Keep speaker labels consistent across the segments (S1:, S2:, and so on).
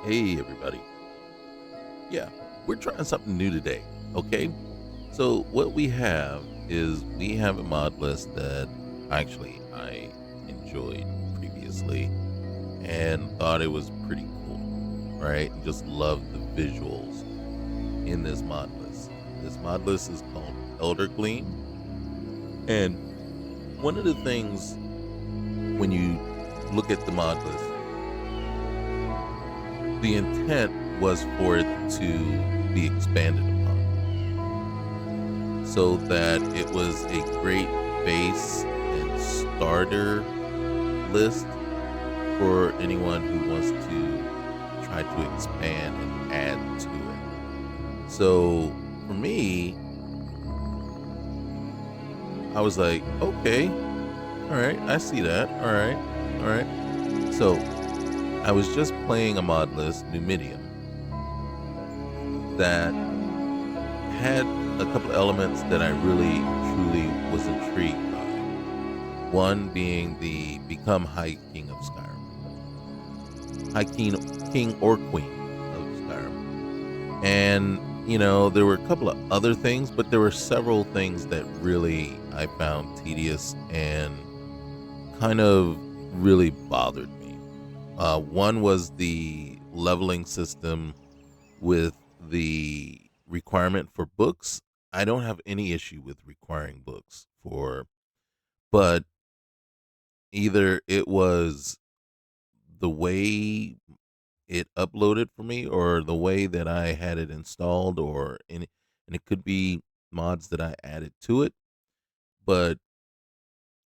S1: Hey, everybody. Yeah, we're trying something new today. Okay. So, what we have is we have a mod list that I enjoyed previously and thought it was pretty cool, right? Just loved the visuals in this mod list. This mod list is called Eldergleam. And one of the things when you look at the mod list, the intent was for it to be expanded upon so that it was a great base and starter list for anyone who wants to try to expand and add to it. So for me, I was like, okay, all right, I see that. All right, all right. So I was just playing a mod list, Numidium, that had a couple of elements that I really truly was intrigued by. One being the become High King of Skyrim, High King or Queen of Skyrim, and there were a couple of other things, but there were several things that really I found tedious and kind of really bothered me. One was the leveling system with the requirement for books. I don't have any issue with requiring books for, but either it was the way it uploaded for me or the way that I had it installed and it could be mods that I added to it, but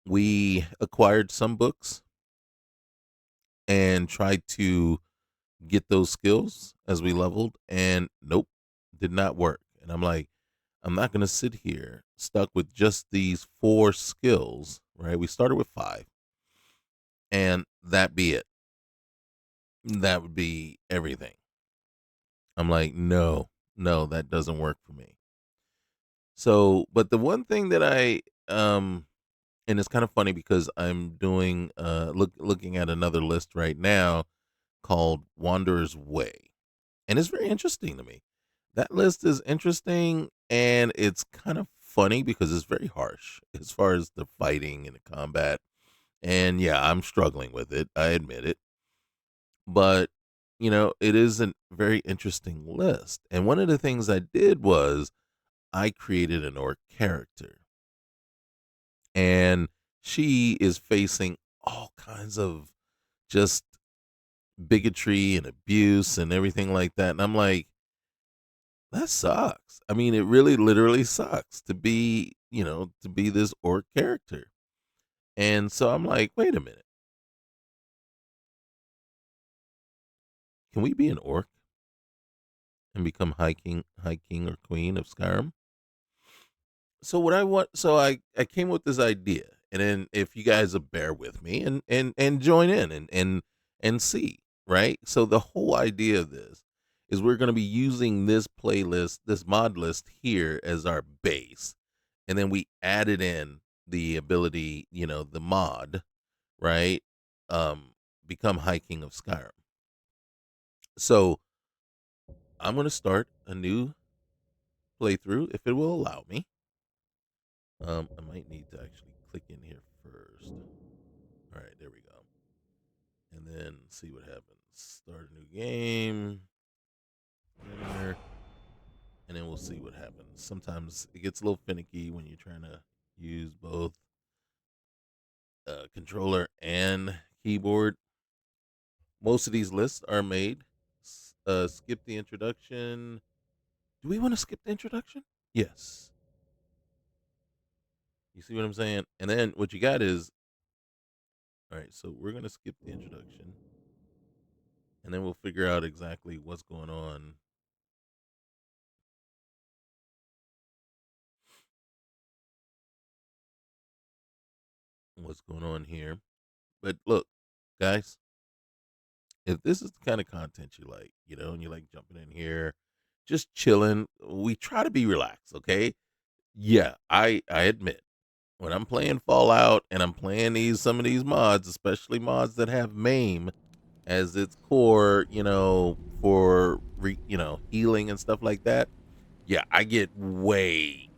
S1: we acquired some books and tried to get those skills as we leveled and nope, did not work. And I'm like, I'm not going to sit here stuck with just these four skills, right? We started with five, and that be it. That would be everything. I'm like, no, no, that doesn't work for me. So, but the one thing that and it's kind of funny because I'm doing, looking at another list right now called Wanderer's Way, and it's very interesting to me. That list is interesting, and it's kind of funny because it's very harsh as far as the fighting and the combat. And yeah, I'm struggling with it. I admit it. But, it is a very interesting list. And one of the things I did was I created an orc character. And she is facing all kinds of just bigotry and abuse and everything like that. And I'm like, that sucks. I mean, it really literally sucks to be, to be this orc character. And so I'm like, wait a minute. Can we be an orc and become high king or queen of Skyrim? So what I want, so I came with this idea, and then if you guys will bear with me and join in and see, right? So the whole idea of this is we're going to be using this playlist, this mod list here as our base, and then we added in the ability, the mod, right? Become High King of Skyrim. So I'm going to start a new playthrough if it will allow me. I might need to actually click in here first. All right, there we go. And then see what happens. Start a new game. There. And then we'll see what happens. Sometimes it gets a little finicky when you're trying to use both controller and keyboard. Most of these lists are made. Skip the introduction. Do we want to skip the introduction? Yes. You see what I'm saying? And then what you got is, all right, so we're going to skip the introduction. And then we'll figure out exactly what's going on here. But look, guys, if this is the kind of content you like, and you like jumping in here, just chilling, we try to be relaxed, okay? Yeah, I admit when I'm playing Fallout and I'm playing these some of these mods, especially mods that have MAME, as its core, for healing and stuff like that, yeah, I get way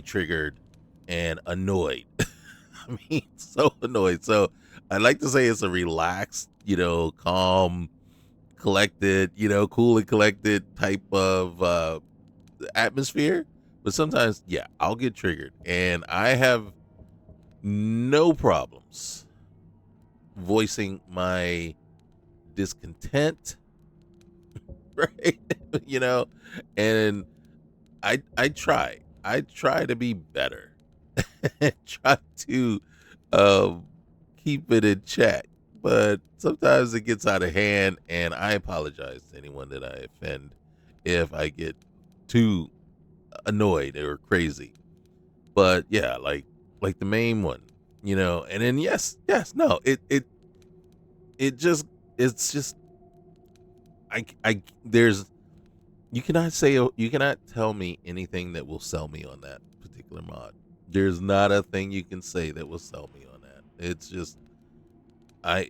S1: triggered and annoyed. I mean, so annoyed. So I like to say it's a relaxed, calm, collected, cool and collected type of atmosphere. But sometimes, yeah, I'll get triggered, and I have no problems voicing my discontent, right? you know, and I try to be better, try to um, keep it in check, but sometimes it gets out of hand, and I apologize to anyone that I offend if I get too annoyed or crazy. But yeah, like the main one, and then yes, no, it just it's just I there's you cannot tell me anything that will sell me on that particular mod. There's not a thing you can say that will sell me on that. It's just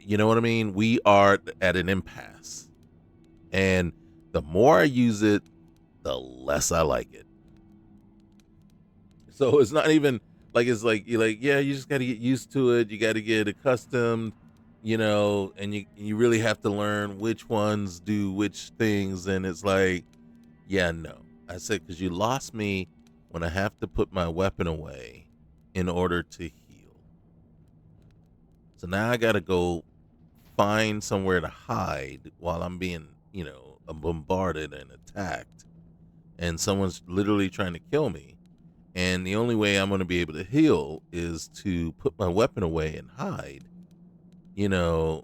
S1: you know what I mean? We are at an impasse. And the more I use it, the less I like it. So it's not even like it's like you're like, yeah, you just got to get used to it. You got to get accustomed, and you really have to learn which ones do which things. And it's like, yeah, no. I said because you lost me when I have to put my weapon away in order to heal. So now I got to go find somewhere to hide while I'm being, bombarded and attacked, and someone's literally trying to kill me. And the only way I'm going to be able to heal is to put my weapon away and hide, you know,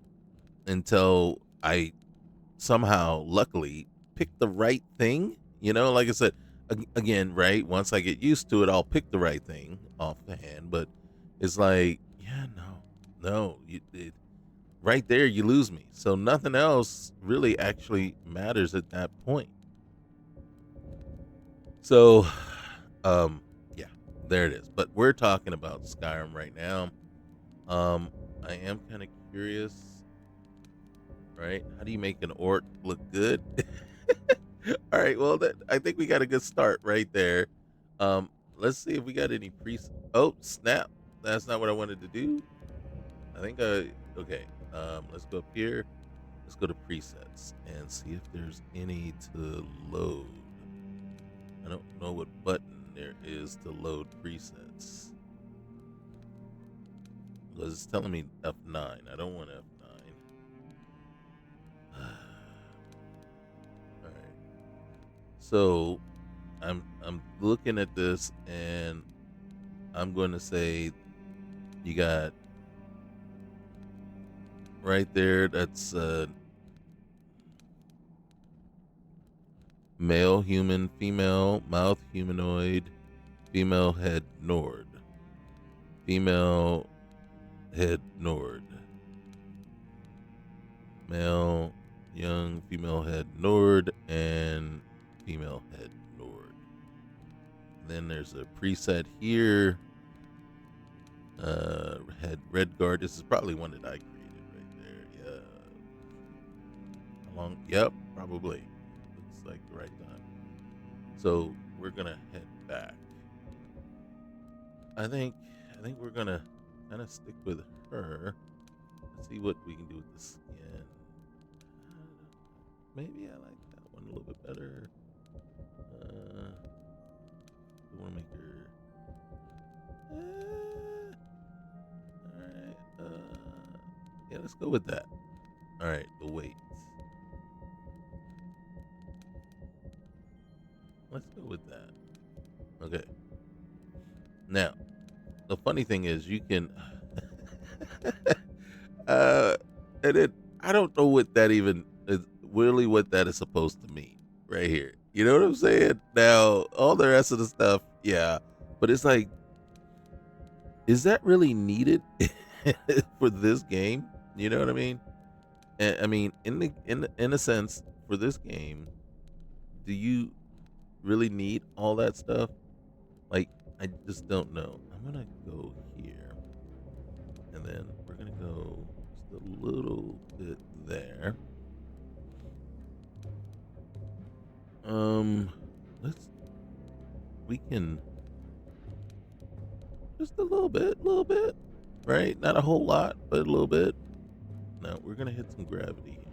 S1: until I somehow, luckily, pick the right thing. Like I said, again, right? Once I get used to it, I'll pick the right thing off the hand. But it's like, yeah, no, right there, you lose me. So nothing else really actually matters at that point. So, um, yeah, there it is. But we're talking about Skyrim right now. Um, I am kind of curious, right? How do you make an orc look good? All right, well, I think we got a good start right there. Um, let's see if we got any pre. Oh, snap! That's not what I wanted to do. I think okay. Let's go up here. Let's go to presets and see if there's any to load. I don't know what button there is to load presets. Because it's telling me F9. I don't want F9. All right. So I'm looking at this, and I'm going to say you got right there. That's male human, female mouth humanoid, female head Nord, female head Nord, male young female head Nord, and female head Nord. Then there's a preset here. Head red guard. This is probably one that I created right there. Yeah. How long? Yep, probably. Looks like the right time. So we're gonna head back. I think we're gonna kind of stick with her. Let's see what we can do with the skin. Maybe I like that one a little bit better. We want to make her. All right. Yeah, let's go with that. All right, the weight. Let's go with that. Okay. Now, the funny thing is, you can. And it. I don't know what that even is. Really, what that is supposed to mean, right here. You know what I'm saying? Now, all the rest of the stuff, yeah, but it's like, is that really needed for this game? You know what I mean? And, I mean, in a sense, for this game, do you really need all that stuff? Like, I just don't know. I'm gonna go here, and then we're gonna go just a little bit there. Um, let's we can just a little bit, right? Not a whole lot, but a little bit. Now we're gonna hit some gravity here.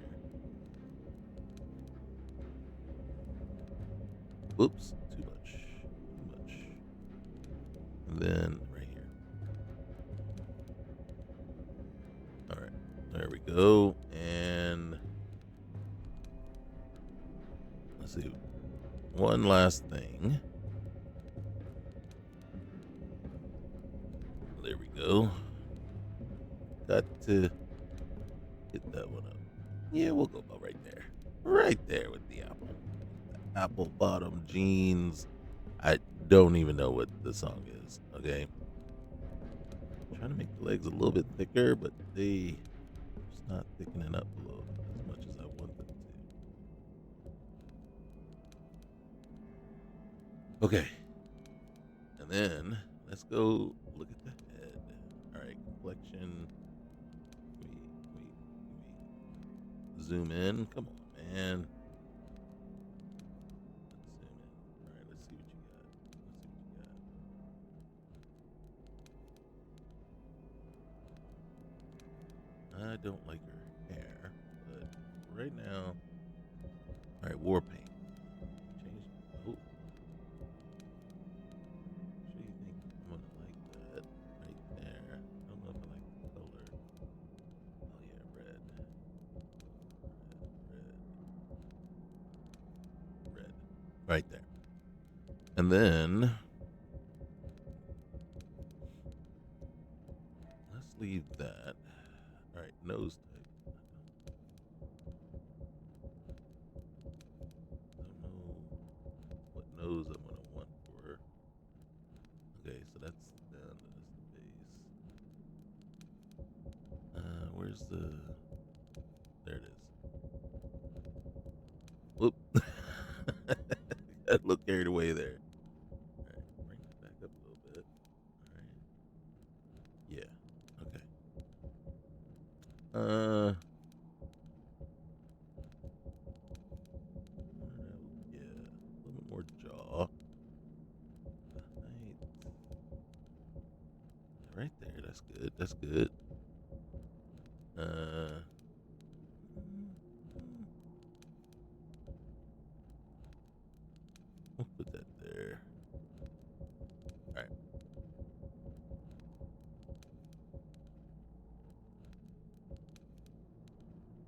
S1: Whoops, too much, too much. And then right here. All right, there we go. And let's see, one last thing. There we go. Got to hit that one up. Yeah, we'll go about right there. Right there with the apple. Apple bottom jeans. I don't even know what the song is. Okay. Trying to make the legs a little bit thicker, but they just not thickening up a little as much as I want them to. Okay. And then let's go look at the head. All right, complexion. We zoom in. Come on, man. Let's zoom in. All right, let's see what you got. I don't like her hair, but right now, all right, war paint. Change. Oh, so you think I'm gonna like that right there? I don't know if I like the color. Oh yeah, red, red, right there. And then let's leave that. All right, nose type. I don't know what nose I'm gonna want for her. Okay, so that's done. That's the base. Where's the? There it is. Whoop. Got a little carried away there. All right, bring that back up a little bit. All right. Yeah. Okay. Yeah, a little bit more jaw. Height. Right there. That's good. That's good. Uh. We'll put that there. All right.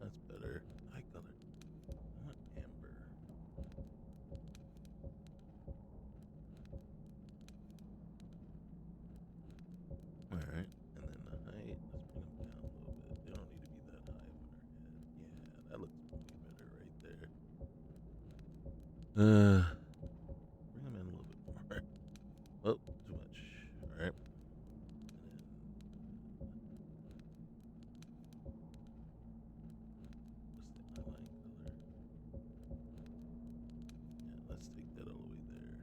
S1: That's better. Eye color. I want amber. All right. And then the height. Let's bring them down a little bit. They don't need to be that high up on her head. Yeah, that looks way better right there. Bring them in a little bit more. Oh, too much. All right. And then what's the eyeline color? Yeah, let's take that all the way there.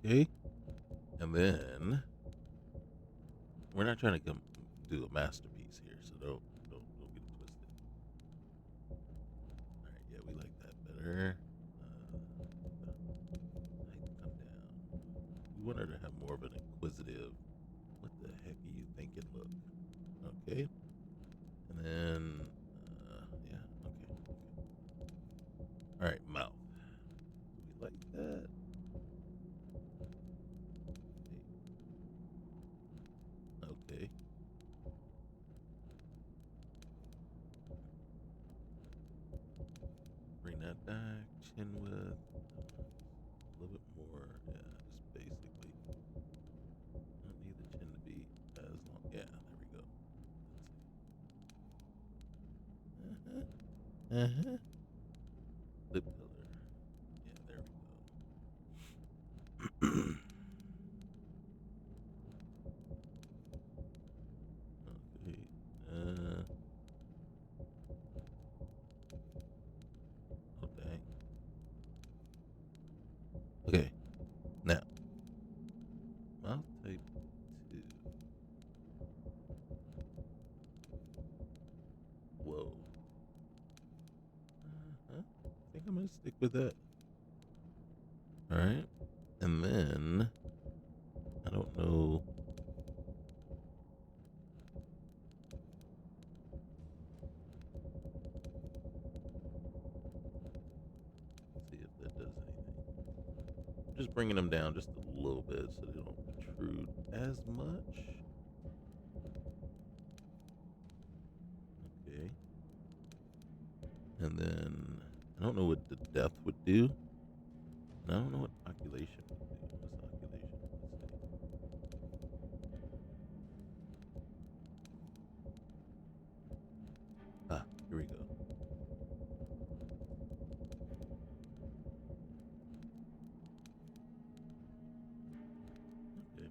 S1: Okay. And then we're not trying to do a masterpiece here, so don't get it twisted. All right, yeah, we like that better. Height come down. We want her to have more of an inquisitive. What the heck are you thinking? Look, okay. And then, yeah, okay. All right, mouth. Do we like that? Okay. Bring that back. Chin width. A little bit more. Yeah, just basically. Don't need the chin to be as long. Yeah, there we go. Let's see. Lip color. Yeah, there we go. Okay. Oh dang. Okay. Now, mouth type 2. think I'm gonna stick with that. All right, and then I don't know. See if that does anything. Just bringing them down just a little bit so they don't protrude as much. Okay. And then I don't know what the depth would do. And I don't know what oculation would do. What's oculation? Let's see. Here we go. Okay.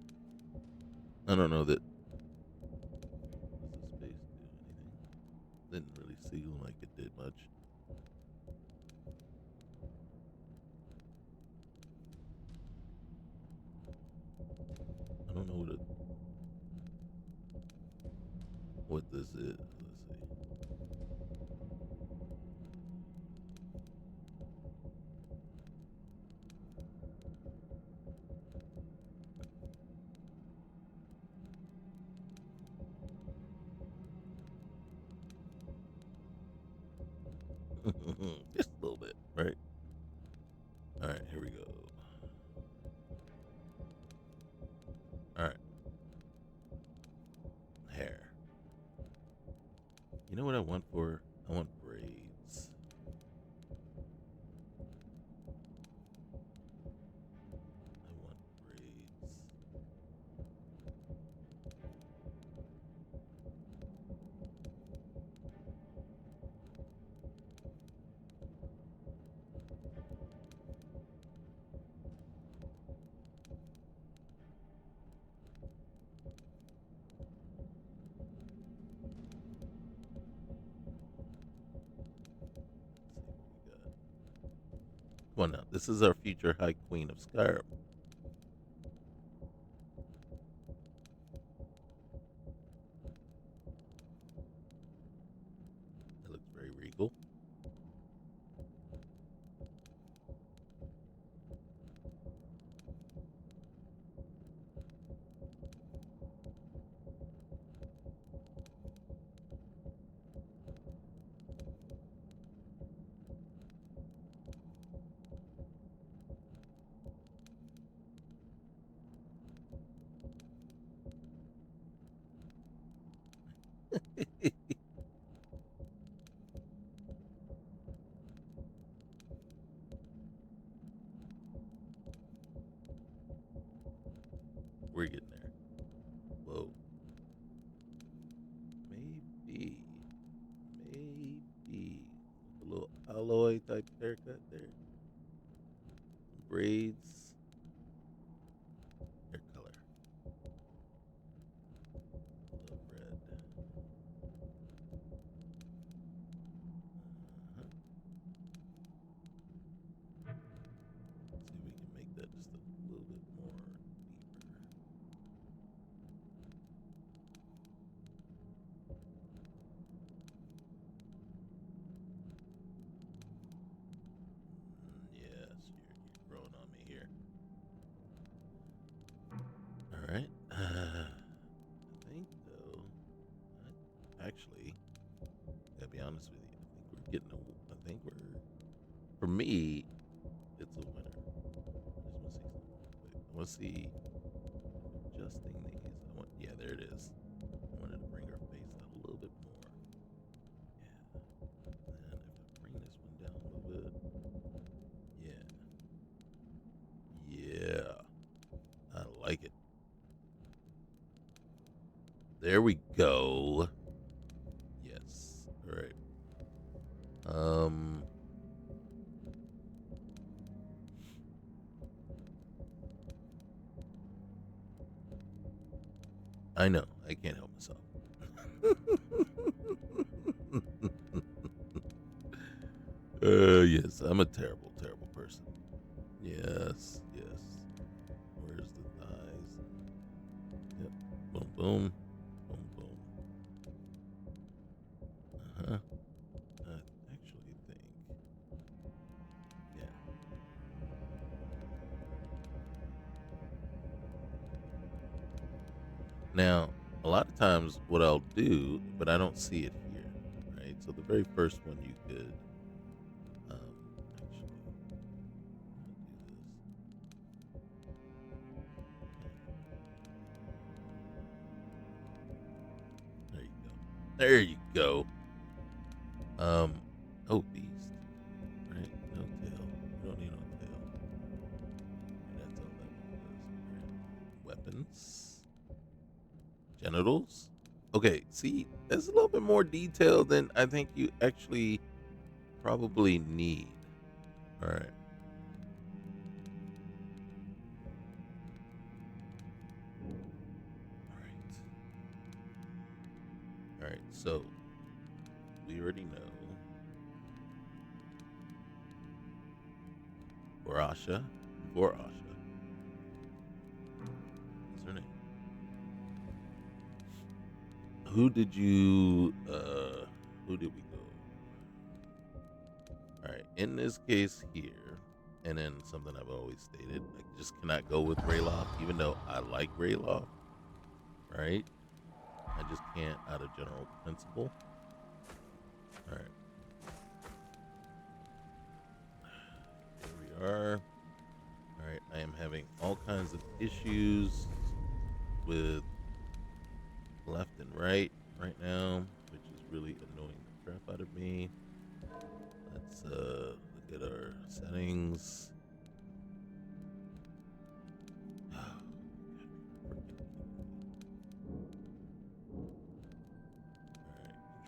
S1: I don't know that. Does the space do anything? Didn't really seem like it did much. I don't know what this is. Let's see. Just a little bit, right? All right, here we go. All right. Hair. You know what I want for? I want braids. I want braids. Come on now. This is our future High Queen of Skyrim. It looks very regal. We're getting there. Whoa. Maybe. A little alloy type haircut there. Braids. Hair color. A little red. Uh-huh. See if we can make that just a little bit more deeper. Yes, you're growing on me here. All right. I think though, actually, gotta be honest with you. I think we're getting a. I think we're. For me, it's a winner. I just want to see something. Wait, I want to see adjusting these. Yeah, there it is. I wanted to bring her face out a little bit more. Yeah. And if I bring this one down a little bit. Yeah. Yeah. I like it. There we go. Yes. All right. I know. I can't help myself. Yes, I'm a terrible, terrible person. Yes, yes. Where's the thighs? Yep. Boom, boom. Boom, boom. Uh-huh. I actually think Now, a lot of times what I'll do, but I don't see it here, right? So the very first one you could actually do this. There you go. There you go. Oh, beast. Right? No tail. We don't need no tail. That's all that one does. Weapons. Genitals. Okay, see, there's a little bit more detail than I think you actually probably need. All right. All right. So we already know Borasha. What's her name? Who did we go? All right. In this case here, and then something I've always stated, I just cannot go with Rayloff, even though I like Rayloff. Right? I just can't out of general principle. All right. Here we are. All right. I am having all kinds of issues with left and right now, which is really annoying the crap out of me. Let's look at our settings. Alright,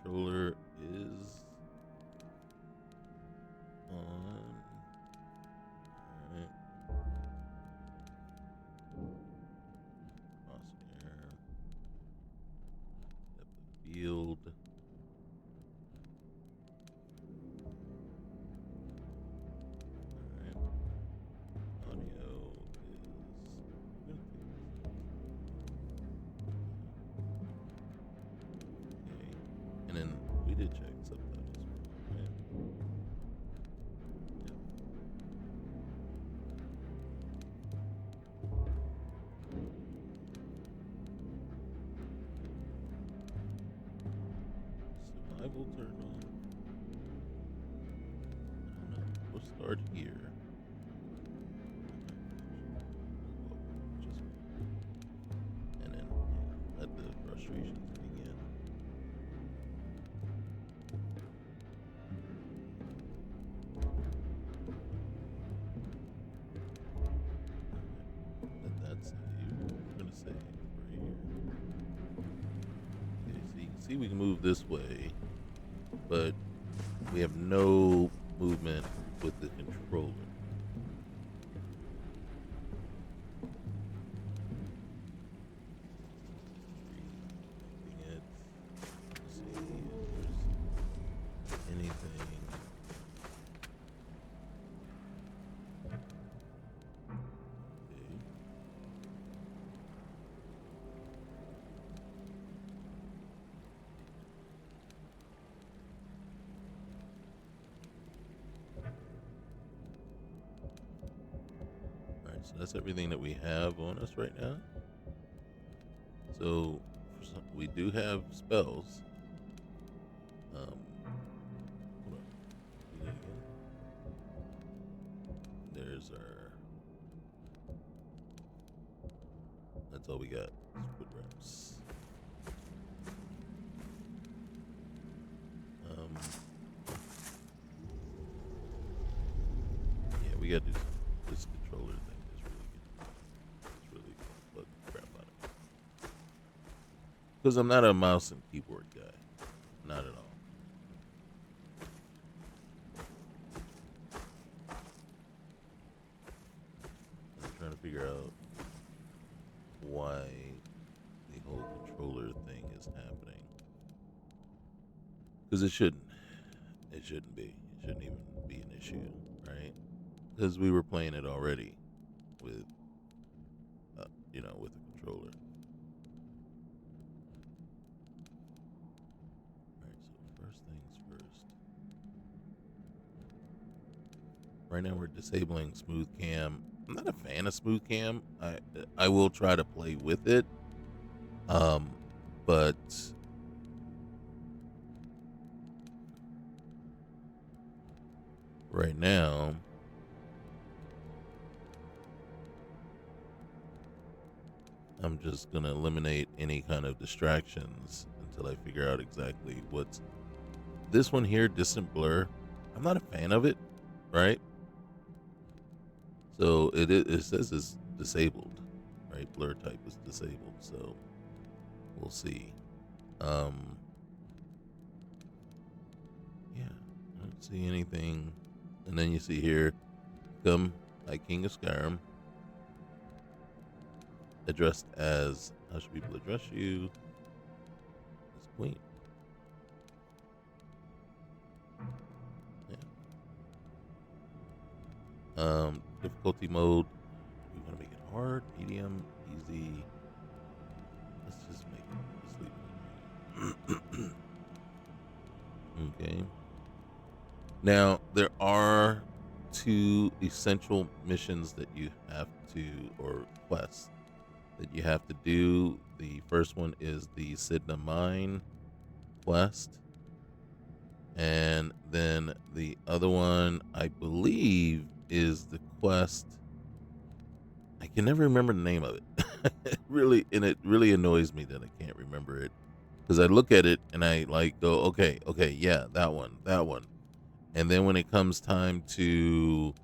S1: controller is on. Alright. Crosshair. Depth of field. We did check subtitles, right? Survival turned on. I don't know. We'll start here. And then let the frustrations begin. See, we can move this way, but we have no movement with the controller. See if there's anything. So that's everything that we have on us right now. So we do have spells. Hold on. Do that again. There's our. That's all we got. Foot reps. Yeah, we got to do this controller thing. Because I'm not a mouse and keyboard guy. Not at all. I'm trying to figure out why the whole controller thing is happening. Because it shouldn't. It shouldn't be. It shouldn't even be an issue, right? Because we were playing it already with, with the controller. Right now we're disabling smooth cam. I'm not a fan of smooth cam. I will try to play with it, But right now, I'm just gonna eliminate any kind of distractions until I figure out exactly what's this one here. Distant blur. I'm not a fan of it, right? So it says it's disabled, right? Blur type is disabled, so we'll see. Yeah, I don't see anything. And then you see here, come by King of Skyrim, addressed as, how should people address you? As Queen. Yeah. Difficulty mode. We want to make it hard, medium, easy. Let's just make it. Just leave it. Okay. Now there are 2 essential missions that you have to, or quests that you have to do. The first one is the Sidna Mine quest, and then the other one, I believe, is the quest. I can never remember the name of it. It really annoys me that I can't remember it, because I look at it and I like go, okay, yeah, that one, and then when it comes time to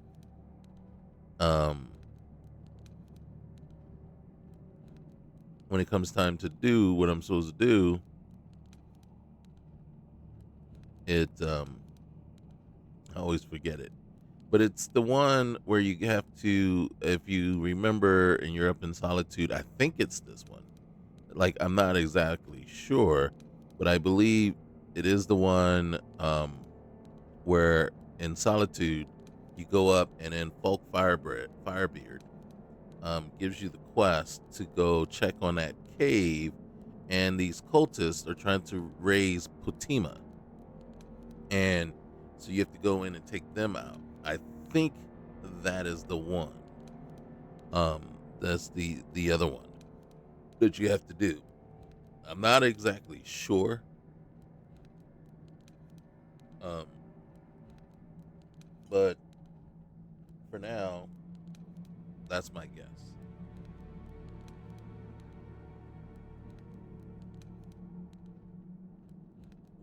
S1: do what I'm supposed to do, it I always forget it. But it's the one where you have to, if you remember and you're up in solitude, I think it's this one. Like, I'm not exactly sure, but I believe it is the one where in solitude you go up, and then Folk Firebeard gives you the quest to go check on that cave, and these cultists are trying to raise Putima, and so you have to go in and take them out. I think that is the one. That's the other one that you have to do. I'm not exactly sure. But for now, that's my guess.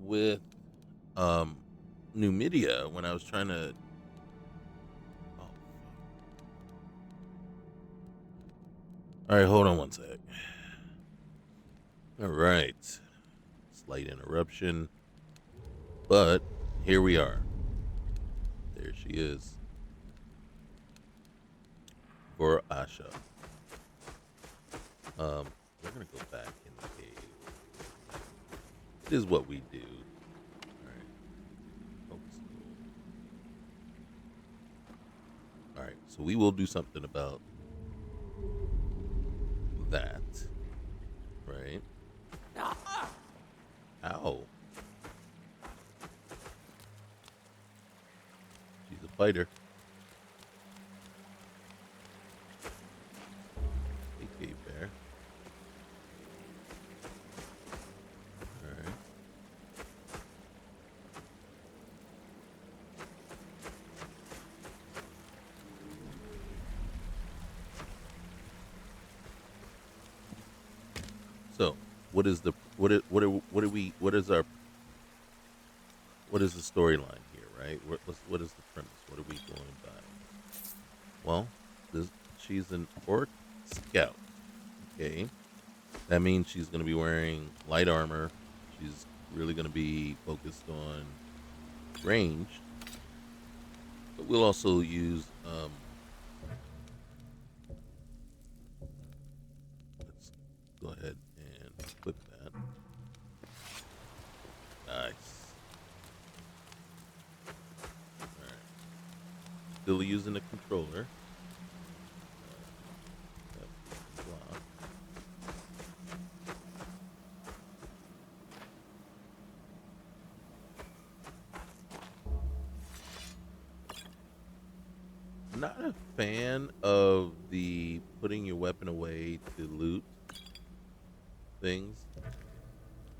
S1: With Numidia, when I was trying to, oh, all right, hold on one sec. All right, slight interruption, but here we are. There she is, for Asha. We're gonna go back in the cave. It is what we do. All right, focus. All right, so we will do something about that, right? Ow. She's a fighter. Hey, cave bear. Alright. So, what is the what is what are we what is our what is the storyline here, right? What is the premise? What are we going by? Well, she's an orc scout. Okay, that means she's going to be wearing light armor. She's really going to be focused on range, but we'll also use let's go ahead and equip that. Nice. Alright. Still using the controller. Block. Not a fan of the putting your weapon away to loot things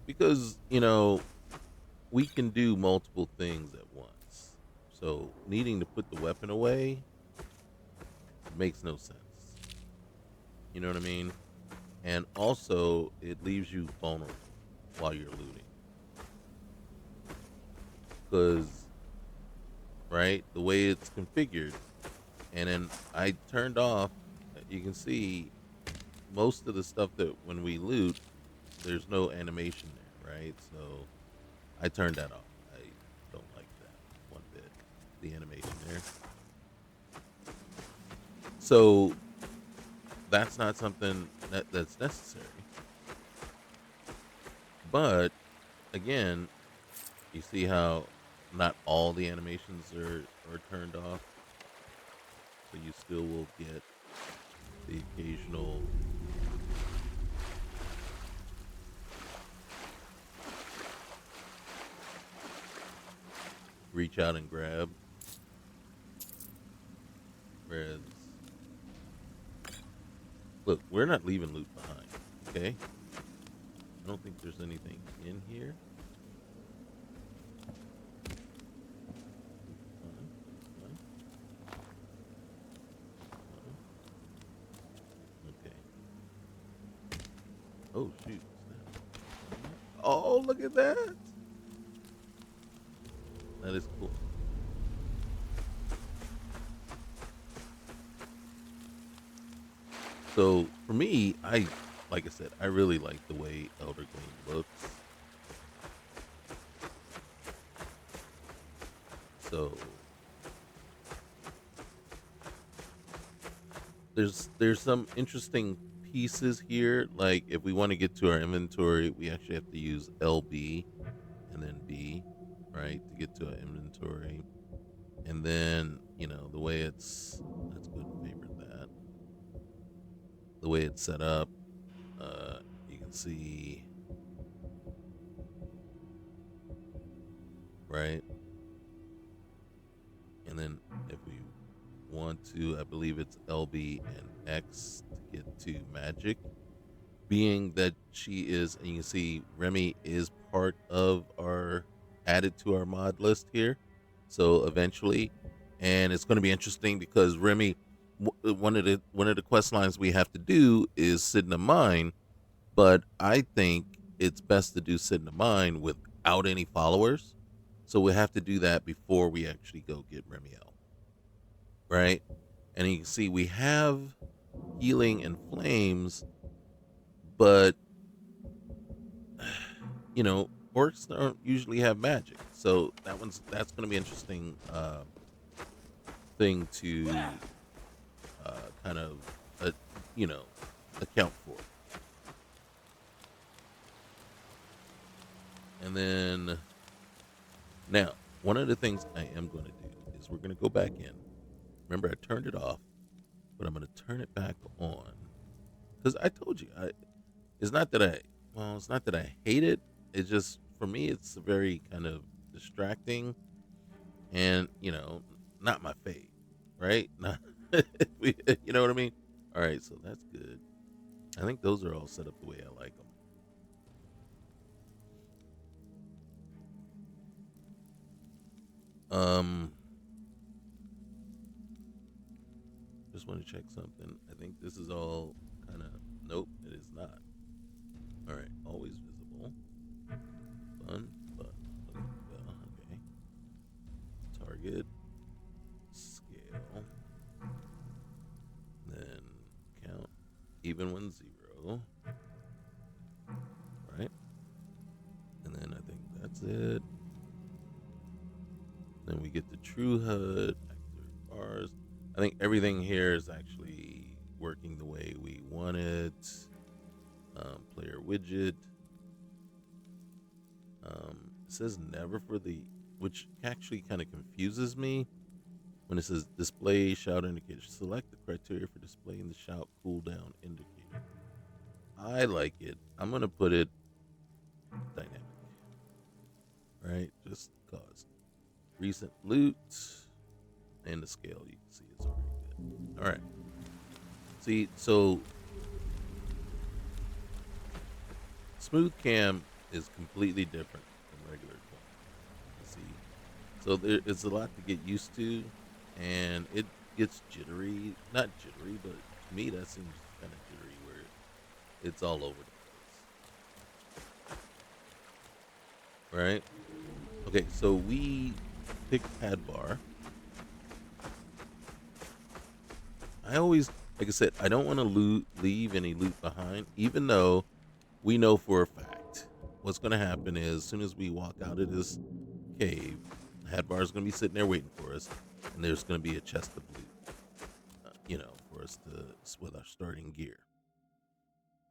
S1: because, you know, we can do multiple things at once. So needing to put the weapon away makes no sense. You know what I mean? And also, it leaves you vulnerable while you're looting. Because, right, the way it's configured, and then I turned off, you can see most of the stuff that when we loot, there's no animation there, right? So I turned that off. I don't like that one bit, the animation there. So that's not something that's necessary. But again, you see how not all the animations are turned off. So you still will get the occasional reach out and grab. Whereas, look, we're not leaving loot behind, okay? I don't think there's anything in here. Okay. Oh, shoot. Oh, look at that. That is cool. So for me, like I said, I really like the way Eldergleam looks. So there's some interesting pieces here. Like if we want to get to our inventory, we actually have to use LB and then B, right, to get to our inventory. And then, you know, the way let's go and favorite that. The way it's set up, you can see, right? And then if we want to, I believe it's LB and X to get to magic. Being that she is, and you can see Remy is part of our added to our mod list here. So eventually, and it's going to be interesting because Remy, one of the quest lines we have to do is sit in a mine, but I think it's best to do sit in a mine without any followers. So we have to do that before we actually go get Remiel, right? And you can see we have healing and flames, but you know, orcs don't usually have magic, so that's going to be interesting thing to kind of uh, you know account for. And then now, one of the things I am going to do is we're going to go back in. Remember, I turned it off, but I'm going to turn it back on because I told you it's not that it's not that I hate it. It's just for me, it's very kind of distracting, and not my fave, right? Not, you know what I mean? All right, so that's good. I think those are all set up the way I like them. Just want to check something. I think this is all kind of. Nope, it is not. All right, always visible. Fun, fun. Okay. Target, scale, then count, even when 0. Right, and then I think that's it. Then we get the true HUD, active bars. I think everything here is actually working the way we want it. Player widget. It says never for the, which actually kind of confuses me when it says display shout indicator. Select the criteria for displaying the shout cooldown indicator. I like it. I'm going to put it dynamic. Right? Just cause. Recent loot. And the scale you can see is already good. All right. See, so smooth cam is completely different from regular cam. See, so there is a lot to get used to, and it gets jittery. Not jittery, but to me that seems kind of jittery, where it's all over the place. Right? Okay, so we picked Hadbar. I always, like I said, I don't want to leave any loot behind, even though we know for a fact what's going to happen is as soon as we walk out of this cave, Hadbar is going to be sitting there waiting for us, and there's going to be a chest of loot, for us to with our starting gear.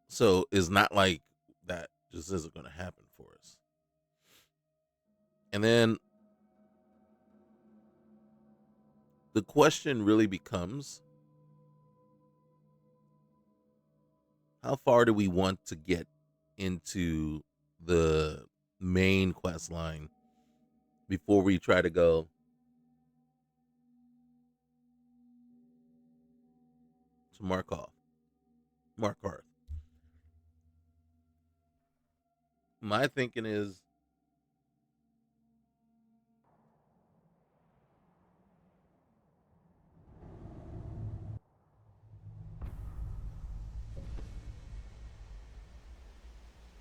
S1: So it's not like that just isn't going to happen for us. And then the question really becomes, how far do we want to get into the main quest line before we try to go to Markarth? My thinking is,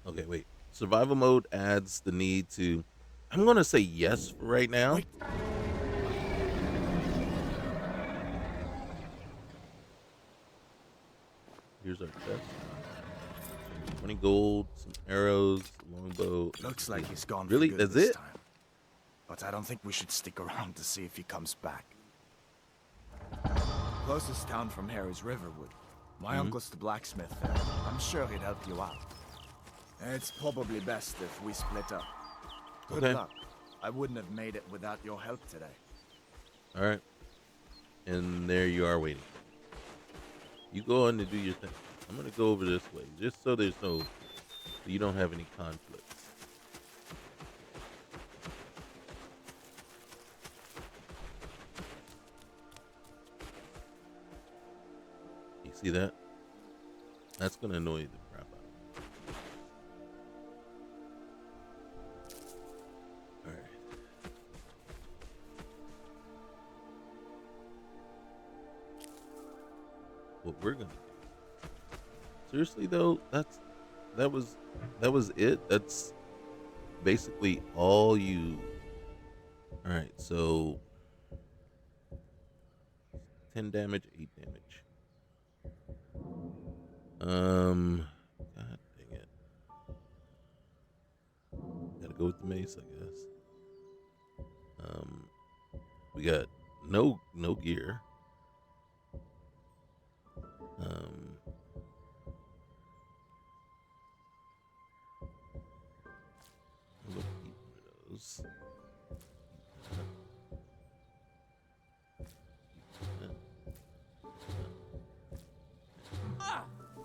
S1: okay, wait. Survival mode adds the need to. I'm gonna say yes for right now. Wait. Here's our chest. 20 gold, some arrows, longbow.
S2: Looks like he's gone.
S1: Really?
S2: For good
S1: That's
S2: this
S1: it?
S2: time. But I don't think we should stick around to see if he comes back. Closest town from here is Riverwood. My uncle's the blacksmith there. I'm sure he'd help you out. It's probably best if we split up. Good luck. I wouldn't have made it without your help today.
S1: All right. And there you are waiting. You go on to do your thing. I'm going to go over this way just so you don't have any conflicts. You see that? That's going to annoy the crap out of me. All right. What we're going to do. Seriously though, that was it. That's basically all you. All right, so 10 damage, 8 damage. God dang it. Gotta go with the mace, I guess. We got no gear. I'm gonna keep one of those.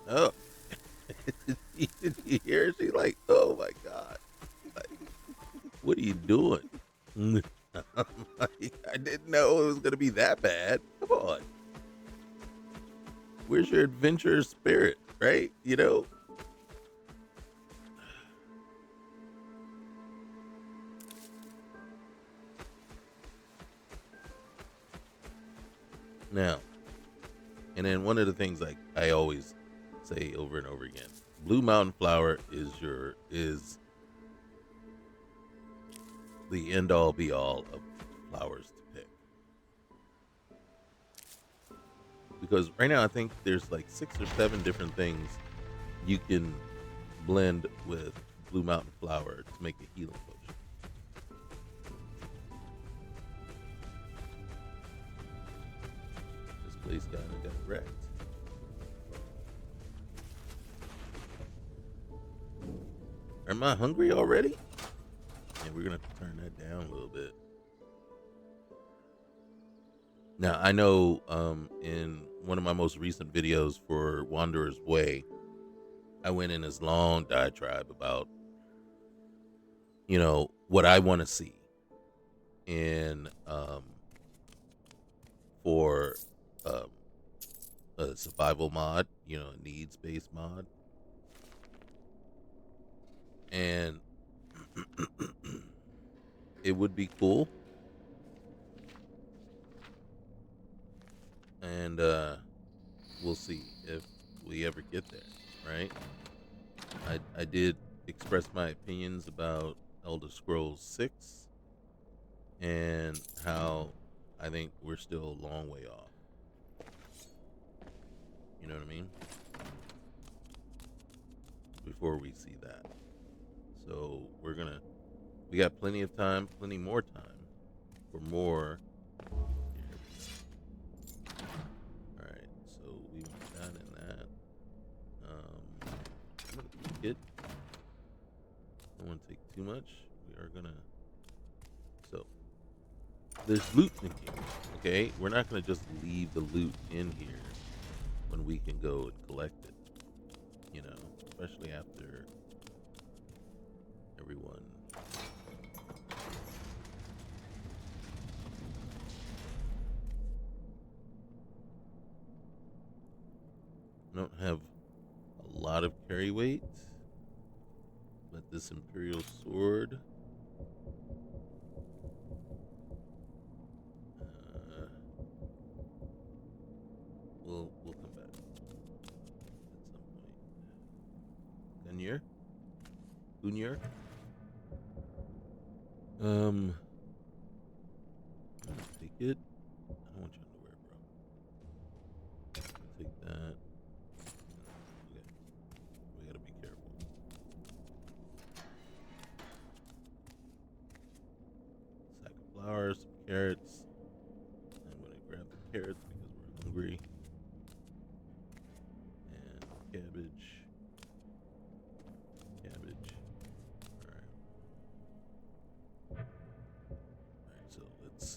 S1: Oh, did you hear her? She's like, oh my God. Like, what are you doing? I didn't know it was going to be that bad. Come on. Where's your adventurous spirit, right? You know? Now, and then one of the things like I always say over and over again, Blue Mountain Flower is the end all be all of flowers to pick. Because right now I think there's like 6 or 7 different things you can blend with Blue Mountain Flower to make a healing potion. This place got wrecked. Am I hungry already? And we're gonna have to turn that down a little bit. Now I know in one of my most recent videos for Wanderer's Way, I went in this long diatribe about what I want to see in for a survival mod, a needs based mod. And it would be cool. And we'll see if we ever get there, right? I did express my opinions about Elder Scrolls 6 and how I think we're still a long way off. You know what I mean? Before we see that. So we got plenty of time, plenty more time for more. Alright, so we want that and that. I'm gonna take it. Don't want to take too much. We are gonna. So there's loot in here. Okay, we're not gonna just leave the loot in here when we can go and collect it. You know, especially after everyone. I don't have a lot of carry weight, but this Imperial sword. We'll come back at some point. Gunyer. I'm gonna take it. I don't want your underwear, bro. Take that. Okay. We gotta be careful. Sack of flour, some carrots. I'm gonna grab the carrots because we're hungry. And cabbage. Alright, so let's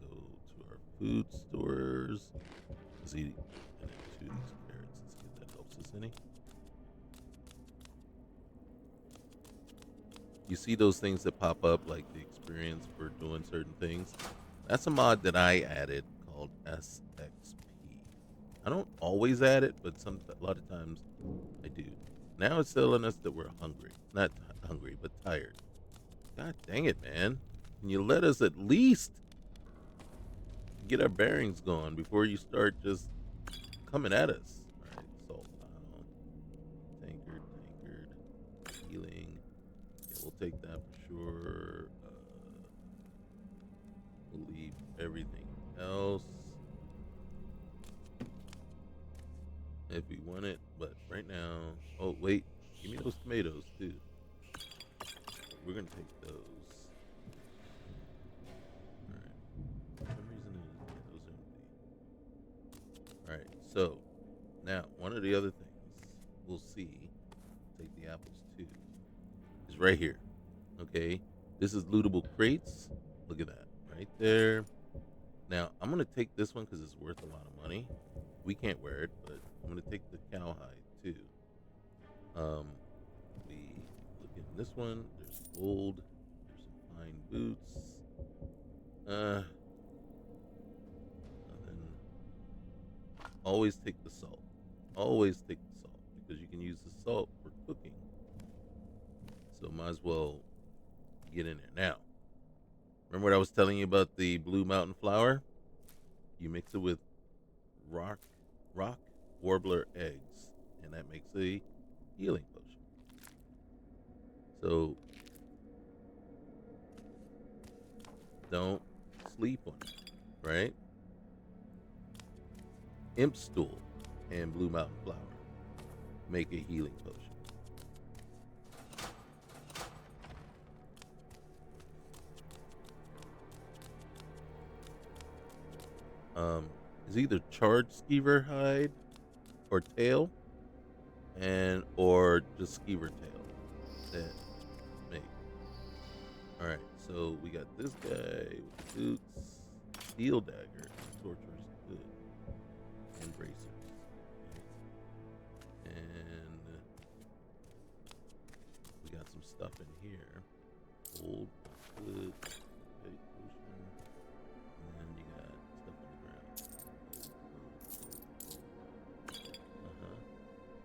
S1: go to our food stores. Let's eat and then chew these carrots and see if that helps us any. You see those things that pop up, like the experience for doing certain things? That's a mod that I added called SXP. I don't always add it, but a lot of times I do. Now it's telling us that we're hungry. Not hungry, but tired. God dang it, man. Can you let us at least get our bearings going before you start just coming at us? All right, salt pile. Tankard. Healing. Yeah, we'll take that for sure. We'll leave everything else if we want it, but right now, oh wait, give me those tomatoes too. We're gonna take those. Alright. For some reason those are empty. Alright, so now one of the other things we'll see, take the apples too, is right here. Okay. This is lootable crates. Look at that. Right there. Now I'm gonna take this one because it's worth a lot of money. We can't wear it, but I'm gonna take the cowhide too. We look in this one. There's gold. There's some fine boots. And then always take the salt. Always take the salt because you can use the salt for cooking. So might as well get in there now. Remember what I was telling you about the blue mountain flower? You mix it with rock warbler eggs, and that makes a healing potion. So don't sleep on it, right? Imp stool and blue mountain flower make a healing potion. Is either charred skeever hide or tail, or just skeever tail that make. All right, so we got this guy with boots, steel dagger, torturer's hood, and bracers. And we got some stuff in here. Old hood, potion, and then you got stuff on the ground.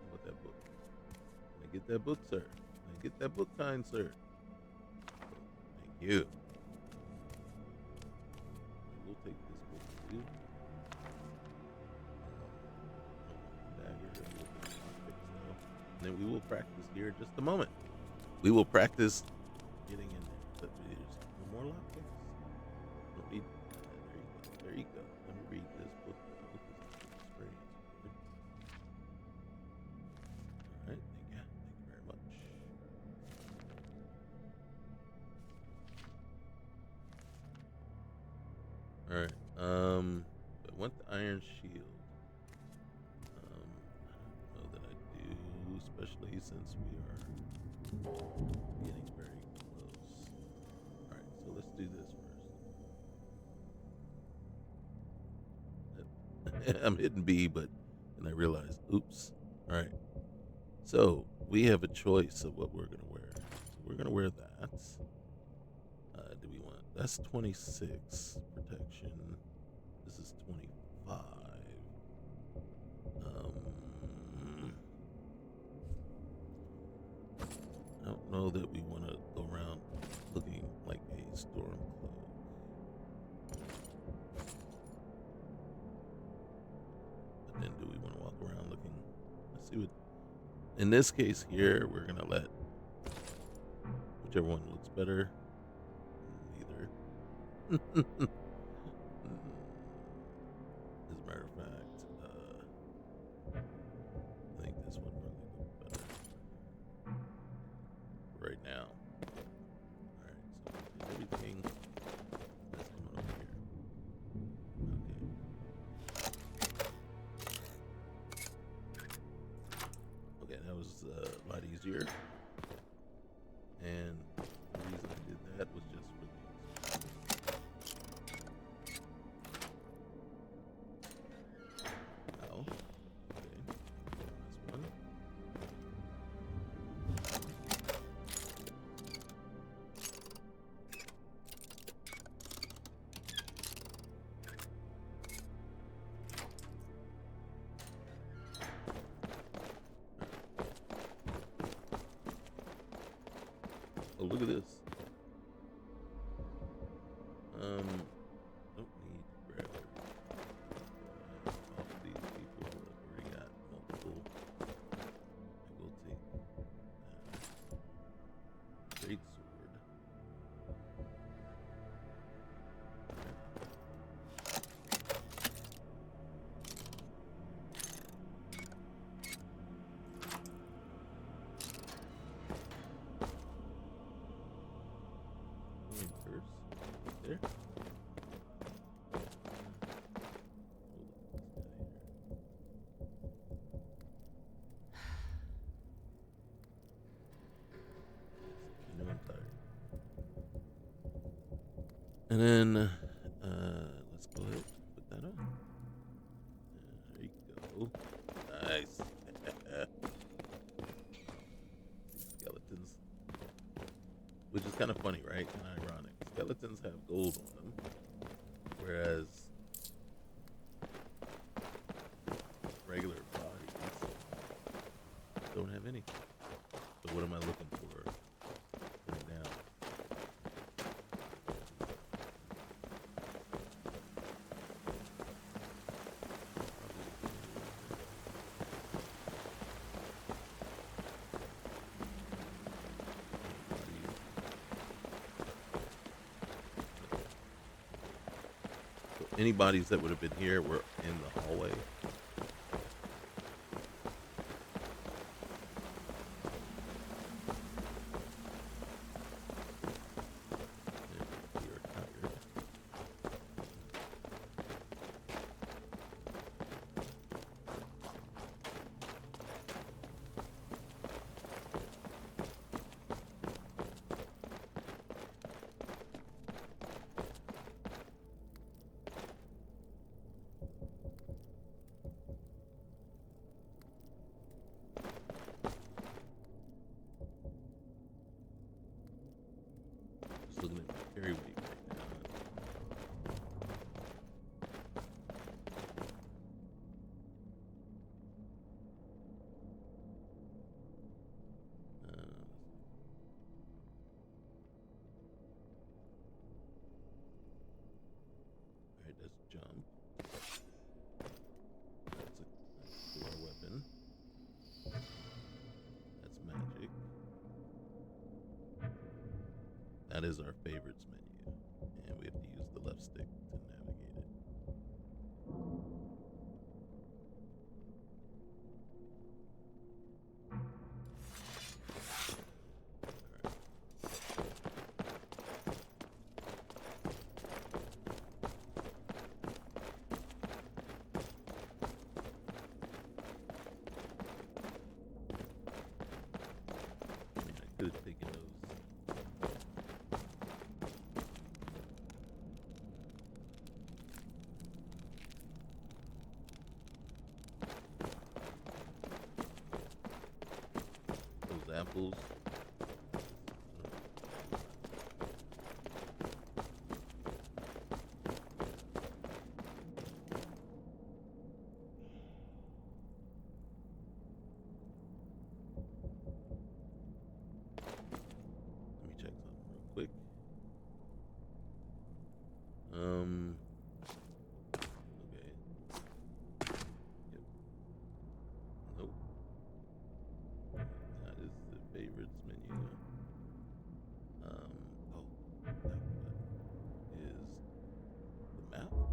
S1: How about that book? Can I get that book, sir? Can I Get that book, kind sir. Thank you. We'll take this book too. Dagger. And then we will practice here in just a moment. We will practice getting in there. But there's no more lockpicks. Don't need. There you go. Let me read this book. All right. Thank you very much. All right. I want the iron shield. I don't know that I do, especially since we are getting very close. All right, so let's do this first. I'm hitting B, but then I realized, oops. All right. So we have a choice of what we're gonna wear. So we're gonna wear that. Do we want? That's 26 protection. This is 25. I don't know that we want to go around looking like a stormcloak. But then do we want to walk around looking? Let's see what. In this case here, we're gonna let whichever one looks better. Neither. As a matter of fact, I think this one probably looks better right now. Alright, so everything that's coming over here. Okay, that was a lot easier. And the reason I did that was just for these. Ow. Okay. Last one. Oh, look at this. Don't need to grab all of these people have already got multiple. I will take great sword. First, there. You know I'm tired. And then let's go ahead and put that on. There you go. Nice. These skeletons. Which is kind of funny, right? And ironic. Skeletons have gold on them, whereas regular bodies don't have any. So what am I looking for right now? Any bodies that would have been here were in the hallway. And we are tired. Just looking at the carry weight right now. levels. Let me check something real quick. Okay. Yep. Nope. That is the favorites menu. Oh, that is the map. Okay.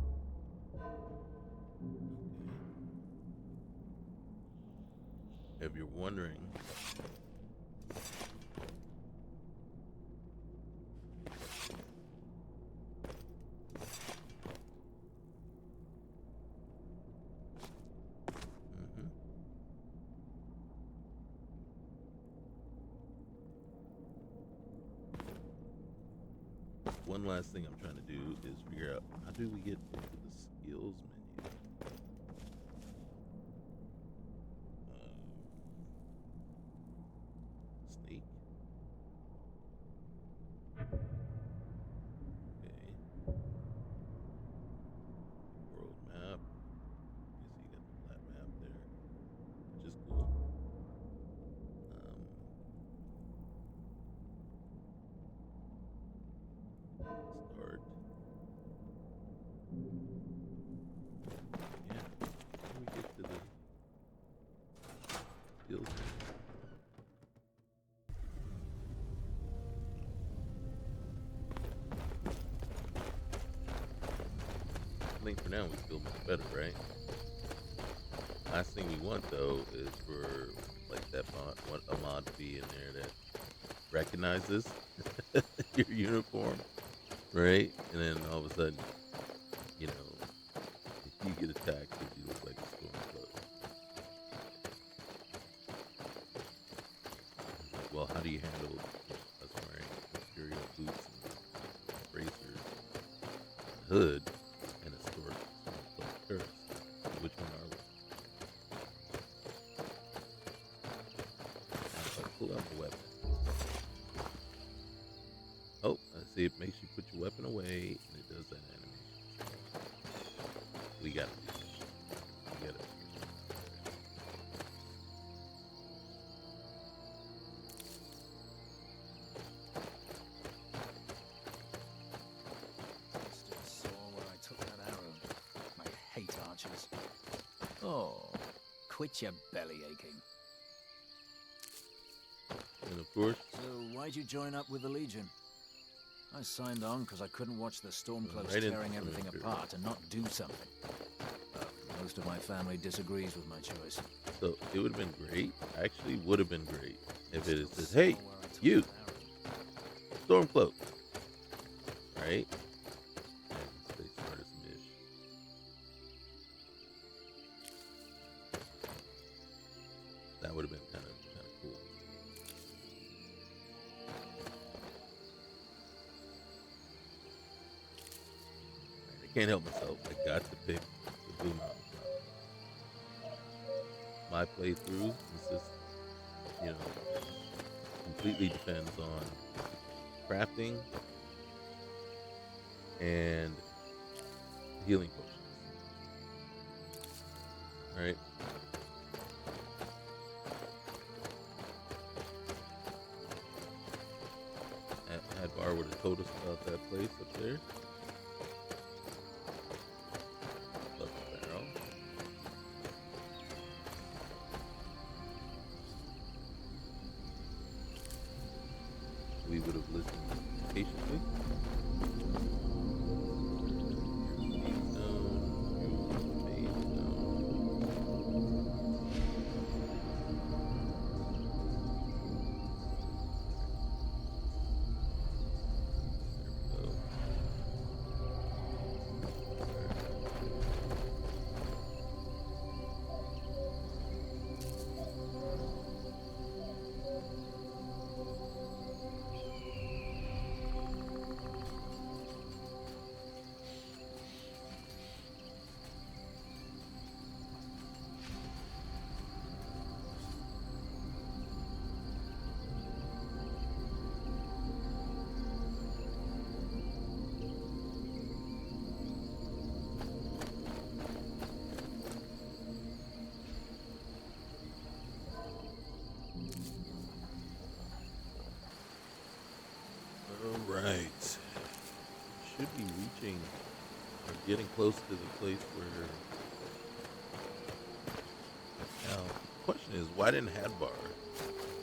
S1: If you're wondering, mhm. One last thing I'm trying to do is figure out how do we get into the skills menu. Snake. Okay. World map. You see, you got the flat map there, which is cool. Start. Yeah. How do we get to the skills menu? I think for now we feel much better, right? Last thing we want though is for like that a mod to be in there that recognizes your uniform, right? And then all of a sudden, you know, if you get attacked because you look like a stormcloak. Well, how do you handle us wearing imperial boots and bracers, a hood, and a stormcloak curse? Which one are we? Pull out the weapon. Oh, I see. It makes you put your weapon away, and it does that animation. We gotta do that. We gotta.
S2: Still sore where I took that arrow. I hate archers. Oh, quit your belly aching.
S1: And of course,
S2: So why'd you join up with the Legion? I signed on because I couldn't watch the Stormcloaks
S1: Right into
S2: tearing everything
S1: Imperial.
S2: apart and not do something. Most of my family disagrees with my choice.
S1: so it would have been great. Actually, would have been great if it had said, "Hey, you, Stormcloak," right? And they started some ish. That would have been kind of cool. I can't help myself. I got to pick the Blue Mountain. My playthrough is just, you know, completely depends on crafting and healing potions. All right. Hadvar would have told us about that place up there. Love the barrel. We would have listened patiently. We're getting close to the place where. Now, the question is, why didn't Hadbar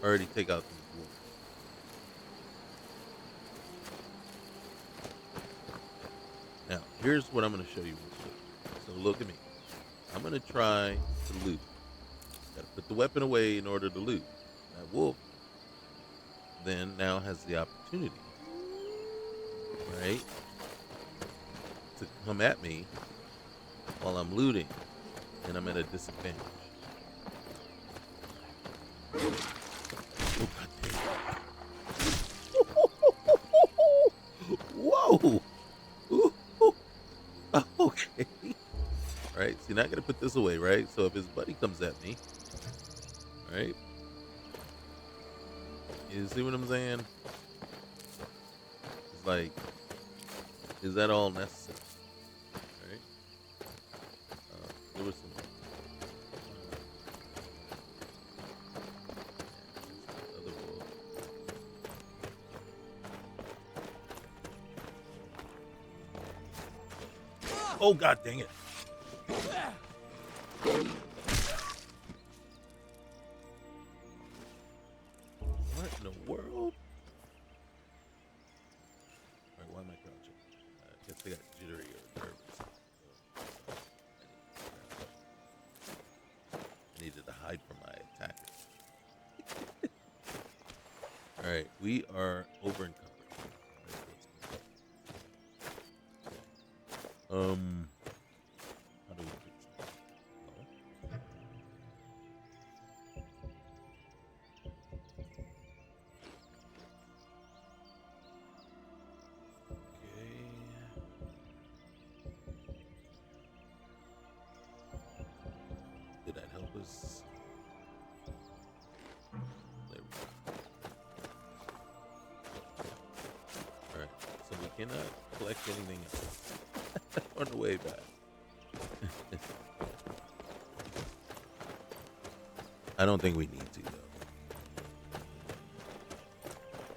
S1: already take out these wolves? Now, here's what I'm going to show you real quick. So look at me. I'm going to try to loot. Got to put the weapon away in order to loot. That wolf then now has the opportunity, right, to come at me while I'm looting, and I'm at a disadvantage. Oh, God damn. Whoa! Ooh. Okay. All right. See, now I gotta put this away, right? So if his buddy comes at me, right? You see what I'm saying? It's like, is that all necessary? Right? There was some. Other wolf. Oh, God dang it. What in the world? Alright, why am I crouching? I guess I got jittery or nervous. I needed to hide from my attacker. Alright, we are over encumbered. How do we fix that? Did that help us? There we go. Alright, so we cannot collect anything else on the way back. I don't think we need to, though.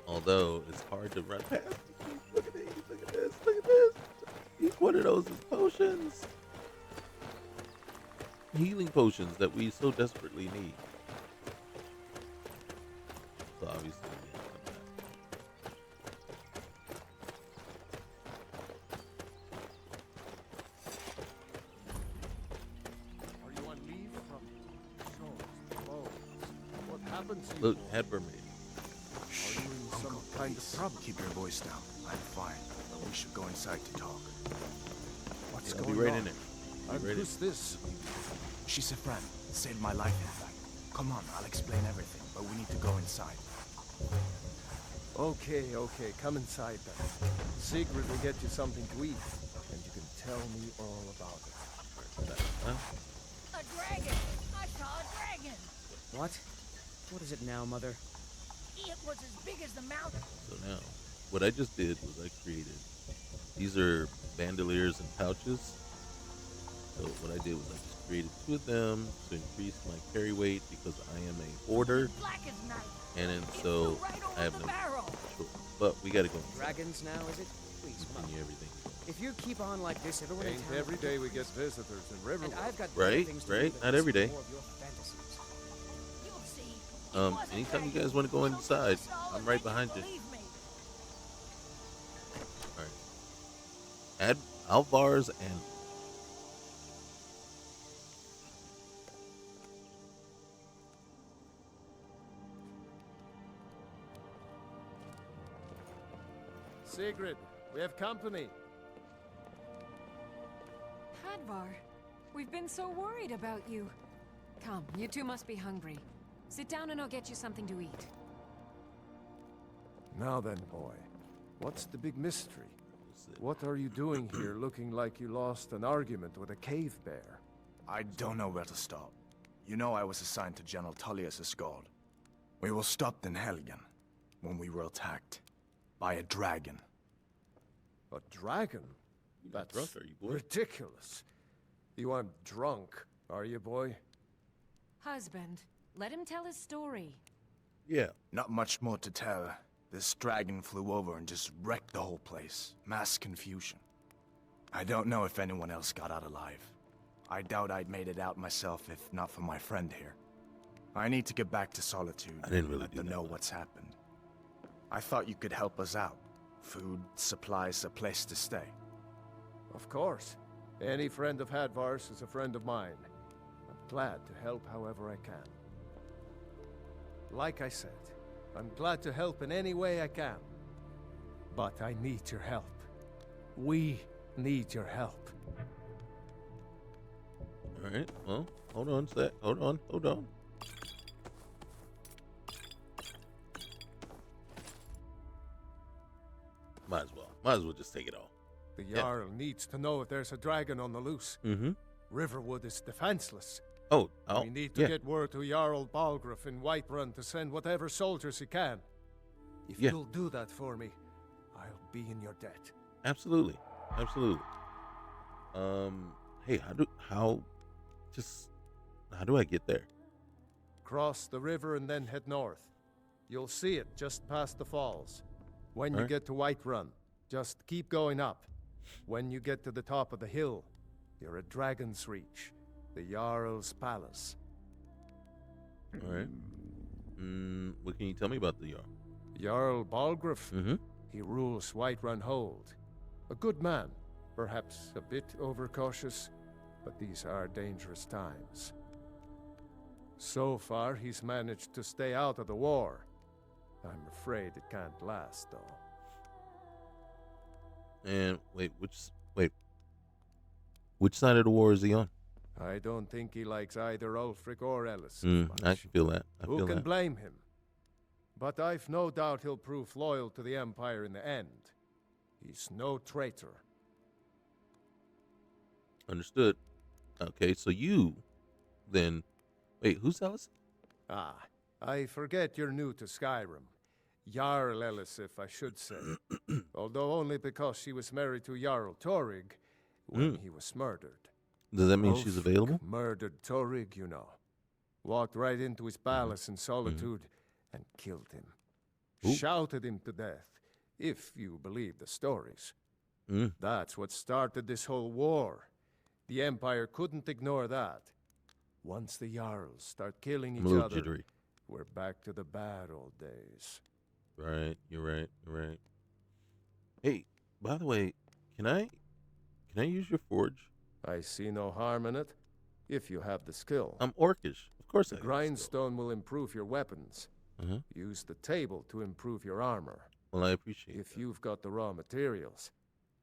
S1: Although, it's hard to run past. Look at these, look at this, look at this. Each one of those is potions. Healing potions that we so desperately need. So obviously, we need to come back.
S3: Are you on leave from shows, clothes? What happened to you?
S1: Look, Hadbar made it.
S3: Are you in some kind of trouble?
S2: Keep your voice down. I'm fine, but we should go inside to talk.
S3: What's
S1: Yeah, I'll
S3: going
S1: be right
S3: on?
S1: in there.
S3: And
S1: Right in.
S3: who's this?
S2: She's a friend. Saved my life, in fact. Come on, I'll explain everything, but we need to go inside.
S3: Okay, come inside then. Sigrid will get you something to eat, and you can tell me all about it.
S1: Huh?
S4: A dragon! I saw a dragon!
S5: What? What is it now, Mother?
S4: It was as big as the mountain.
S1: So now, what I just did was I created, these are bandoliers and pouches. So what I did was I just created 2 of them to increase my carry weight because I am a hoarder,
S4: Black as night.
S1: and then
S4: It
S1: so
S4: flew right
S1: I have
S4: over
S1: no
S4: the barrel.
S1: choice. But we gotta go inside.
S5: Dragons now, is it? Please, Mother.
S1: Continue everything.
S5: If you keep on like this, everyone in
S3: Ain't
S5: town...
S3: every day we get visitors in
S5: And
S3: Riverwood.
S5: I've got
S1: Right,
S5: better things to
S1: right,
S5: do than
S1: not every
S5: listen
S1: day.
S5: to more of your fantasies.
S4: You'll see. It was a
S1: Anytime you
S4: dragon.
S1: guys want to go
S4: It'll
S1: inside,
S4: take us all
S1: I'm
S4: and
S1: right
S4: then
S1: behind you.
S4: believe me.
S1: Add Alvar's and
S3: Sigrid, we have company.
S6: Hadvar, we've been so worried about you. Come, you two must be hungry. Sit down and I'll get you something to eat.
S3: Now then, boy, what's the big mystery? What are you doing here looking like you lost an argument with a cave bear?
S2: I don't know where to start. You know I was assigned to General Tullius' guard. We were stopped in Helgen when we were attacked by a dragon.
S3: A dragon?
S1: you not
S3: That's
S1: drunk, are you, boy?
S3: ridiculous. You aren't drunk, are you, boy?
S6: Husband, let him tell his story.
S1: Yeah.
S2: Not much more to tell. This dragon flew over and just wrecked the whole place. Mass confusion. I don't know if anyone else got out alive. I doubt I'd made it out myself if not for my friend here. I need to get back to Solitude.
S1: I didn't really
S2: let
S1: do
S2: them
S1: that
S2: know
S1: much.
S2: what's happened. I thought you could help us out. Food, supplies, a place to stay.
S3: Of course. Any friend of Hadvar's is a friend of mine. I'm glad to help however I can. Like I said, I'm glad to help in any way I can. But I need your help. We need your help.
S1: All right. Well, hold on, sec. Hold on. Might as well just take it all.
S3: The Jarl needs to know if there's a dragon on the loose.
S1: Mm-hmm.
S3: Riverwood is defenseless.
S1: Oh,
S3: We need to get word to Jarl Balgruuf in Whiterun to send whatever soldiers he can. If you'll do that for me, I'll be in your debt.
S1: Absolutely. Hey, how do I get there?
S3: Cross the river and then head north. You'll see it just past the falls. When you
S1: Alright.
S3: get to Whiterun, just keep going up. When you get to the top of the hill, you're at Dragon's Reach, the Jarl's palace.
S1: All right. What can you tell me about the Jarl?
S3: Jarl Balgruuf,
S1: Mm-hmm.
S3: he rules Whiterun Hold. A good man, perhaps a bit overcautious, but these are dangerous times. So far, he's managed to stay out of the war. I'm afraid it can't last, though.
S1: And which side of the war is he on?
S3: I don't think he likes either Ulfric or Ellis
S1: I
S3: much.
S1: can feel that. I
S3: Who
S1: feel
S3: can
S1: that.
S3: blame him? But I've no doubt he'll prove loyal to the Empire in the end. He's no traitor.
S1: Understood. Okay, so you then who's Ellis?
S3: Ah, I forget you're new to Skyrim. Jarl Ellis, if I should say. Although only because she was married to Jarl Torrig when he was murdered.
S1: Does that mean she's
S3: Ulfric
S1: available?
S3: Murdered Torrig, you know. Walked right into his palace in Solitude and killed him.
S1: Ooh.
S3: Shouted him to death, if you believe the stories.
S1: Mm.
S3: That's what started this whole war. The Empire couldn't ignore that. Once the Jarls start killing
S1: I'm a
S3: each
S1: little
S3: other,
S1: jittery.
S3: we're back to the bad old days.
S1: Right, you're right. Hey, by the way, can I use your forge?
S3: I see no harm in it, if you have the skill.
S1: I'm orcish. Of course
S3: The
S1: I
S3: grindstone will improve your weapons.
S1: Uh-huh.
S3: Use the table to improve your armor.
S1: Well, I appreciate
S3: If
S1: that.
S3: you've got the raw materials,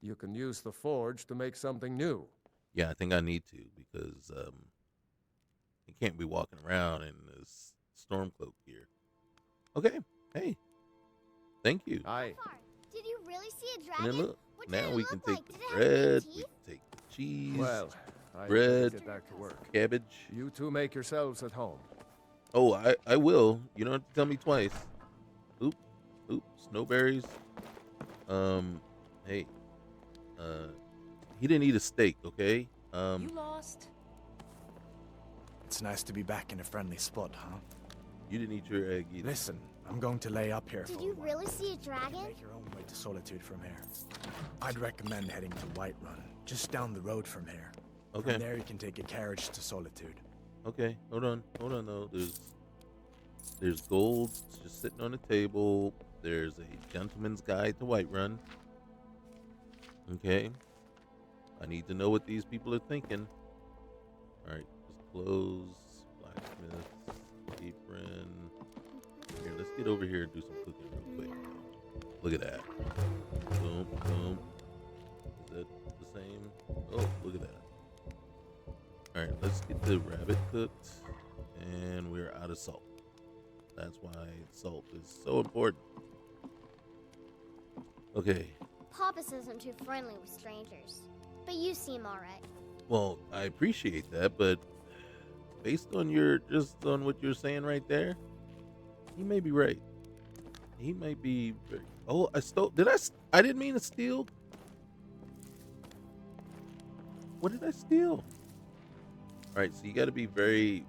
S3: you can use the forge to make something new.
S1: Yeah, I think I need to because you can't be walking around in this stormcloak gear. Okay, hey, thank you.
S3: Aye.
S7: Did you really see a
S1: And
S7: dragon?
S1: then look,
S7: What did
S1: now
S7: it
S1: we
S7: look
S1: can
S7: like?
S1: take the
S7: Did it have big
S1: bread, we
S7: teeth?
S1: can take the cheese,
S3: Well, I
S1: bread.
S3: better get back to work.
S1: cabbage.
S3: You two make yourselves at home.
S1: Oh, I will. You don't have to tell me twice. Oop, snowberries. Hey, he didn't eat a steak, okay?
S6: You lost?
S2: It's nice to be back in a friendly spot, huh?
S1: You didn't eat your egg either.
S2: Listen, I'm going to lay up here
S7: Did
S2: for
S7: you
S2: a while.
S7: really see a
S2: You can
S7: dragon?
S2: make your own way to Solitude from here. I'd recommend heading to Whiterun, just down the road from here.
S1: Okay.
S2: From there you can take a carriage to Solitude.
S1: Okay, hold on though. There's gold just sitting on the table. There's a gentleman's guide to Whiterun. Okay. I need to know what these people are thinking. Alright, just clothes, blacksmith, apron. Here, let's get over here and do some cooking real quick. Look at that. Boom, boom. Is that the same? Oh, look at that. Alright, let's get the rabbit cooked. And we're out of salt. That's why salt is so important. Okay.
S7: Papa isn't too friendly with strangers. But you seem alright.
S1: Well, I appreciate that, but based on on what you're saying right there, he may be right. He might be very... Oh, I stole... I didn't mean to steal. What did I steal? All right, so you got to be very...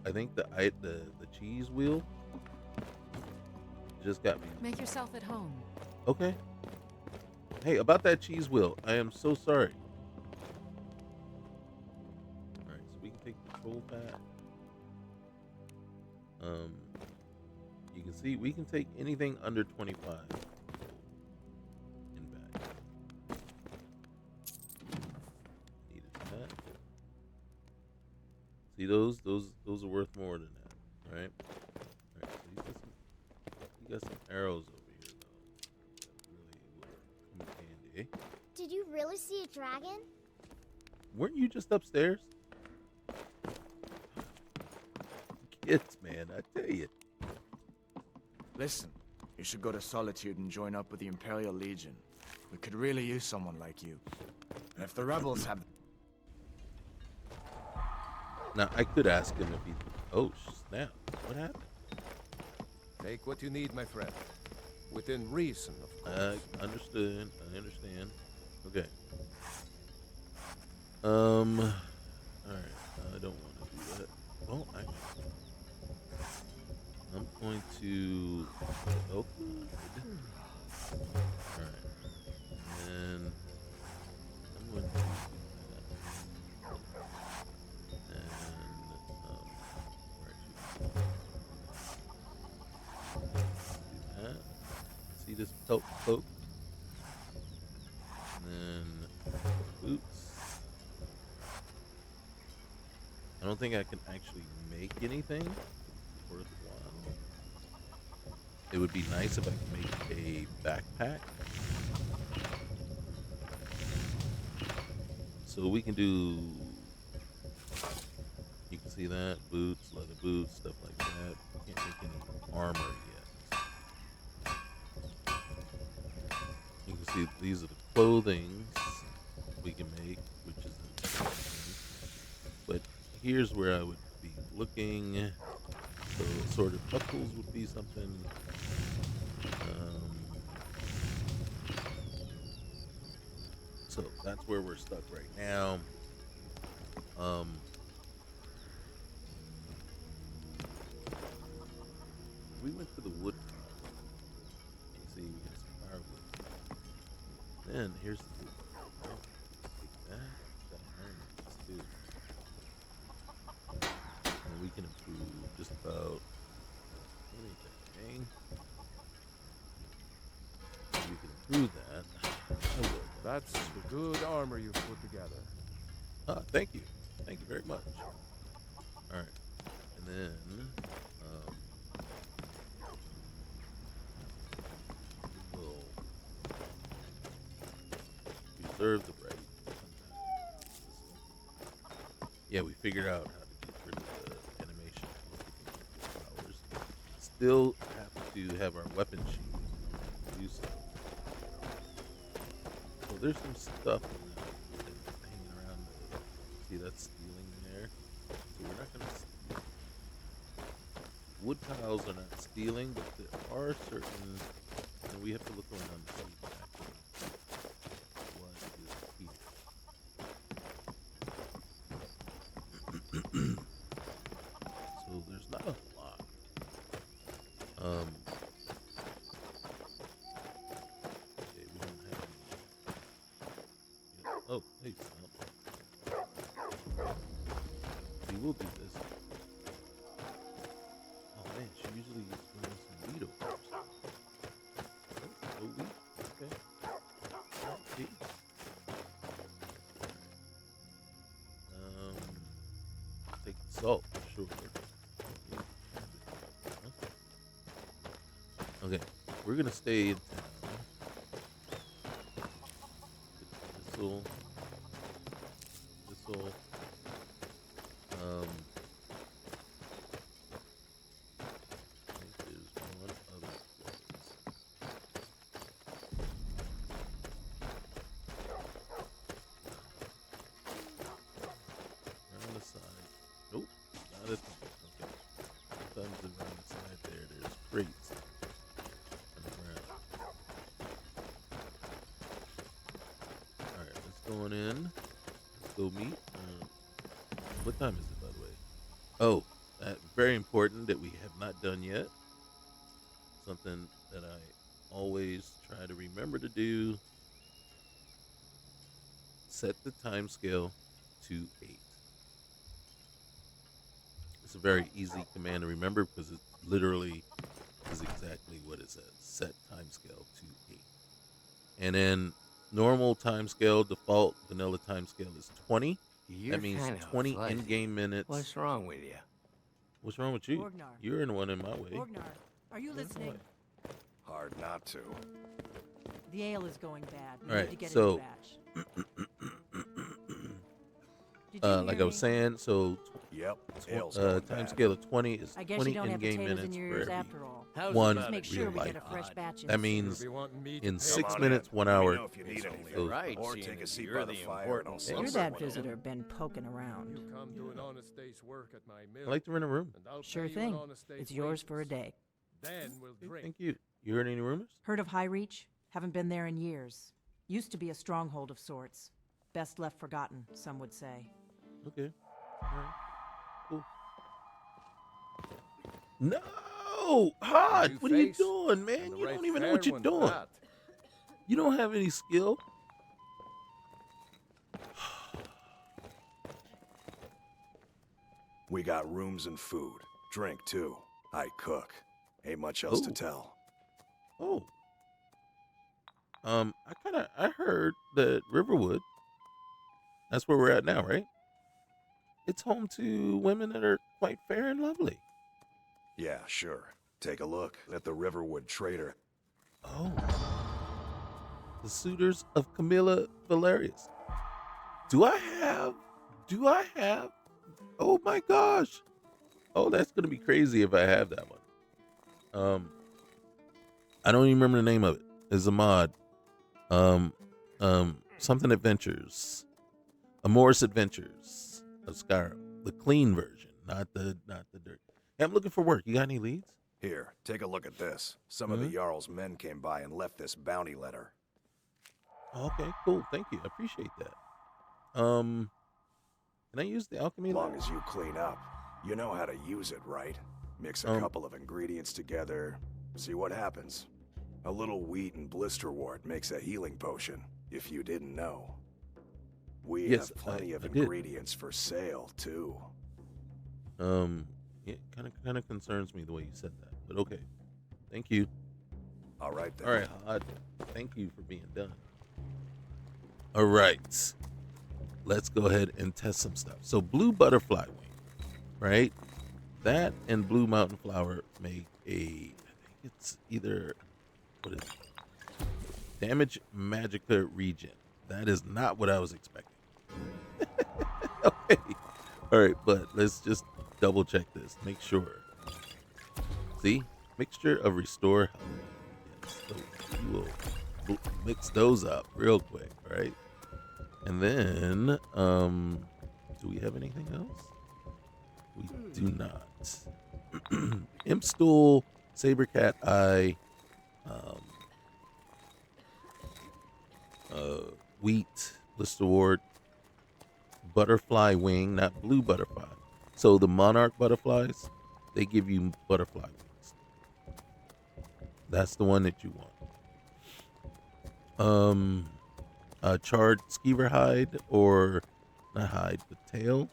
S1: I think the cheese wheel just got me.
S6: Make yourself at home.
S1: Okay. Hey, about that cheese wheel, I am so sorry. All right, so we can take the troll fat. Um, you can see we can take anything under 25 in bag. Needed that. See those are worth more than that, right? All right, so you got some arrows over here though that really will come in handy.
S7: Did you really see a dragon?
S1: Weren't you just upstairs? Kids, man, I tell you.
S2: Listen, you should go to Solitude and join up with the Imperial Legion. We could really use someone like you. And if the rebels have...
S1: Now, I could ask him if he... Oh, snap. What happened?
S3: Take what you need, my friend. Within reason, of course.
S1: Understood. I understand. Okay. Alright. I don't want to do that. Well, I'm going to... Oh, alright. And I'm going to do that. And, do that. See this pelt cloak? And then boots. I don't think I can actually make anything worthwhile. It would be nice if I could make a backpack. So we can do, you can see that, boots, leather boots, stuff like that. Can't make any armor yet. You can see these are the clothings we can make, which is interesting. But here's where I would be looking. So sort of buckles would be something. So that's where we're stuck right now. We went to the wood pile. You see, we got some firewood. Then here's the wood pile. Take that. Got harness too. And we can improve just about anything. We can improve that. I will.
S3: That's the good armor you've put together.
S1: Thank you. Thank you very much. Alright. And then, we'll reserve the right. Yeah, we figured out how to get rid of the animation. Powers. Still have to have our weapon sheet to do so. So there's some stuff hanging around. See, that's stealing there. So we're not going to steal. Wood piles are not stealing, but there are certain, and we have to look around to see exactly what is here. So there's not a lot. Okay, we don't have any. Oh, hey, stop. See, we'll do this. Oh man, she usually is doing some wheat over there. Oh, no wheat? Okay. Alright, see? Take the salt for sure. Okay, we're gonna stay in town. This'll. I think there's one other place. Around the side. Nope, not at the okay. Sometimes around the side there's crates on the ground. Alright, let's go on in. Let's go meet. What time is it, by the way? Oh, very important that we have not done yet. Something that I always try to remember to do set the time scale to 8. It's a very easy command to remember because it literally is exactly what it says. Set time scale to 8. And then normal time scale, default vanilla time scale is 20.
S8: You're
S1: that means
S8: kinda
S1: 20
S8: fuzzy.
S1: in-game minutes.
S8: What's wrong with you?
S1: What's wrong with you?
S4: Borgnar.
S1: You're in one in my way.
S4: Borgnar, are you listening?
S2: Hard not to.
S4: The ale is going bad. We
S1: All
S4: need
S1: right,
S4: to get
S1: so-
S4: a new batch. Did you
S1: Like
S4: hear
S1: I was
S4: me?
S1: saying, so
S2: Yep. Ale's going
S1: time
S2: bad.
S1: scale of 20 is
S4: I guess
S1: 20
S4: you don't have
S1: in-game
S4: potatoes
S1: minutes
S4: in your
S1: for
S4: ears
S1: every
S4: after all.
S8: How's
S1: one
S8: about
S4: Make
S8: a
S4: sure
S1: real
S4: we
S1: life
S4: get a fresh
S8: odd?
S4: batch in.
S1: That
S4: soon.
S1: means
S3: You'll be wanting me to
S1: in
S3: pay
S1: 6
S3: for
S1: minutes,
S3: it.
S1: 1
S2: Let me
S1: hour.
S2: know if you need anything.
S1: goes-
S8: Right,
S2: Or
S8: seeing
S2: take a
S8: as
S2: seat
S8: you're
S2: by the
S8: the
S2: fire and
S8: important
S2: I'll
S8: one.
S2: sell
S4: You're
S8: You're
S2: someone
S4: that
S2: in.
S4: visitor been poking around.
S3: You come do an honest day's work at my mill.
S1: I like to rent a room.
S3: and I'll
S4: Sure
S3: pay you
S4: thing.
S3: an honest day's
S4: It's yours for a
S3: wages.
S4: day.
S3: Then we'll drink.
S1: Thank you. You heard any rumors?
S9: Heard of High Reach? Haven't been there in years. Used to be a stronghold of sorts. Best left forgotten, some would say.
S1: Okay. All right. Cool. No! Hod,
S3: New
S1: what are you
S3: face
S1: doing,
S3: and
S1: man?
S3: the
S1: You
S3: right
S1: don't even know
S3: fair
S1: what you're
S3: one at
S1: doing.
S3: that.
S1: You don't have any skill.
S2: We got rooms and food. Drink, too. I cook. Ain't much else to
S1: Ooh.
S2: tell.
S1: Oh. I heard that Riverwood, that's where we're at now, right? It's home to women that are quite fair and lovely.
S2: Yeah, sure. Take a look at the Riverwood Trader.
S1: Oh. The suitors of Camilla Valerius. Do I have, oh my gosh. Oh, that's going to be crazy if I have that one. I don't even remember the name of it. It's a mod. Something Adventures. Amorous Adventures of Skyrim. The clean version, not the dirt. Hey, I'm looking for work. You got any leads?
S2: Here, take a look at this. Some of the Jarl's men came by and left this bounty letter.
S1: Okay, cool. Thank you. I appreciate that. Can I use the alchemy?
S2: As long as you clean up, you know how to use it, right? Mix a couple of ingredients together, see what happens. A little wheat and blisterwort makes a healing potion, if you didn't know. We
S1: Yes,
S2: have plenty of
S1: I did.
S2: ingredients for sale, too.
S1: It kind of concerns me the way you said that, but okay. Thank you.
S2: All right, then.
S1: All right, Hod. Thank you for being done. All right. Let's go ahead and test some stuff. So blue butterfly wing, right? That and blue mountain flower make I think it's either, what is it? Damage Magica Regen. That is not what I was expecting. Okay. All right, but let's just double check this. Make sure. See? Mixture of restore health. Yes, so you will mix those up real quick, all right? And then, do we have anything else? We do not. Imp Stool, Saber Cat Eye, Wheat, Blisterwort, Butterfly Wing, not blue butterfly. So the Monarch butterflies, they give you butterfly wings. That's the one that you want. Charred skeever hide, or not hide, but tail.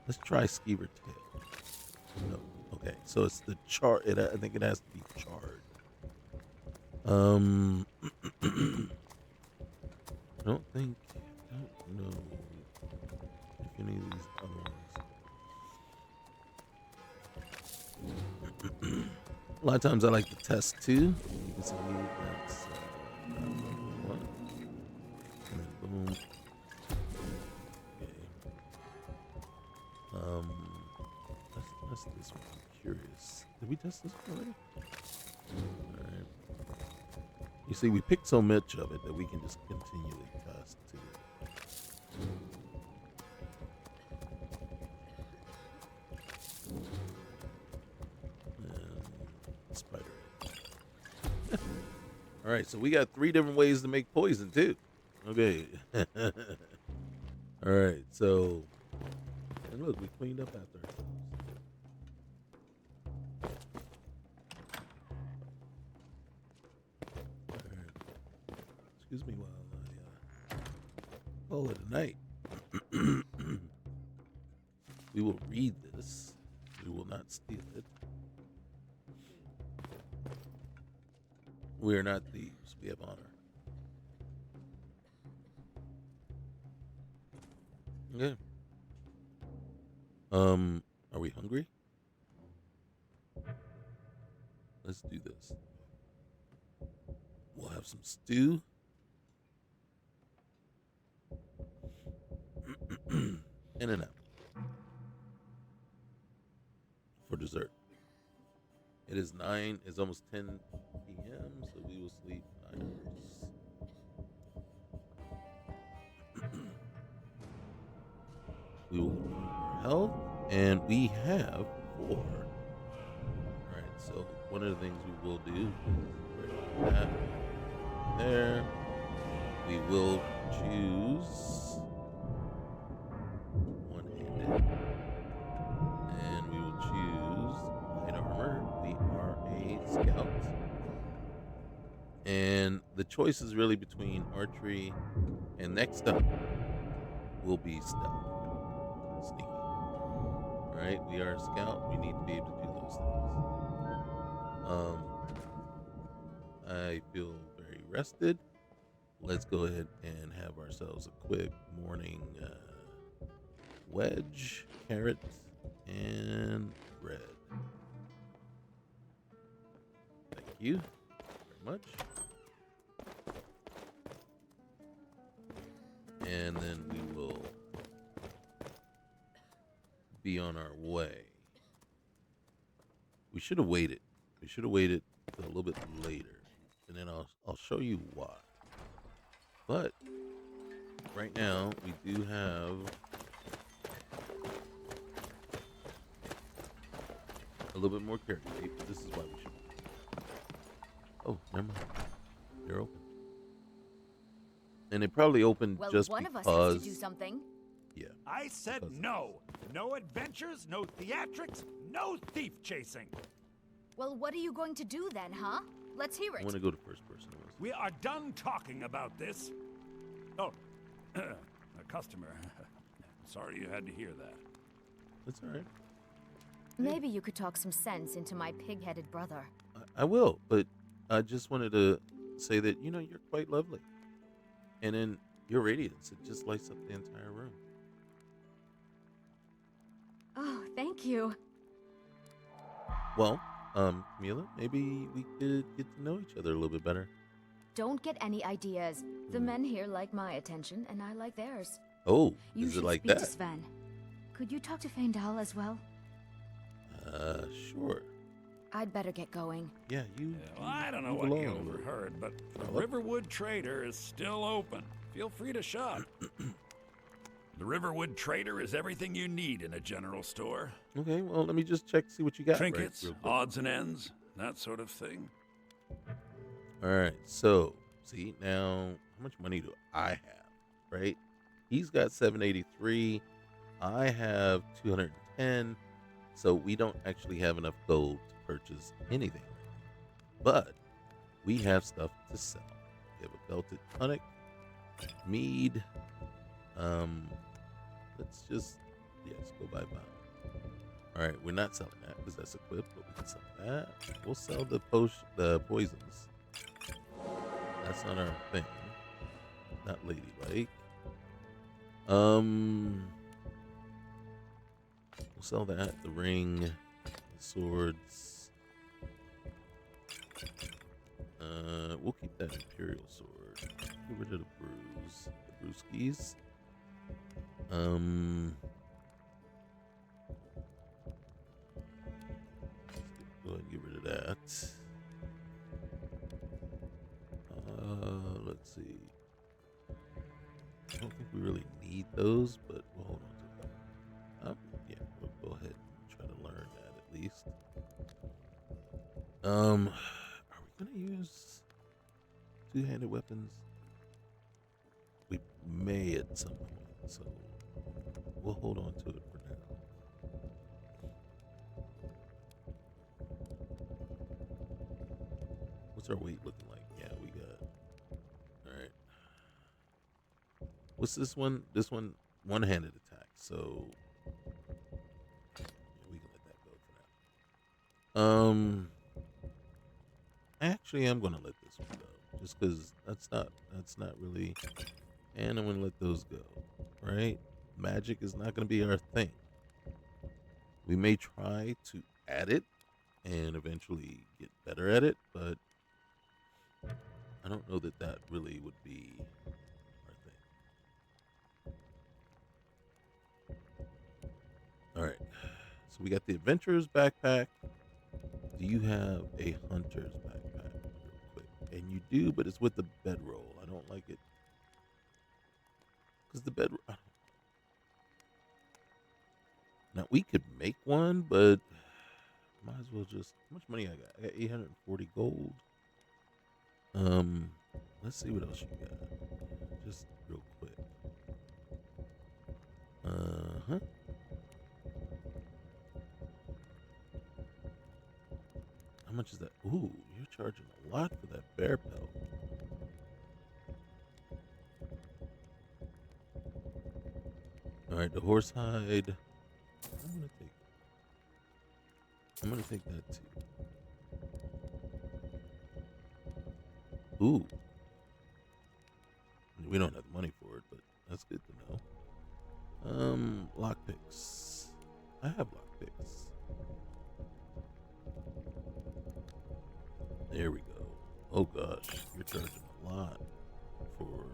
S1: Let's try skeever tail. No, okay, so it's the char. I think it has to be charred. I don't know if any of these other ones. A lot of times I like to test too. You can see that's one. And then boom. Okay. Let's test this one. I'm curious. Did we test this one already? Alright. You see, we picked so much of it that we can just continually test too. Spider. All right, so we got 3 different ways to make poison too. Okay. All right, so and look, we cleaned up after ourselves. All right. Excuse me while I night. We will read this. We will not steal it. We are not thieves. We have honor. Okay. Are we hungry? Let's do this. We'll have some stew. And an apple. For dessert. It is 9, it's almost 10 p.m., so we will sleep 9 hours. We will improve our health, and we have 4. Alright, so one of the things we will do is break that there. We will choose one-handed. And we will choose light armor. We are a scout. And the choice is really between archery and next up will be stealth. Sneaky. Alright, we are a scout. We need to be able to do those things. I feel very rested. Let's go ahead and have ourselves a quick morning wedge, carrot, and bread. Thank you very much. And then we will be on our way. We should have waited. We should have waited till a little bit later, and then I'll show you why. But right now we do have a little bit more carrot tape. This is why we should. Oh, never mind. They're open, and they probably opened just
S8: one
S1: because.
S8: of us has to do something.
S1: Yeah.
S10: I said no. No adventures, no theatrics, no thief chasing.
S8: Well, what are you going to do then, huh? Let's hear
S1: I
S8: it.
S1: want to go to first person.
S10: We are done talking about this. Oh, a customer. Sorry you had to hear that.
S1: That's all right.
S8: Maybe you could talk some sense into my pig-headed brother.
S1: I will, but I just wanted to say that, you're quite lovely. And then your radiance, it just lights up the entire room.
S8: Oh, thank you.
S1: Well, Camila, maybe we could get to know each other a little bit better.
S8: Don't get any ideas. The men here like my attention, and I like theirs.
S1: Oh,
S8: You
S1: is it
S8: should
S1: like
S8: speak
S1: that?
S8: to Sven. Could you talk to Feindal as well?
S1: Sure.
S8: I'd better get going.
S1: Yeah, you.
S10: Well, I don't know
S1: move
S10: what you
S1: along.
S10: overheard, but the
S1: Follow.
S10: Riverwood Trader is still open. Feel free to shop. The Riverwood Trader is everything you need in a general store.
S1: Okay, well, let me just check, see what you got.
S10: Trinkets,
S1: real quick.
S10: odds and ends, that sort of thing.
S1: All right, so see now, how much money do I have? Right, he's got 783. I have 210. So we don't actually have enough gold to purchase anything, but we have stuff to sell. We have a belted tunic, mead. Let's just go buy. All right, we're not selling that because that's equipped, but we can sell that. We'll sell the poisons. That's not our thing. Not ladylike. We'll sell that. The ring, the swords. We'll keep that imperial sword. Get rid of the brewskis. Go ahead and get rid of that. Let's see. I don't think we really need those, but we'll hold on to them. Yeah, we'll go ahead and try to learn that at least. Are we gonna use two-handed weapons? We may at some point, so we'll hold on to it for now. What's our weight looking like? Yeah, we got. All right. What's this one? This one-handed attack. So yeah, we can let that go for now. I actually am gonna let this one go, just because that's not really. And I'm gonna let those go. Right? Magic is not gonna be our thing. We may try to add it and eventually get better at it, but I don't know that that really would be our thing. All right. So we got the adventurer's backpack. Do you have a hunter's backpack? Real quick. And you do, but it's with the bedroll. I don't like it. Because the bedroll. Now, we could make one, but might as well just. How much money I got? I got 840 gold. Let's see what else you got. Just real quick. Uh-huh. How much is that? Ooh, you're charging a lot for that bear pelt. All right, the horse hide. I'm gonna take that too. Ooh. We don't have the money for it, but that's good to know. Lockpicks. I have lockpicks. There we go. Oh gosh, you're charging a lot for.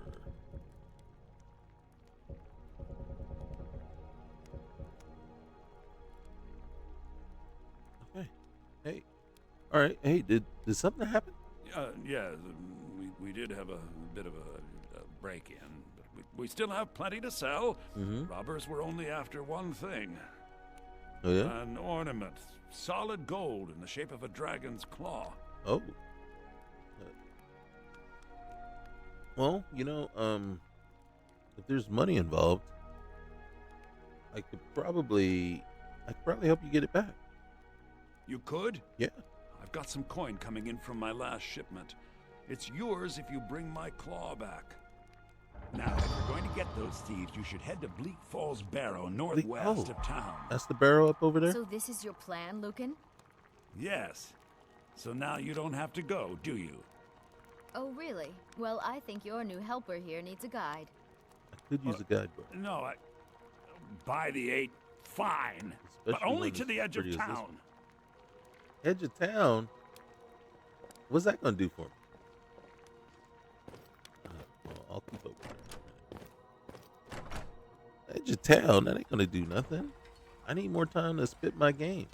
S1: Okay. Hey. All right. Hey, did something happen?
S10: Yeah, we did have a bit of a break-in, but we still have plenty to sell.
S1: Mm-hmm.
S10: Robbers were only after one thing.
S1: Oh yeah.
S10: An ornament, solid gold in the shape of a dragon's claw.
S1: Oh. Well, if there's money involved, I could probably help you get it back.
S10: You could?
S1: Yeah.
S10: I've got some coin coming in from my last shipment. It's yours if you bring my claw back. Now, if you're going to get those thieves, you should head to Bleak Falls Barrow, northwest of town.
S1: That's the barrow up over there?
S8: So this is your plan, Lucan?
S10: Yes. So now you don't have to go, do you?
S8: Oh, really? Well, I think your new helper here needs a guide.
S1: I could use a guide, bro.
S10: No, by the 8, fine. But
S1: Especially
S10: only
S1: when
S10: to
S1: it's
S10: the edge of
S1: pretty as this
S10: town.
S1: one. Edge of town? What's that gonna do for me? Well, I'll keep up with it. Edge of town? That ain't gonna do nothing. I need more time to spit my game.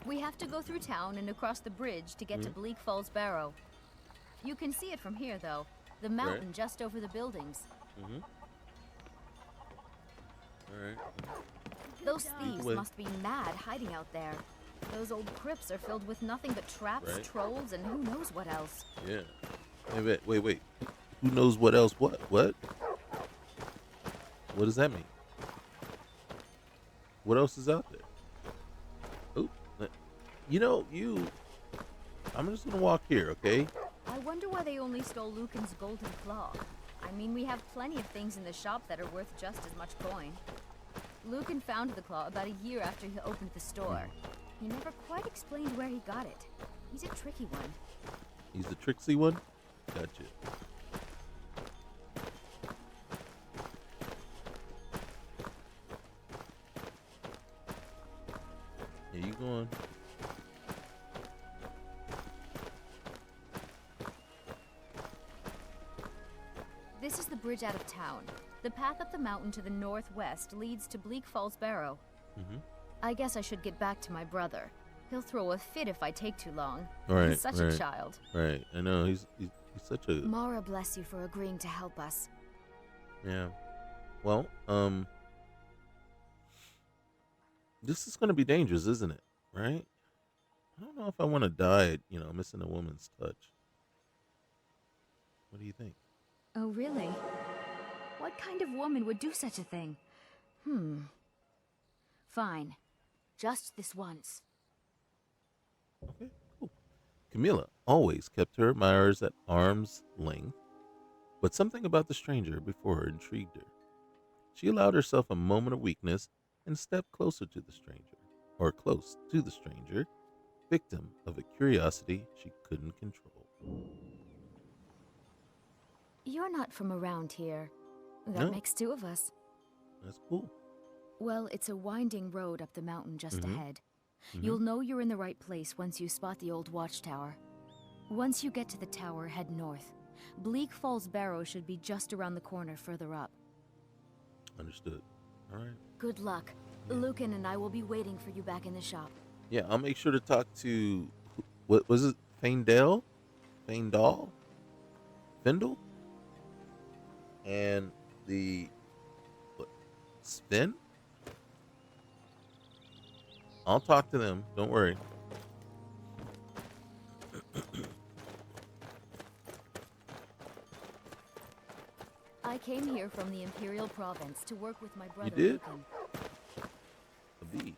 S8: We have to go through town and across the bridge to get to Bleak Falls Barrow. You can see it from here, though. The mountain just over the buildings.
S1: Mm-hmm. All right.
S8: Those thieves must be mad hiding out there. Those old crypts are filled with nothing but traps, trolls, and who knows what else.
S1: Yeah. Wait. Who knows what else? What? What does that mean? What else is out there? Oh, I'm just gonna walk here, okay?
S8: I wonder why they only stole Lucan's golden claw. I mean, we have plenty of things in the shop that are worth just as much coin. Lucan found the claw about a year after he opened the store. He never quite explained where he got it. He's a tricky one.
S1: He's the tricksy one? Gotcha. Here you going.
S8: This is the bridge out of town. The path up the mountain to the northwest leads to Bleak Falls Barrow.
S1: Mm-hmm.
S8: I guess I should get back to my brother. He'll throw a fit if I take too long.
S1: Right,
S8: He's such a child.
S1: Right, I know. He's such a...
S8: Mara bless you for agreeing to help us.
S1: Yeah. Well, this is going to be dangerous, isn't it? Right? I don't know if I want to die, missing a woman's touch. What do you think?
S8: Oh, really? What kind of woman would do such a thing? Fine. Just this once.
S1: Okay, cool. Camilla always kept her admirers at arm's length. But something about the stranger before her intrigued her. She allowed herself a moment of weakness and stepped closer to the stranger, or close to the stranger, victim of a curiosity she couldn't control.
S8: You're not from around here. That
S1: No.
S8: makes two of us.
S1: That's cool.
S8: Well, it's a winding road up the mountain just
S1: Mhm.
S8: ahead. You'll know you're in the right place once you spot the old watchtower. Once you get to the tower, head north. Bleak Falls Barrow should be just around the corner further up.
S1: Understood. All right.
S8: Good luck. Lucan and I will be waiting for you back in the shop.
S1: Yeah, I'll make sure to talk to, what was it? Faendal? Faendal? Findle? And the, what, Sven? I'll talk to them. Don't worry.
S8: I came here from the Imperial Province to work with my brother
S1: did?
S8: Lucan.
S1: A bee.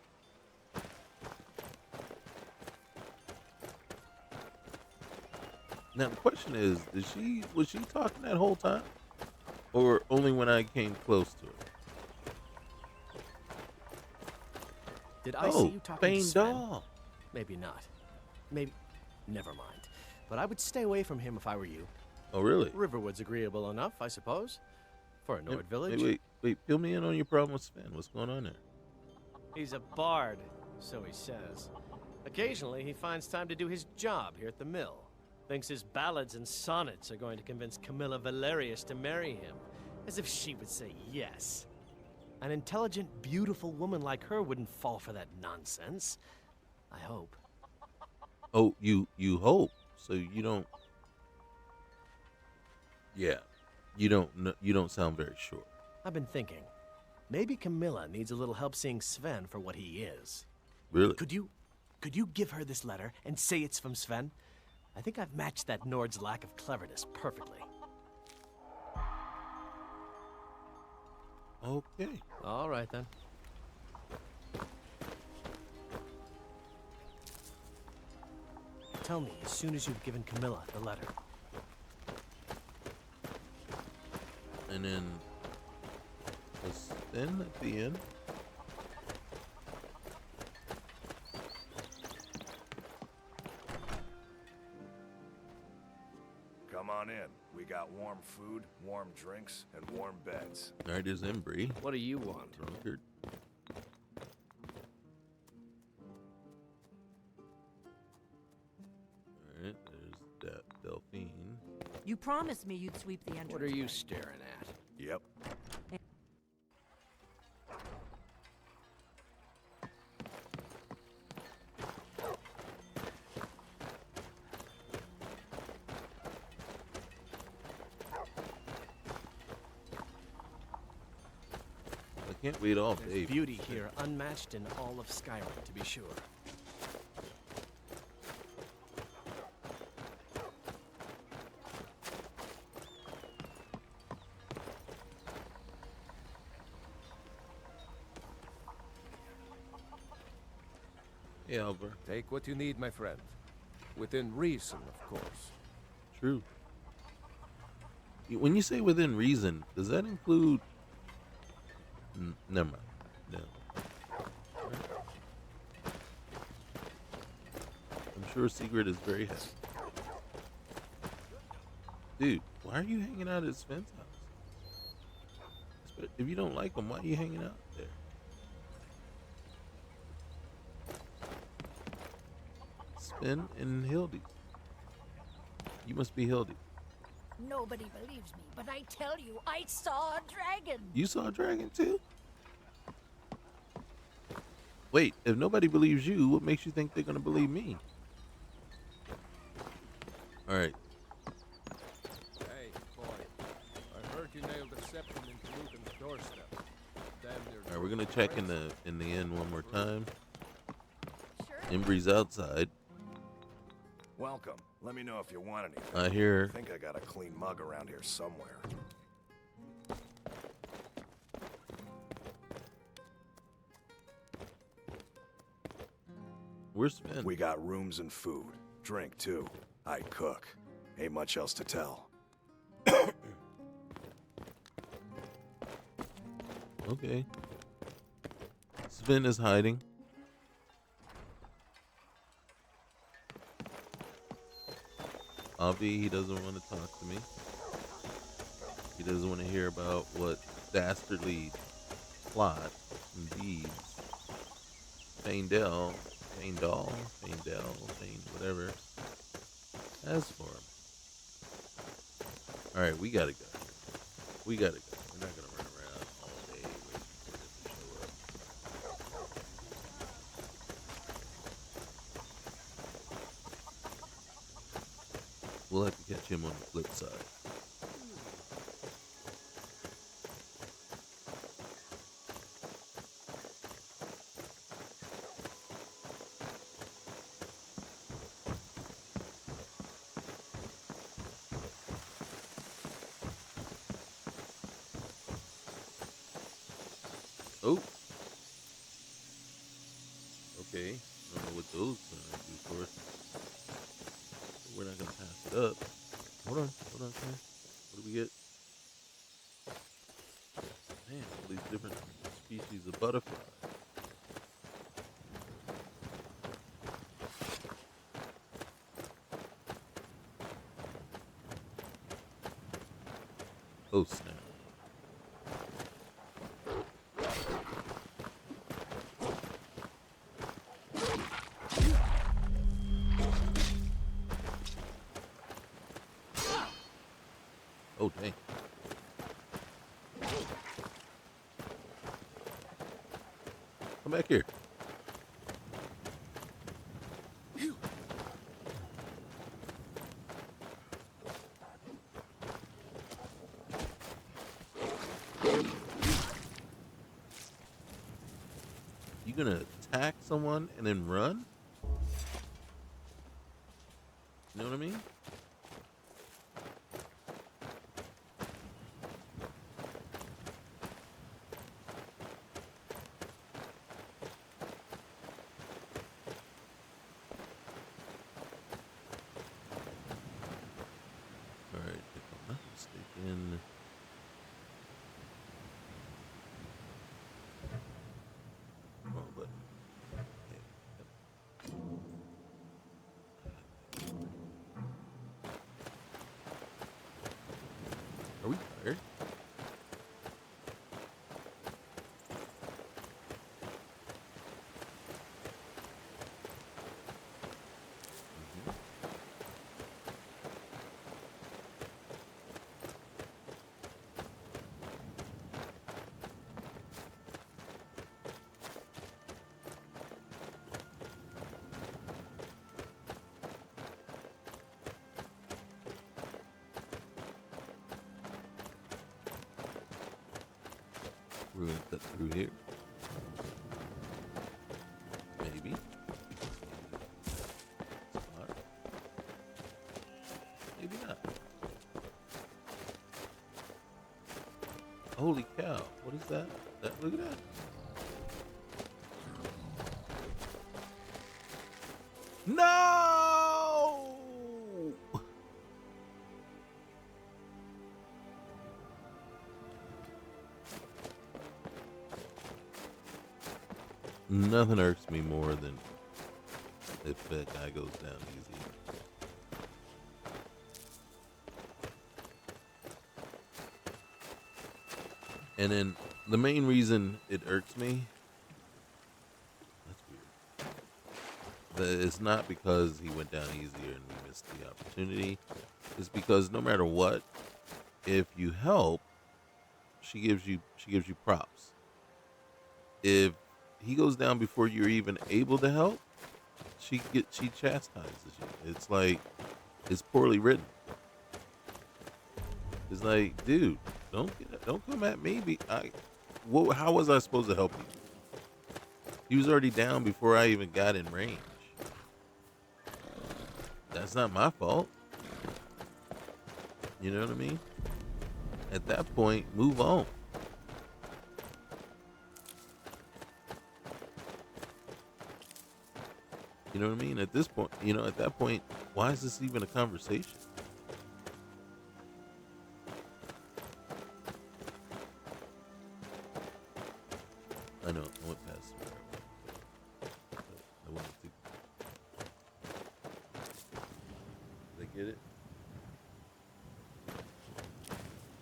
S1: Now the question is, was she talking that whole time? Or only when I came close to her?
S11: Did I
S1: Oh,
S11: see you talking to Sven?
S1: Faendal.
S11: Maybe not. Maybe. Never mind. But I would stay away from him if I were you.
S1: Oh, really?
S11: Riverwood's agreeable enough, I suppose. For a Nord village.
S1: Wait, fill me in on your problem with Sven. What's going on there?
S11: He's a bard, so he says. Occasionally, he finds time to do his job here at the mill. Thinks his ballads and sonnets are going to convince Camilla Valerius to marry him. As if she would say yes. An intelligent, beautiful woman like her wouldn't fall for that nonsense. I hope.
S1: Oh, you hope. So you don't. Yeah, you don't sound very sure.
S11: I've been thinking. Maybe Camilla needs a little help seeing Sven for what he is.
S1: Really?
S11: Could you give her this letter and say it's from Sven? I think I've matched that Nord's lack of cleverness perfectly.
S1: Okay.
S11: All right, then. Tell me as soon as you've given Camilla the letter.
S1: And then at the end.
S12: Come on in. We got warm food, warm drinks, and warm beds.
S1: All right, there's Embry.
S11: What do you want?
S1: Drunkard. All right, there's that Delphine.
S9: You promised me you'd sweep the entrance.
S11: What are you staring at?
S12: Yep.
S1: I can't wait all day.
S11: There's beauty here, unmatched in all of Skyrim, to be sure.
S1: Hey, Albert.
S3: Take what you need, my friend. Within reason, of course.
S1: True. When you say within reason, does that include? Never mind. No. I'm sure Sigrid is very happy. Dude, why are you hanging out at Sven's house? If you don't like him, why are you hanging out there? Sven and Hildy. You must be Hildy.
S13: Nobody believes me, but I tell you, I saw a dragon.
S1: You saw a dragon too? Wait, if nobody believes you, what makes you think they're gonna believe me? Alright.
S3: Hey, boy. I heard you nailed a septum into Lucan's doorstep. Damn near.
S1: Alright, we're gonna check in the inn one more time. Embry's outside.
S12: Welcome. Let me know if you want anything.
S1: I hear.
S12: I think I got a clean mug around here somewhere.
S1: Where's Sven?
S12: We got rooms and food. Drink, too. I cook. Ain't much else to tell.
S1: Okay. Sven is hiding. Avi, he doesn't want to talk to me. He doesn't want to hear about what dastardly plot and deeds Faendal, whatever, has for him. Alright, we gotta go. We gotta go. We're not gonna run around all day waiting for them to show up. We'll have to catch him on the flip side. Oh. Okay. I don't know what those do for us. We're not gonna pass it up. Hold on, Claire. What do we get? Man, all these different species of butterfly. Oh snap. Oh, dang. Come back here. You gonna attack someone and then run? You know what I mean? Alright, if I'm not mistaken. Wrong button. Okay. Are we tired? We're gonna cut through here. Maybe. Spot. Maybe not. Holy cow! What is that? Look at that! No! Nothing irks me more than if that guy goes down easy. And then the main reason it irks me, that's weird. It's not because he went down easier and we missed the opportunity. It's because no matter what, if you help, she gives you props. If he goes down before you're even able to help, she chastises you. It's like, it's poorly written. It's like, dude, don't come at me. How was I supposed to help you? He was already down before I even got in range. That's not my fault. You know what I mean? At that point, move on. You know what I mean? At this point, at that point, why is this even a conversation? I know, I went past where I wanted to. Did I get it?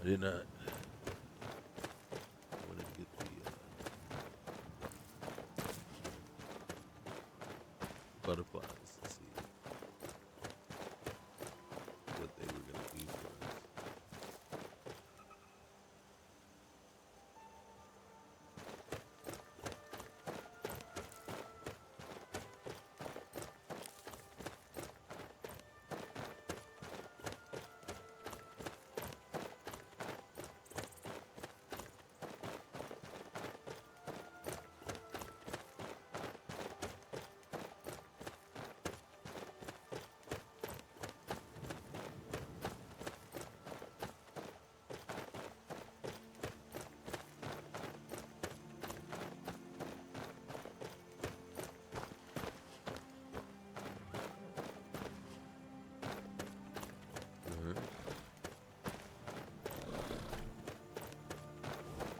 S1: I did not. I wanted to get the butterflies to see what they were going to do for us.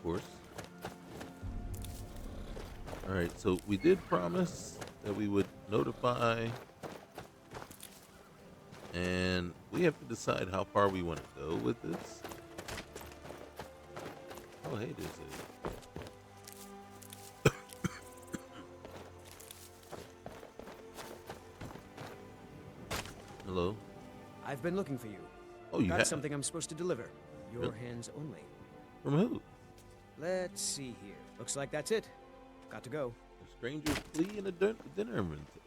S1: Course. All right, so we did promise that we would notify, and we have to decide how far we want to go with this. Oh, hey, there's a hello.
S5: I've been looking for you.
S1: Oh, you
S5: got
S1: have
S5: something I'm supposed to deliver. Your
S1: Really?
S5: hands only.
S1: From who?
S5: Let's see here. Looks like that's it. Got to go.
S1: A stranger's plea and a dinner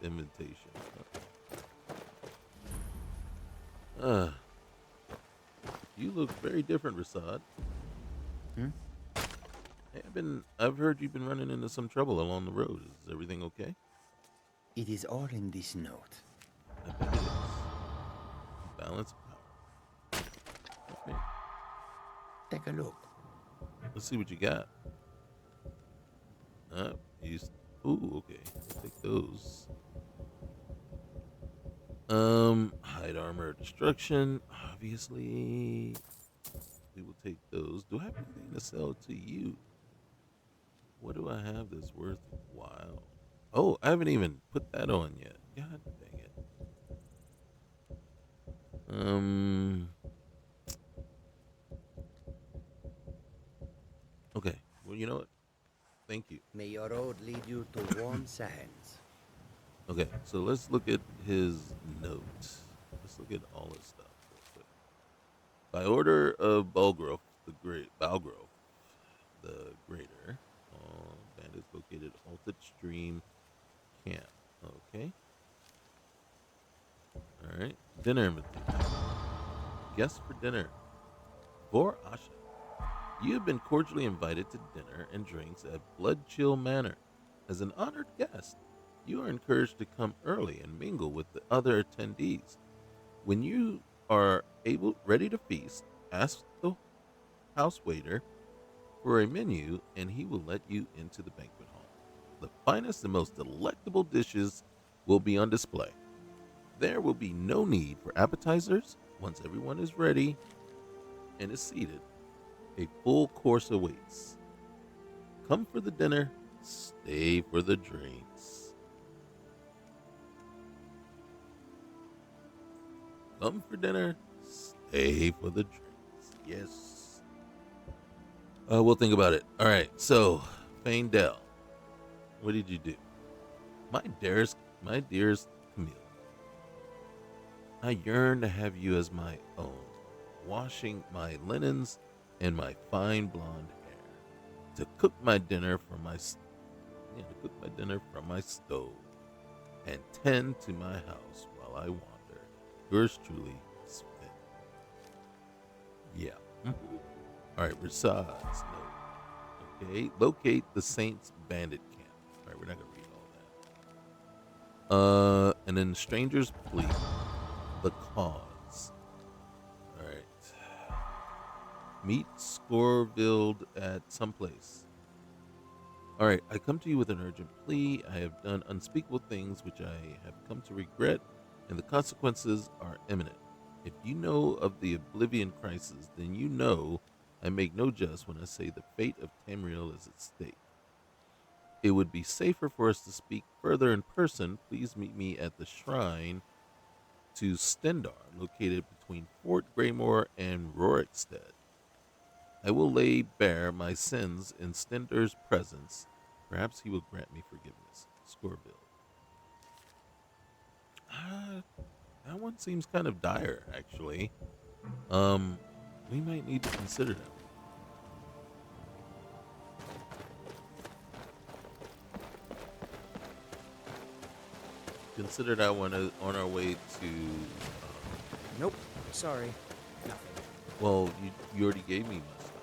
S1: invitation. You look very different, Rasad.
S14: Hmm?
S1: Hey, I've heard you've been running into some trouble along the road. Is everything okay?
S14: It is all in this note.
S1: I bet it is. Balance of power. Okay.
S14: Take a look.
S1: Let's see what you got. Ooh, okay. I'll take those. Hide armor destruction. Obviously, we will take those. Do I have anything to sell to you? What do I have that's worthwhile? Oh, I haven't even put that on yet. God dang it. Okay. Well, you know what? Thank you.
S14: May your road lead you to warm sands.
S1: Okay, so let's look at his notes. Let's look at all his stuff real quick. By order of Balgrove the Greater, all bandits located Alted Stream Camp. Okay. All right. Dinner invitation. Guests for dinner. For Asha. You have been cordially invited to dinner and drinks at Blood Chill Manor. As an honored guest, you are encouraged to come early and mingle with the other attendees. When you are ready to feast, ask the house waiter for a menu and he will let you into the banquet hall. The finest and most delectable dishes will be on display. There will be no need for appetizers. Once everyone is ready and is seated, a full course awaits. Come for the dinner, stay for the drinks. Come for dinner, stay for the drinks. Yes. We'll think about it. All right, so, Faendel, what did you do? My dearest Camille, I yearn to have you as my own, washing my linens and my fine blonde hair, to cook my dinner from my stove, and tend to my house while I wander. Yours truly, Sven. Yeah. All right, Rasad's note. Okay, locate the Saints bandit camp. All right, we're not gonna read all that. And then Stranger's Plea, the cause. All right. Meet Scorville at some place. All right, I come to you with an urgent plea. I have done unspeakable things which I have come to regret, and the consequences are imminent. If you know of the Oblivion crisis, then you know I make no jest when I say the fate of Tamriel is at stake. it would be safer for us to speak further in person. Please meet me at the shrine to Stendar, located between Fort Greymore and Rorikstead. I will lay bare my sins in Stendar's presence. Perhaps he will grant me forgiveness. Scorbill. That one seems kind of dire, actually. We might need to consider that. Consider that one on our way to.
S5: Nope. Sorry. Nothing.
S1: Well, you already gave me my stuff.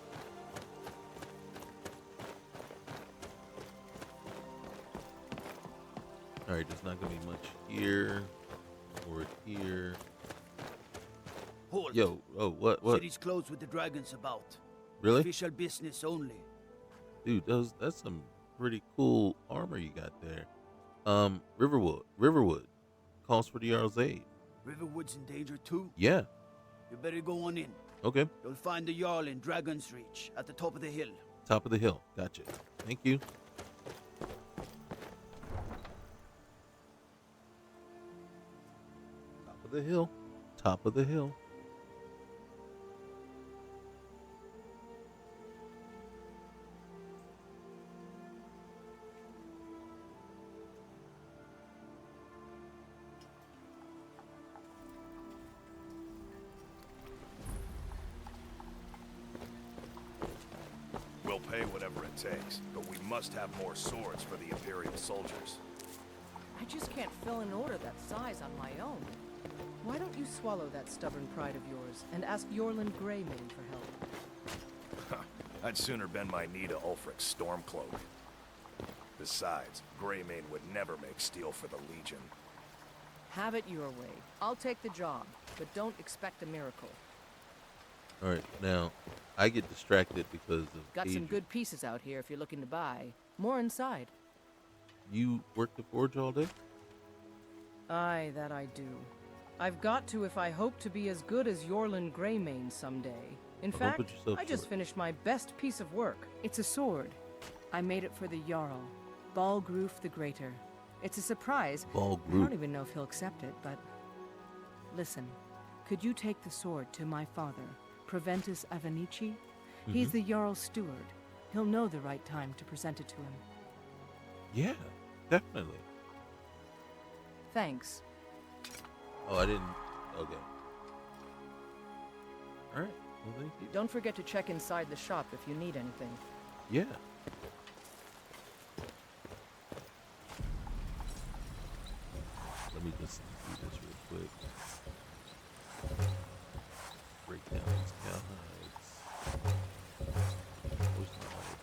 S1: All right, there's not gonna be much here or here.
S15: Hold.
S1: Yo, oh, what?
S15: City's closed with the dragons about.
S1: Really?
S15: Official business only.
S1: Dude, that's some pretty cool armor you got there. Riverwood calls for the Jarl's aid.
S15: Riverwood's in danger too?
S1: Yeah.
S15: You better go on in.
S1: Okay.
S15: You'll find the Jarl in Dragon's Reach, at the top of the hill.
S1: Top of the hill. Gotcha. Thank you. Top of the hill. Top of the hill.
S12: We'll pay whatever it takes, but we must have more swords for the Imperial soldiers.
S16: I just can't fill an order that size on my own. Why don't you swallow that stubborn pride of yours and ask Yorlin Greymane for help?
S12: I'd sooner bend my knee to Ulfric's Stormcloak. Besides, Greymane would never make steel for the Legion.
S16: Have it your way. I'll take the job, but don't expect a miracle.
S1: All right, now I get distracted because of
S16: Got some
S1: Adrian.
S16: good pieces out here if you're looking to buy. More inside.
S1: You work the forge all day?
S16: Aye, that I do. I've got to if I hope to be as good as Yorlin Greymane someday. In
S1: Don't
S16: fact,
S1: put yourself
S16: I just
S1: short.
S16: finished my best piece of work. It's a sword. I made it for the Jarl, Balgroof the Greater. It's a surprise. I
S1: Balgroof.
S16: don't even know if he'll accept it, but... Listen, could you take the sword to my father, Proventus Avenici? He's the Jarl's steward. He'll know the right time to present it to him.
S1: Yeah, definitely.
S16: Thanks.
S1: Oh, I didn't. Okay. All right. Well, thank you.
S16: Don't forget to check inside the shop if you need anything.
S1: Yeah. Let me just do this real quick. Break down these cowhides. Where's my hide?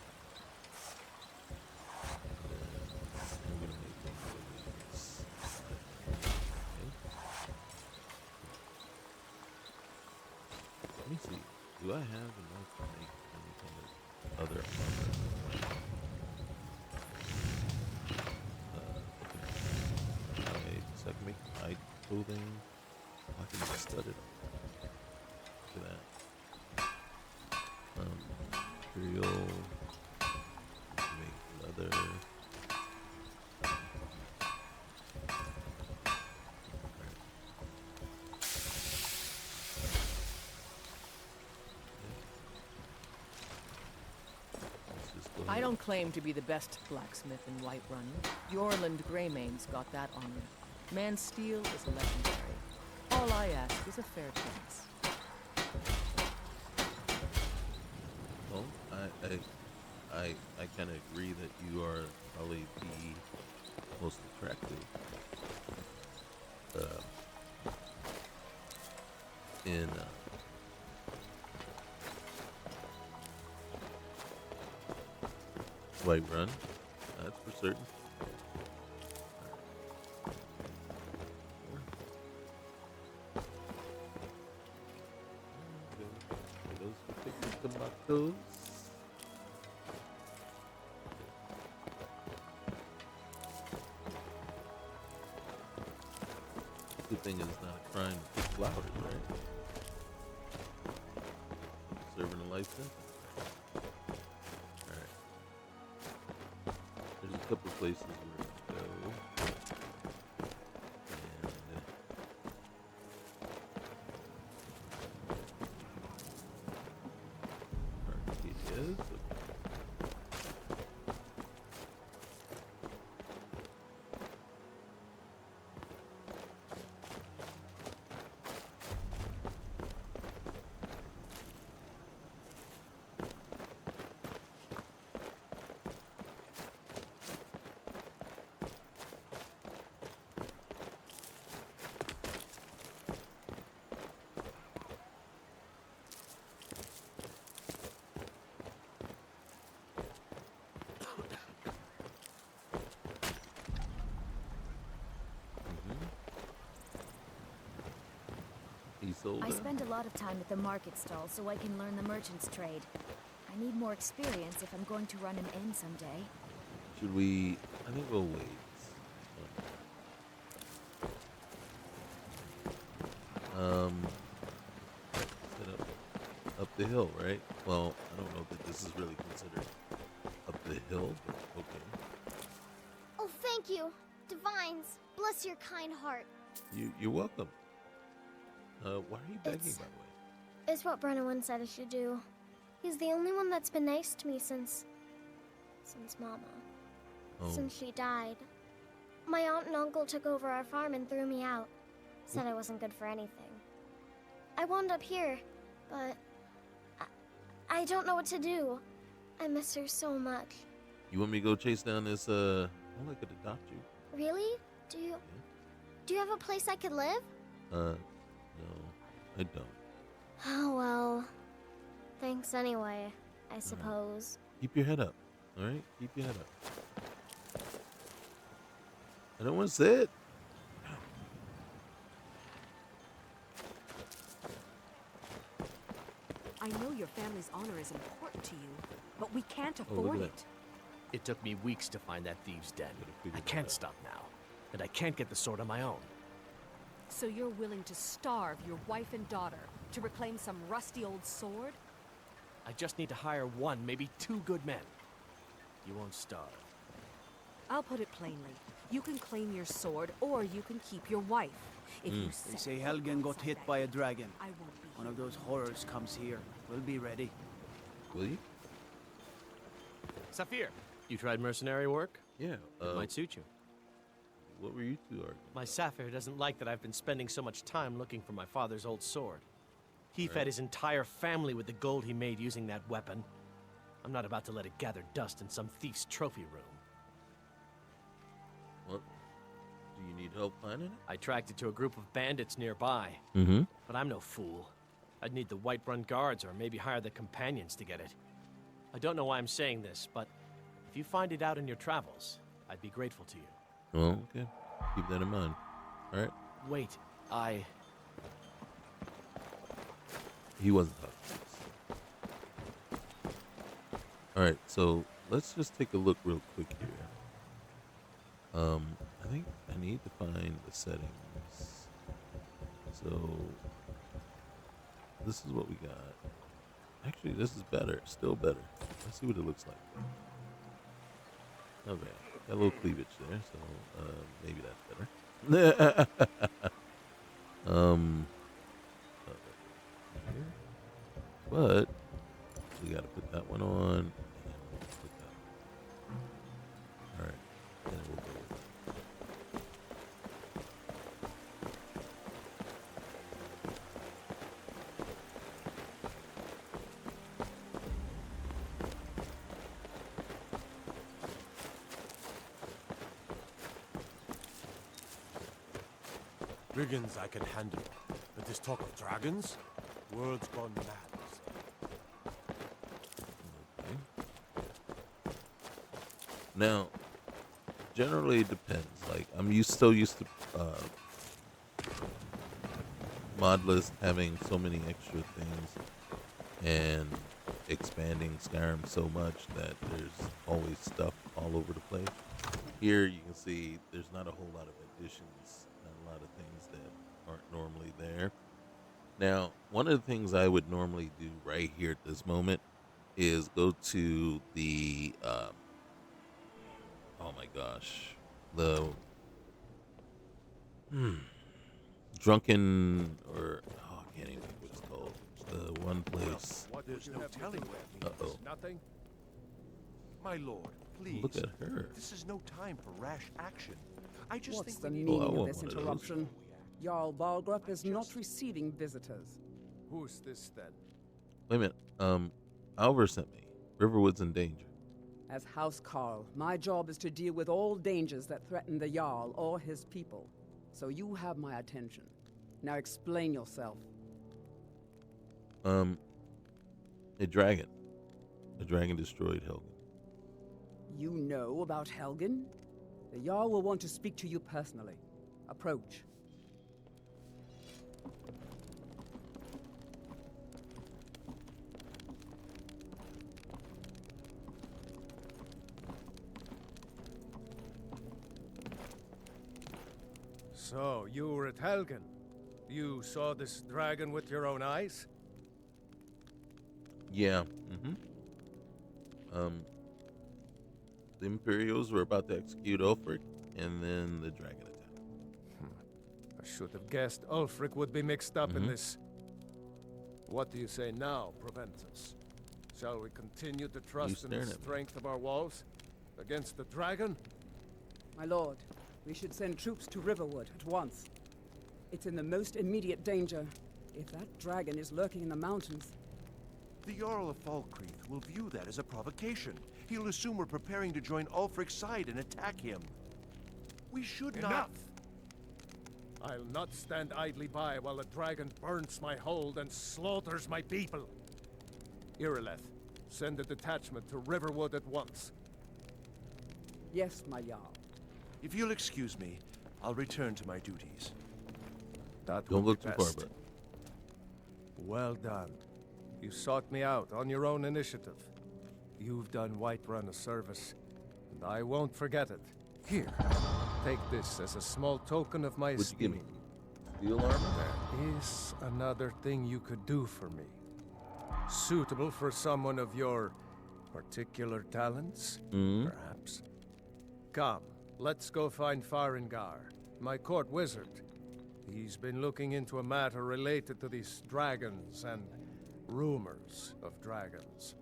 S1: I'm gonna make one of these. Okay. Let me see. Do I have enough to make any kind of other armor? Okay, so I can make hide clothing. I can just stud it up. Look at that. Material. Make leather.
S16: I don't claim to be the best blacksmith in Whiterun. Yorland Greymane's got that honor. Man's steel is legendary. All I ask is a fair chance.
S1: Well, I kind of agree that you are probably the most attractive in Whiterun. That's for certain. Tomatoes. Good thing it's not a crime to pick flowers, right? Serving a life sentence. Alright. There's a couple places where to go. And Arcadias.
S8: I spend a lot of time at the market stall so I can learn the merchant's trade. I need more experience if I'm going to run an inn someday.
S1: Should we? I think we'll wait. Set up the hill, right? Well, I don't know that this is really considered up the hill, but okay.
S7: Oh, thank you, Divines. Bless your kind heart.
S1: You're welcome. Why are you begging, by the way?
S7: It's what Brennan said I should do. He's the only one that's been nice to me since Mama.
S1: Oh.
S7: Since she died. My aunt and uncle took over our farm and threw me out. Said I wasn't good for anything. I wound up here, but I don't know what to do. I miss her so much.
S1: You want me to go chase down this, well, I could adopt you.
S7: Really? Do you have a place I could live?
S1: No, I don't.
S7: Oh, well. Thanks anyway, I suppose.
S1: Keep your head up, all right? Keep your head up. I don't want to say it.
S17: I know your family's honor is important to you, but we can't
S11: look
S17: afford
S11: at
S17: it.
S11: It took me weeks to find that thieves' den. I can't stop now, and I can't get the sword on my own.
S17: So you're willing to starve your wife and daughter to reclaim some rusty old sword?
S11: I just need to hire one, maybe two good men. You won't starve.
S17: I'll put it plainly. You can claim your sword, or you can keep your wife. If you
S15: They say Helgen got hit by a dragon.
S17: I won't be
S15: One of those horrors comes here. We'll be ready.
S1: Will you?
S11: Saphir, you tried mercenary work?
S1: Yeah.
S11: It might suit you.
S1: What were you two arguing?
S11: My Saphir doesn't like that I've been spending so much time looking for my father's old sword. He
S1: Right.
S11: fed his entire family with the gold he made using that weapon. I'm not about to let it gather dust in some thief's trophy room.
S1: What? Do you need help finding it?
S11: I tracked it to a group of bandits nearby.
S1: Mm-hmm.
S11: But I'm no fool. I'd need the Whiterun guards or maybe hire the companions to get it. I don't know why I'm saying this, but if you find it out in your travels, I'd be grateful to you.
S1: Well, okay. Keep that in mind. All right.
S11: Wait,
S1: He wasn't talking to us. All right, so let's just take a look real quick here. I think I need to find the settings. So this is what we got. Actually, this is better. Still better. Let's see what it looks like. Okay, got a little cleavage there, so maybe that's better. But we gotta put that one on. And put that one. All right, then we'll go with that.
S18: Brigands I can handle, but this talk of dragons? World's gone mad.
S1: Now, generally it depends. Like I'm still used to modlist having so many extra things and expanding Skyrim so much that there's always stuff all over the place. Here you can see there's not a whole lot of additions, not a lot of things that aren't normally there. Now, one of the things I would normally do right here at this moment is go to the Oh my gosh. The drunken or I can't even think what it's called. The one place.
S18: There's no telling where it leads.
S1: Uh-oh.
S18: Nothing? My lord, please.
S1: Look at her.
S18: This is no time for rash action. I just
S19: What's
S18: think
S19: the
S18: we need
S19: meaning
S1: I
S19: of
S1: want
S19: this
S1: one of those.
S19: interruption? Jarl Balgruff is not receiving visitors.
S3: Who's this then?
S1: Wait a minute. Alvar sent me. Riverwood's in danger.
S19: As House Carl, my job is to deal with all dangers that threaten the Jarl or his people. So you have my attention. Now explain yourself.
S1: A dragon. A dragon destroyed Helgen.
S19: You know about Helgen? The Jarl will want to speak to you personally. Approach.
S3: So, you were at Helgen. You saw this dragon with your own eyes?
S1: Yeah. The Imperials were about to execute Ulfric, and then the dragon attacked.
S3: I should have guessed Ulfric would be mixed up in this. What do you say now, Proventus? Shall we continue to trust in the
S1: staring at me?
S3: strength of our walls against the dragon?
S19: My lord, we should send troops to Riverwood at once. It's in the most immediate danger. If that dragon is lurking in the mountains...
S18: The Jarl of Falkreath will view that as a provocation. He'll assume we're preparing to join Ulfric's side and attack him. We should not...
S3: Enough! I'll not stand idly by while the dragon burns my hold and slaughters my people. Irileth, send a detachment to Riverwood at once.
S19: Yes, my Jarl.
S18: If you'll excuse me, I'll return to my duties.
S3: That
S1: Don't
S3: would
S1: look
S3: be
S1: too far,
S3: best.
S1: but
S3: Well done. You sought me out on your own initiative. You've done Whiterun a service, and I won't forget it. Here, take this as a small token of my
S1: What'd you give
S3: esteem.
S1: me? Steel armor?
S3: There is another thing you could do for me. Suitable for someone of your particular talents, perhaps. Come, let's go find Farengar, my court wizard. He's been looking into a matter related to these dragons and rumors of dragons.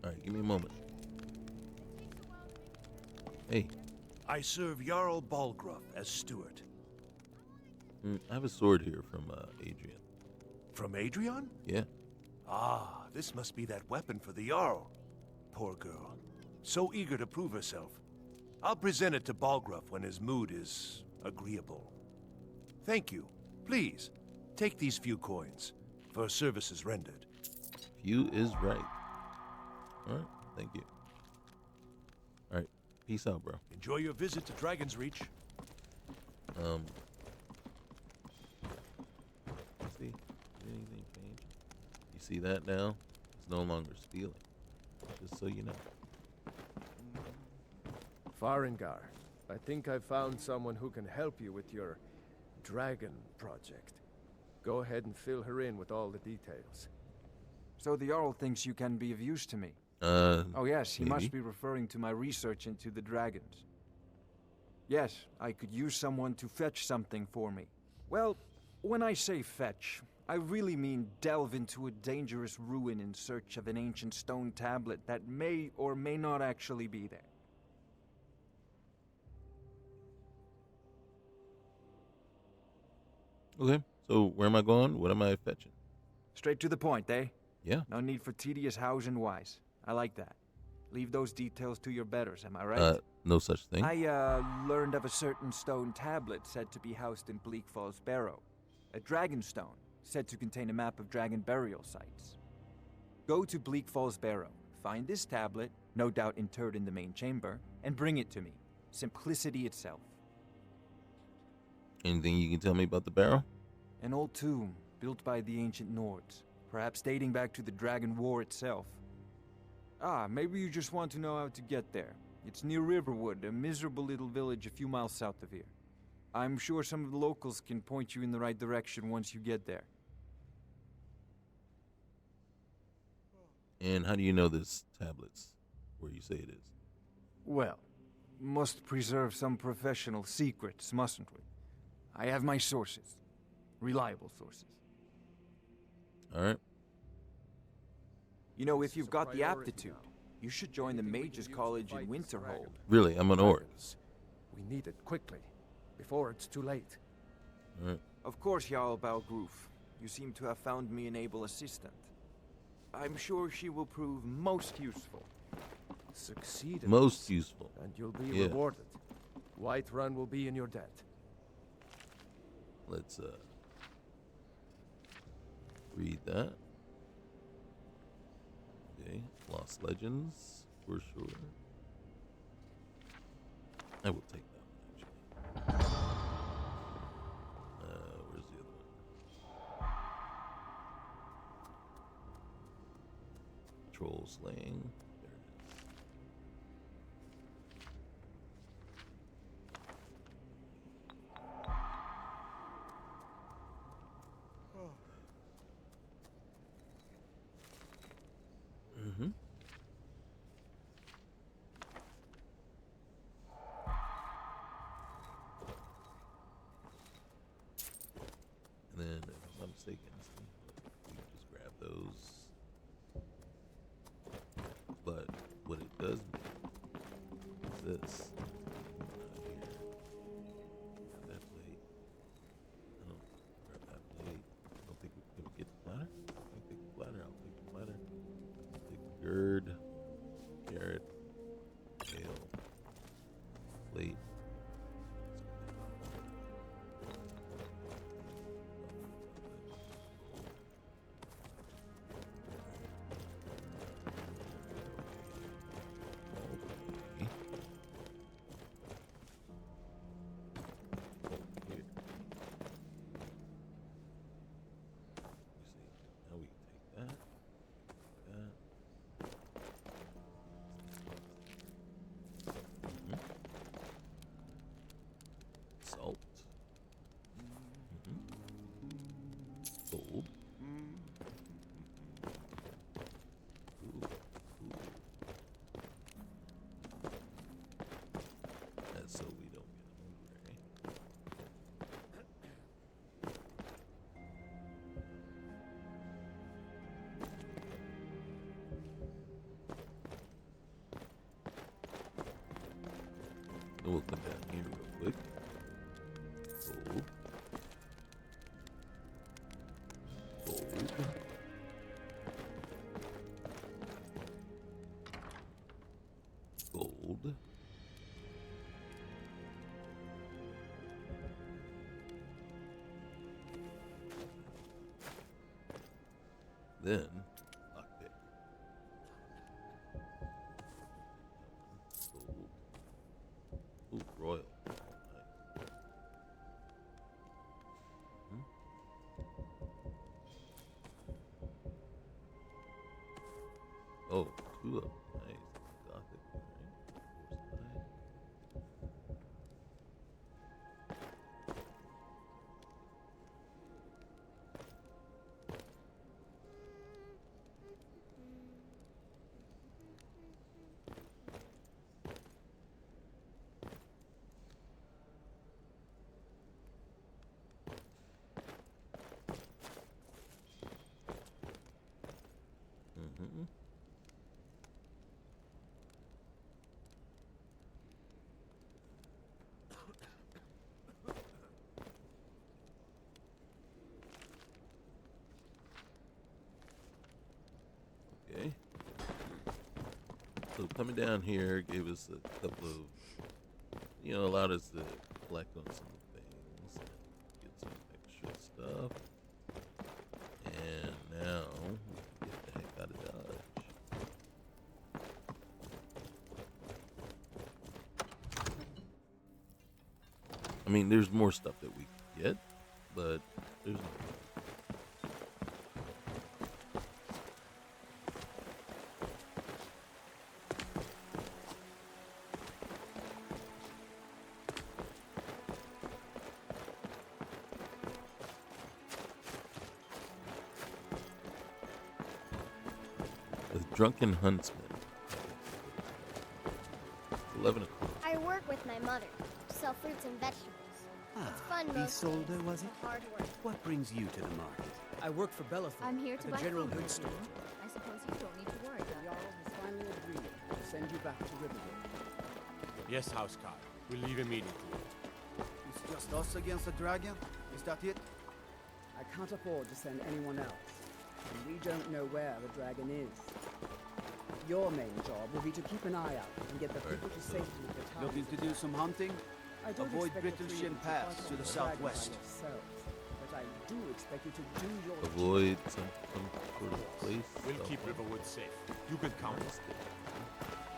S1: All right, give me a moment. Hey.
S18: I serve Jarl Balgruff as steward.
S1: I have a sword here from Adrian.
S18: From Adrian?
S1: Yeah.
S18: Ah, this must be that weapon for the Jarl. Poor girl. So eager to prove herself. I'll present it to Balgruff when his mood is agreeable. Thank you. Please, take these few coins for services rendered.
S1: Few is right. All right, thank you. All right, peace out, bro.
S18: Enjoy your visit to Dragon's Reach.
S1: Let's see, did anything change? You see that now? It's no longer stealing. Just so you know.
S3: Farengar, I think I've found someone who can help you with your dragon project. Go ahead and fill her in with all the details.
S2: So the Jarl thinks you can be of use to me. Oh yes, he
S1: maybe.
S2: must be referring to my research into the dragons. Yes, I could use someone to fetch something for me. Well, when I say fetch, I really mean delve into a dangerous ruin in search of an ancient stone tablet that may or may not actually be there.
S1: Okay, so where am I going? What am I fetching?
S2: Straight to the point, eh?
S1: Yeah.
S2: No need for tedious hows and whys. I like that. Leave those details to your betters, am I right?
S1: No such thing.
S2: I learned of a certain stone tablet said to be housed in Bleak Falls Barrow. A dragon stone, said to contain a map of dragon burial sites. Go to Bleak Falls Barrow, find this tablet, no doubt interred in the main chamber, and bring it to me. Simplicity itself.
S1: Anything you can tell me about the barrel?
S2: An old tomb, built by the ancient Nords, perhaps dating back to the Dragon War itself. Ah, maybe you just want to know how to get there. It's near Riverwood, a miserable little village a few miles south of here. I'm sure some of the locals can point you in the right direction once you get there.
S1: And how do you know this tablet's where you say it is?
S2: Well,
S20: must preserve some professional secrets, mustn't we? I have my sources. Reliable sources.
S1: Alright.
S21: You know, if you've got the aptitude, you should join the Mages College in Winterhold.
S1: Really, I'm an orc.
S3: We need it quickly, before it's too late.
S1: Alright.
S21: Of course, Jarl Balgroof. You seem to have found me an able assistant. I'm sure she will prove most useful.
S3: Succeed.
S1: Most useful.
S3: And you'll be
S1: Yeah.
S3: rewarded. Whiterun will be in your debt.
S1: Let's read that. Okay, Lost Legends for sure. I will take that one actually. Where's the other one? Troll slaying. There it is. Mm-hmm. And then, if I'm not mistaken, we can just grab those. But what it does mean is this. Here. Grab that plate. I don't grab that plate. I don't think we can get the platter. I can take the platter. I'll take the platter. Take the gourd, carrot, ale, plate. Salt. Gold. Ooh. That's so we don't get hungry. Then we'll come down here real quick. Gold. Gold. Gold. Then, lockpick. Gold. Ooh, royal. Nice. Oh, tulip. Nice. Gothic. Alright. Mm-hmm. Okay. So coming down here gave us a couple of, allowed us to collect on some things, get some extra stuff, and now we can get the heck out of Dodge. I mean, there's more stuff that we can get, but there's no. A drunken huntsman. 11 o'clock.
S7: I work with my mother to sell fruits and vegetables. It's fun most
S15: Isolde,
S7: days,
S15: was it?
S7: but hard work.
S15: What brings you to the market?
S5: I work for Bellathorpe.
S8: I'm here
S5: at
S8: to
S5: the
S8: buy
S5: general
S8: food.
S5: goods store.
S8: I suppose you don't need to worry
S19: The
S8: about
S19: Jarl
S8: it.
S19: has finally agreed to send you back to Riverwood.
S6: Yes, Housecarl. We'll leave immediately.
S15: It's just us against the dragon? Is that it?
S19: I can't afford to send anyone else, and we don't know where the dragon is. Your main job will be to keep an eye out and get the people to safety at the town.
S15: Looking to do some hunting?
S19: I don't
S15: Avoid
S19: expect the three
S15: Brittlesham
S19: of you
S15: Pass
S19: fight
S15: to
S19: on
S15: the
S19: dragon by
S15: southwest.
S19: yourselves, but I do expect you to do your
S1: Avoid some sort of place.
S6: We'll keep Riverwood safe. You can count us.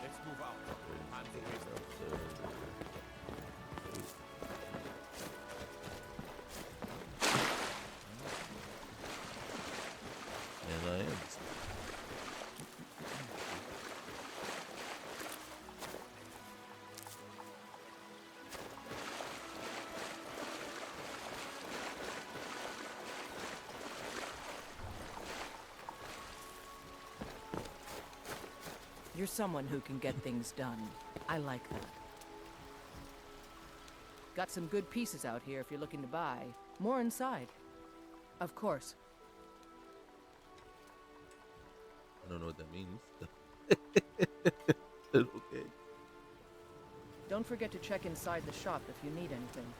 S6: Let's move out. Time to waste.
S1: And I am.
S9: You're someone who can get things done. I like that. Got some good pieces out here if you're looking to buy. More inside. Of course.
S1: I don't know what that means. Okay.
S9: Don't forget to check inside the shop if you need anything.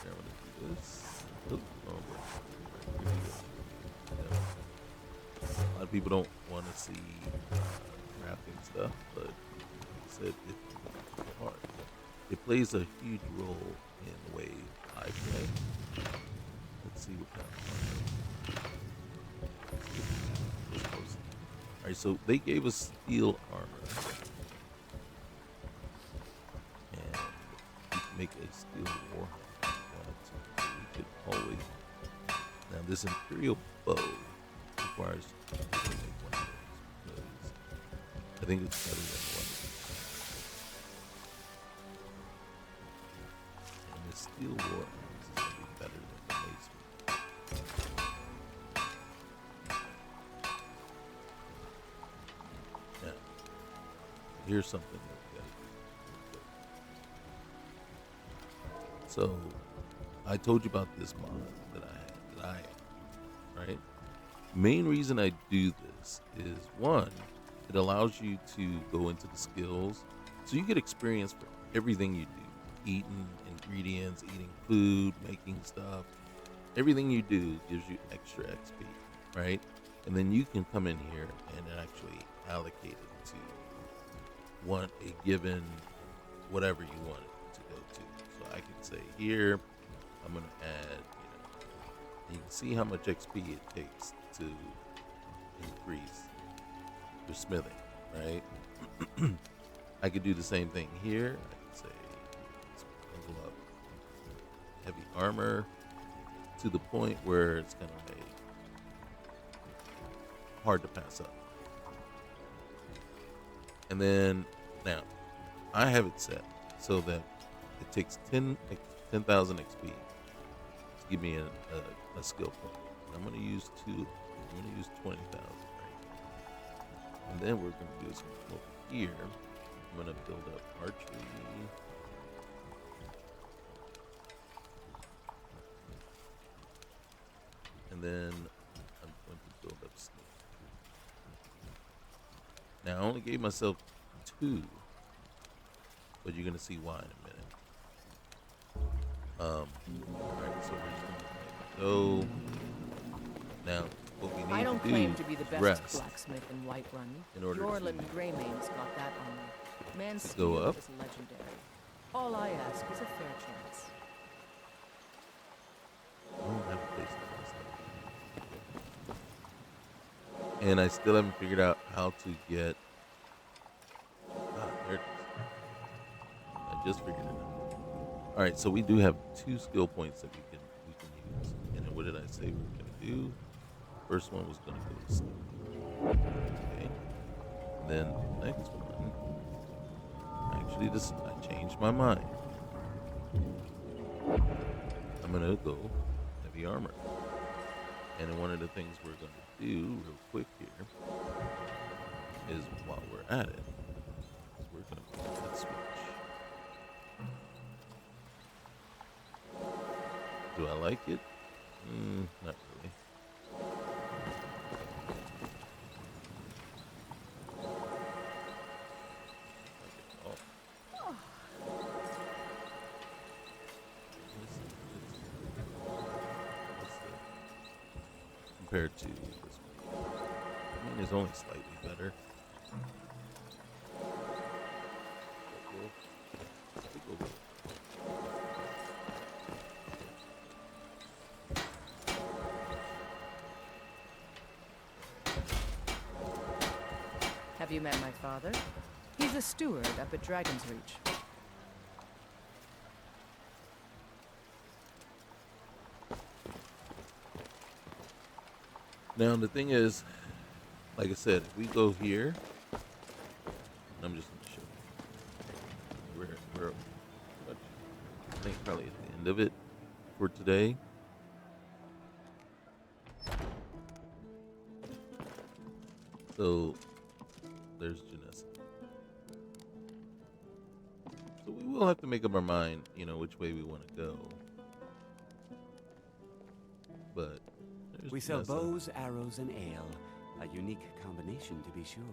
S1: Here, I want to do this. Oop, oh, boy. Yeah. A lot of people don't want to see crafting stuff, but like I said, it's hard. It plays a huge role in the way I play. Let's see what kind of armor. Alright, so they gave us steel armor. And you can make a steel warhammer. So we could always. Now, this Imperial bow requires you to make one of those because I think it's better than one. And the steel warhammer is going to be better than the mace. Now, here's something that we got. So, I told you about this mod that I have, right? Main reason I do this is one, it allows you to go into the skills, so you get experience for everything you do, eating ingredients, eating food, making stuff. Everything you do gives you extra XP, right? And then you can come in here and actually allocate it to a given whatever you want it to go to. So I can say here, I'm going to add, you can see how much XP it takes to increase your smithing, right? I could do the same thing here. I could say, let's level up heavy armor to the point where it's going to make hard to pass up. And then, now, I have it set so that it takes 10,000 XP to give me a skill point. I'm going to use 20,000, right? And then we're going to do some over here. I'm going to build up archery. And then I'm going to build up sneak. Now, I only gave myself 2, but you're going to see why in a minute. Alright, so we're just going to go. Now, what we need
S9: I don't
S1: to do
S9: claim to be the best
S1: rest
S9: blacksmith in Whiterun.
S1: in order
S9: Yorlin
S1: to
S9: Greymane's got that armor. Man's
S1: Let's go
S9: steel
S1: up.
S9: is legendary. All I ask is a fair chance.
S1: I don't have a place to place that. And I still haven't figured out how to get. Ah, there it is. I just figured it out. All right, so we do have 2 skill points that we can use. And then what did I say we were going to do? First one was going to go to sleep. Okay. And then the next one. Actually, I changed my mind. I'm going to go heavy armor. And then one of the things we're going to do real quick here is while we're at it, is we're going to make that switch. Do I like it? Not really. Compared to this one. I mean, it's only slightly better.
S16: Have you met my father? He's a steward up at Dragon's Reach.
S1: Now the thing is, like I said, if we go here, I'm just going to show you. We're I think probably at the end of it for today. So there's Janessa. So we will have to make up our mind, which way we want to go. But
S4: we sell bows, arrows, and ale. A unique combination, to be sure.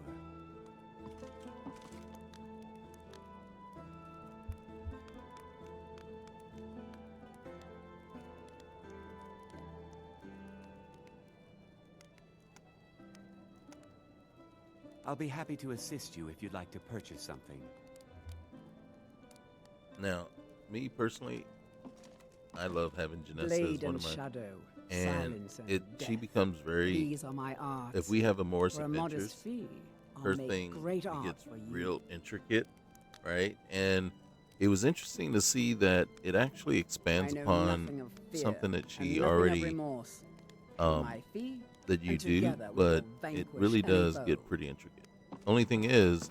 S4: I'll be happy to assist you if you'd like to purchase something.
S1: Now, me personally, I love having Janessa
S19: Blade
S1: as one
S19: and
S1: of my...
S19: shadow,
S1: And
S19: silence and
S1: she
S19: death.
S1: becomes very...
S19: These are my arts.
S1: If we have a Morris
S19: For a
S1: Adventures,
S19: modest fee, I'll
S1: her
S19: make
S1: thing
S19: great art
S1: gets
S19: for you.
S1: real intricate, right? And it was interesting to see that it actually expands
S19: I know
S1: upon
S19: nothing of fear,
S1: something that
S19: and
S1: she
S19: nothing of
S1: already
S19: remorse. For my fee,
S1: that you
S19: and
S1: do,
S19: together we
S1: but
S19: will
S1: it
S19: vanquish
S1: really
S19: any
S1: does
S19: foe.
S1: get pretty intricate. Only thing is,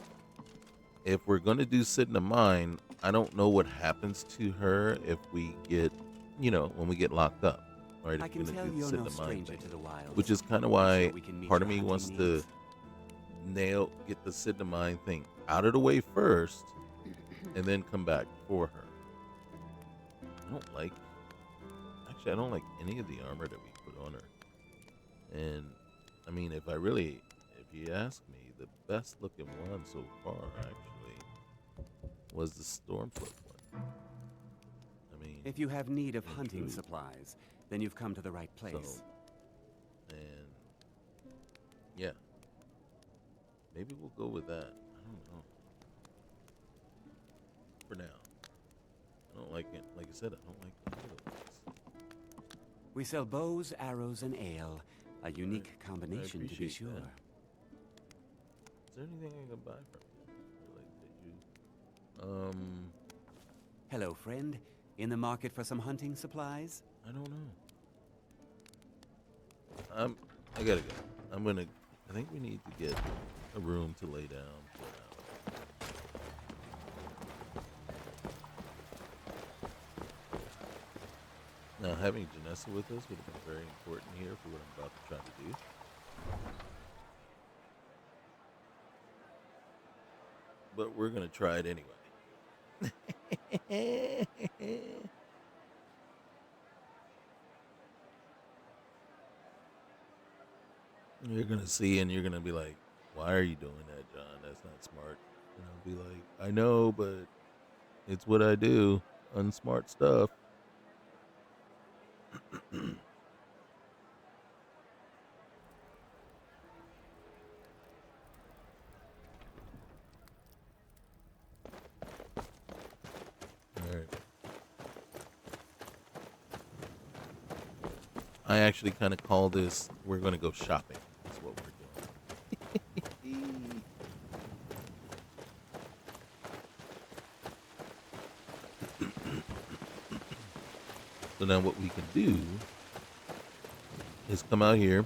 S1: if we're going to do sit in the mine, I don't know what happens to her if we get, when we get locked up, right?
S4: I
S1: If
S4: can
S1: we're gonna
S4: tell
S1: do the
S4: you're
S1: sit in
S4: no
S1: the mine
S4: stranger
S1: thing.
S4: to the wilds.
S1: Which is kind of
S4: I'm
S1: why
S4: sure we can meet
S1: part of
S4: your
S1: me wants
S4: hunting
S1: to
S4: needs.
S1: get the sit in the mine thing out of the way first, and then come back for her. I don't like any of the armor that we put on her. And I mean, if you ask me, the best looking one so far actually was the Stormcloak one. I mean,
S4: If you have need of
S1: in
S4: hunting
S1: truth.
S4: supplies, then you've come to the right place.
S1: So, and yeah, maybe we'll go with that. I don't know. For now, I don't like it. Like I said, I don't like the other ones.
S4: We sell bows, arrows, and ale. A unique combination, to be
S1: appreciate
S4: sure.
S1: that. Is there anything I can buy from you? Like that you?
S4: Hello, friend. In the market for some hunting supplies?
S1: I don't know. I gotta go. I think we need to get a room to lay down for now. Now, having Janessa with us would have been very important here for what I'm about to try to do. But we're gonna try it anyway. You're gonna see and you're gonna be like, why are you doing that, John? That's not smart. And I'll be like, I know, but it's what I do. Unsmart stuff. Alright. I actually kind of call this, we're going to go shopping. That's what we're doing. So now what we can do is come out here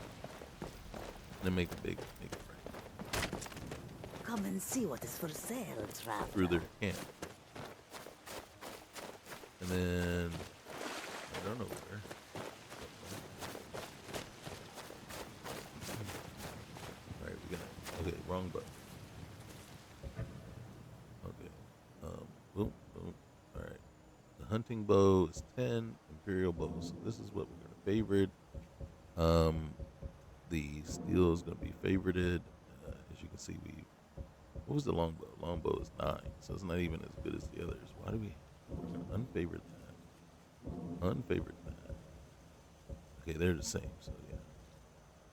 S1: and make a big break
S22: Come and see what is for sale, traveler.
S1: through their camp. And then, I don't know where. wrong bow. Okay. Boom, boom. All right. The hunting bow is 10. Imperial bow. So this is what we're gonna favorite. The steel is gonna be favorited. As you can see, what was the longbow? Longbow is 9, so it's not even as good as the others. Why do we're gonna unfavorite that? Unfavorite that. Okay, they're the same, so yeah.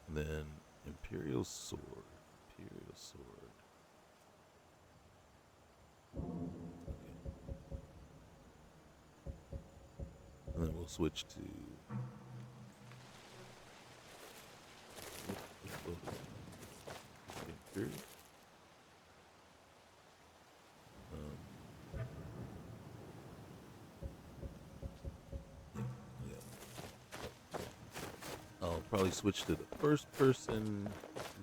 S1: And then Imperial sword. Imperial sword. Okay. And then we'll switch to Imperial. I'll probably switch to the first person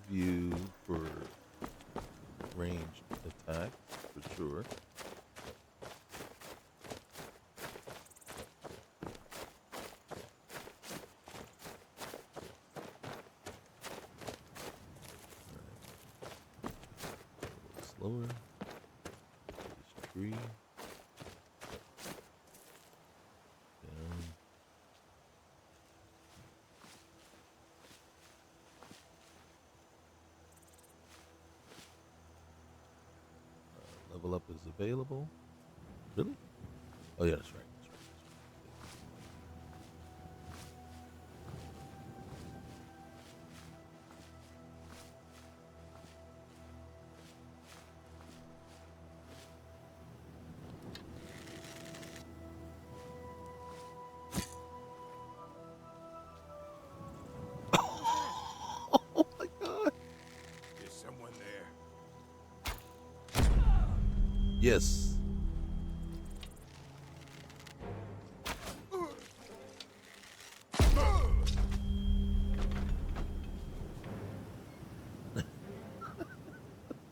S1: view for ranged attack for sure. Slower. This tree. Down. Level up is available. Really? Oh yeah, that's right. Oh my God!
S6: Is someone there?
S1: Yes.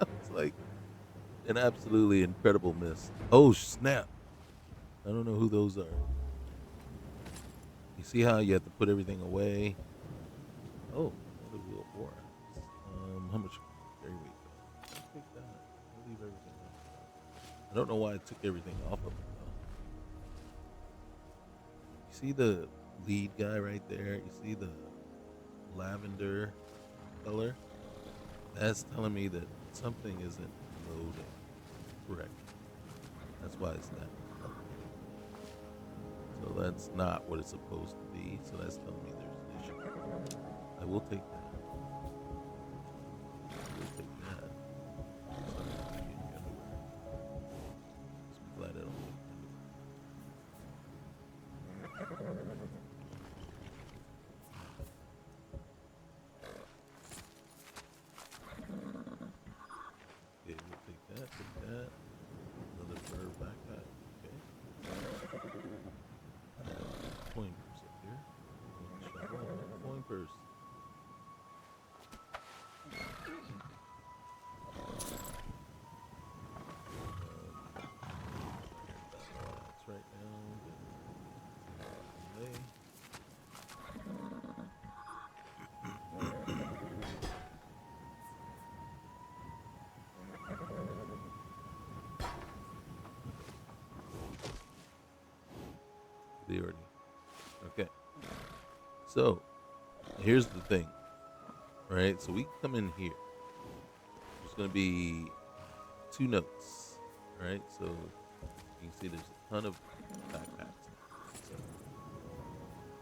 S1: It's like an absolutely incredible miss. Oh snap! I don't know who those are. You see how you have to put everything away? Oh, another wheel of war. How much carry weight? I'll take that. I'll leave everything else. I don't know why I took everything off of it though. You see the lead guy right there? You see the lavender color? That's telling me that something isn't loading correctly. That's why it's that color. So that's not what it's supposed to be. So that's telling me there's an issue. I will take that. I will take that. Just be glad I don't look Okay, we'll take that, take that. Another fur backpack. Okay. Coin purse up here. Coin purse. That's right now. Away. The already. Okay. So here's the thing. Right? So we come in here. There's gonna be 2 notes. Right? So you can see there's a ton of backpacks.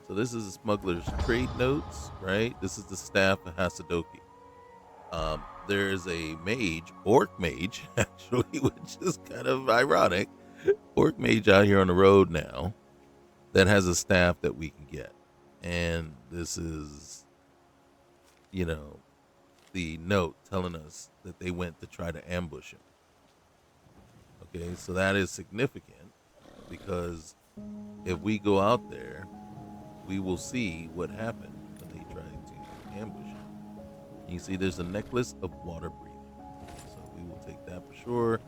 S1: So this is a smuggler's trade notes, right? This is the staff of Hasadoki. There's a mage, orc mage, actually, which is kind of ironic. Orc mage out here on the road now that has a staff that we can get. And this is, you know, the note telling us that they went to try to ambush him. Okay, so that is significant because if we go out there, we will see what happened when they tried to ambush him. You see there's a necklace of water breathing. So we will take that for sure.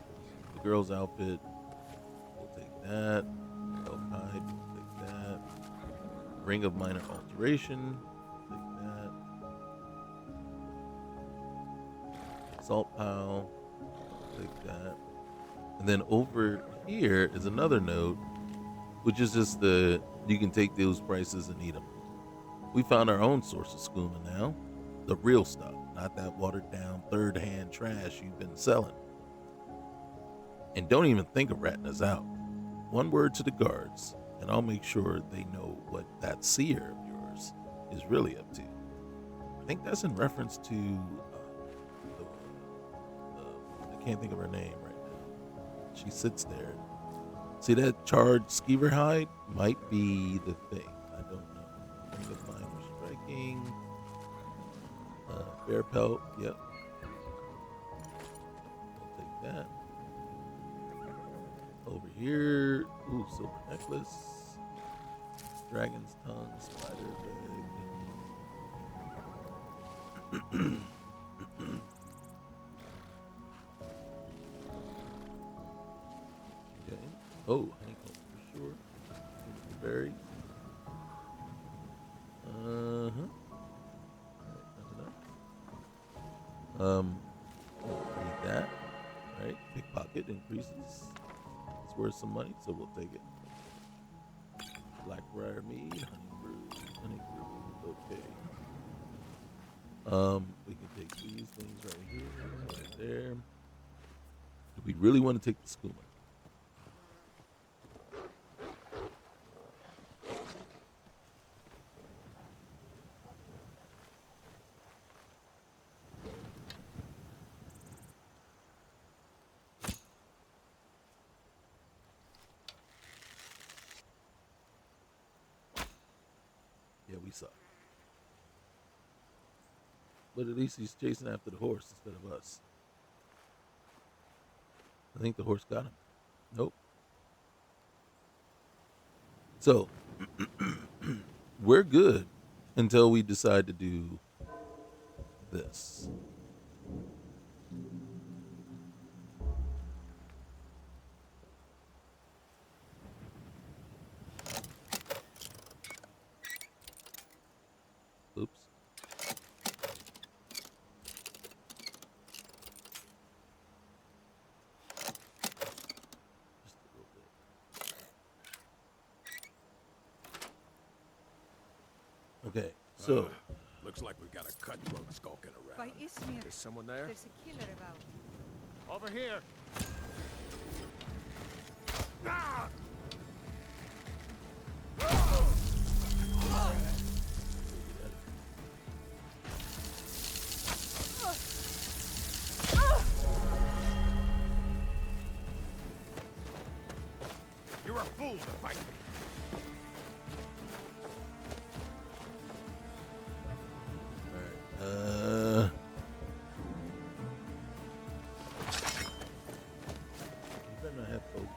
S1: The girl's outfit, we'll take that. Elf hide, we'll take that. Ring of minor alteration, take that. salt pile. Take that. And then over here is another note, which is just you can take those prices and eat them. We found our own source of skooma now. The real stuff, not that watered down third-hand trash you've been selling. And don't even think of ratting us out. One word to the guards, and I'll make sure they know what that seer of yours is really up to. I think that's in reference to I can't think of her name right now. She sits there. See that charred skeever hide? Might be the thing. I don't know. I think it's fine for striking. Bear pelt. Yep. I'll take that. Over here. Ooh, silver necklace. Dragon's tongue. Spider leg. Okay. Oh, honeycomb for sure. Berries. Need that. Alright, pickpocket increases. It's worth some money, so we'll take it. Blackbriar mead, honey brew, okay. We can take these things right here, right there. Do we really want to take the skooma? Yeah, we suck. But at least he's chasing after the horse instead of us. I think the horse got him. Nope. So, we're good until we decide to do this. Oops. Okay, so
S6: looks like we've got a cutthroat skulking around.
S16: By Ismir,
S11: Is someone there?
S16: there's a killer about.
S11: Over here.
S6: You're a fool to fight me.
S1: You better not have focus.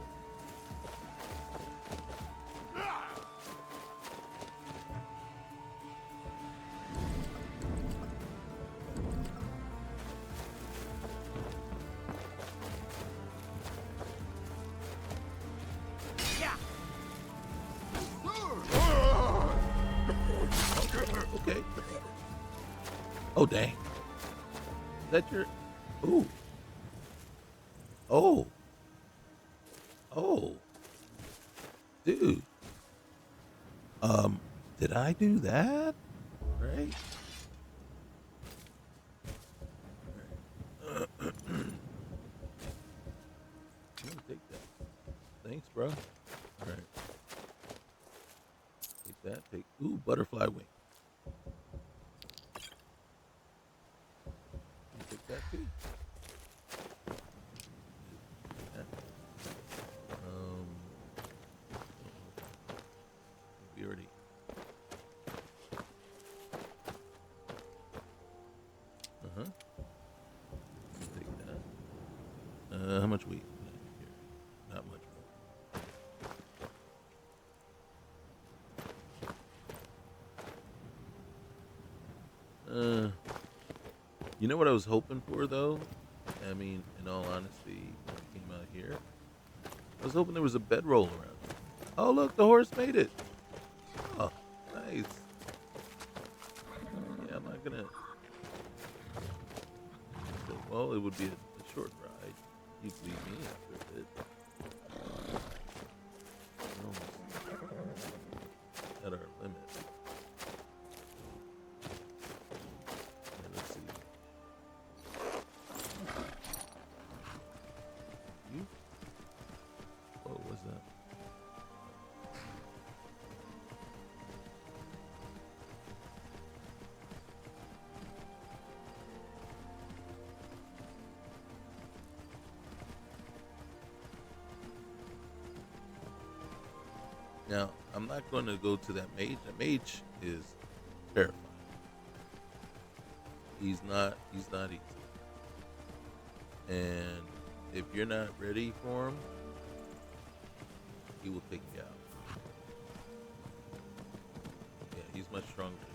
S1: Okay. Oh, dang. Is that your... Ooh. Oh. Oh. Dude. Did I do that? Right? I'm gonna take that. Thanks, bro. Alright. Take that. Take... Ooh, butterfly wing. Take that too. That. We already. Take that. How much weight? Here. Not much more. You know what I was hoping for, though? I mean, in all honesty, when it came out here, I was hoping there was a bedroll around. Oh, look, the horse made it. Oh, nice. Yeah, I'm not gonna. So Well, it would be a short ride. You'd leave me after a bit. We're almost at our limit. Let's see. You? What was that? Now, I'm not going to go to that mage. That mage is terrifying. He's not easy. And if you're not ready for him, he will take you out. Yeah, he's much stronger than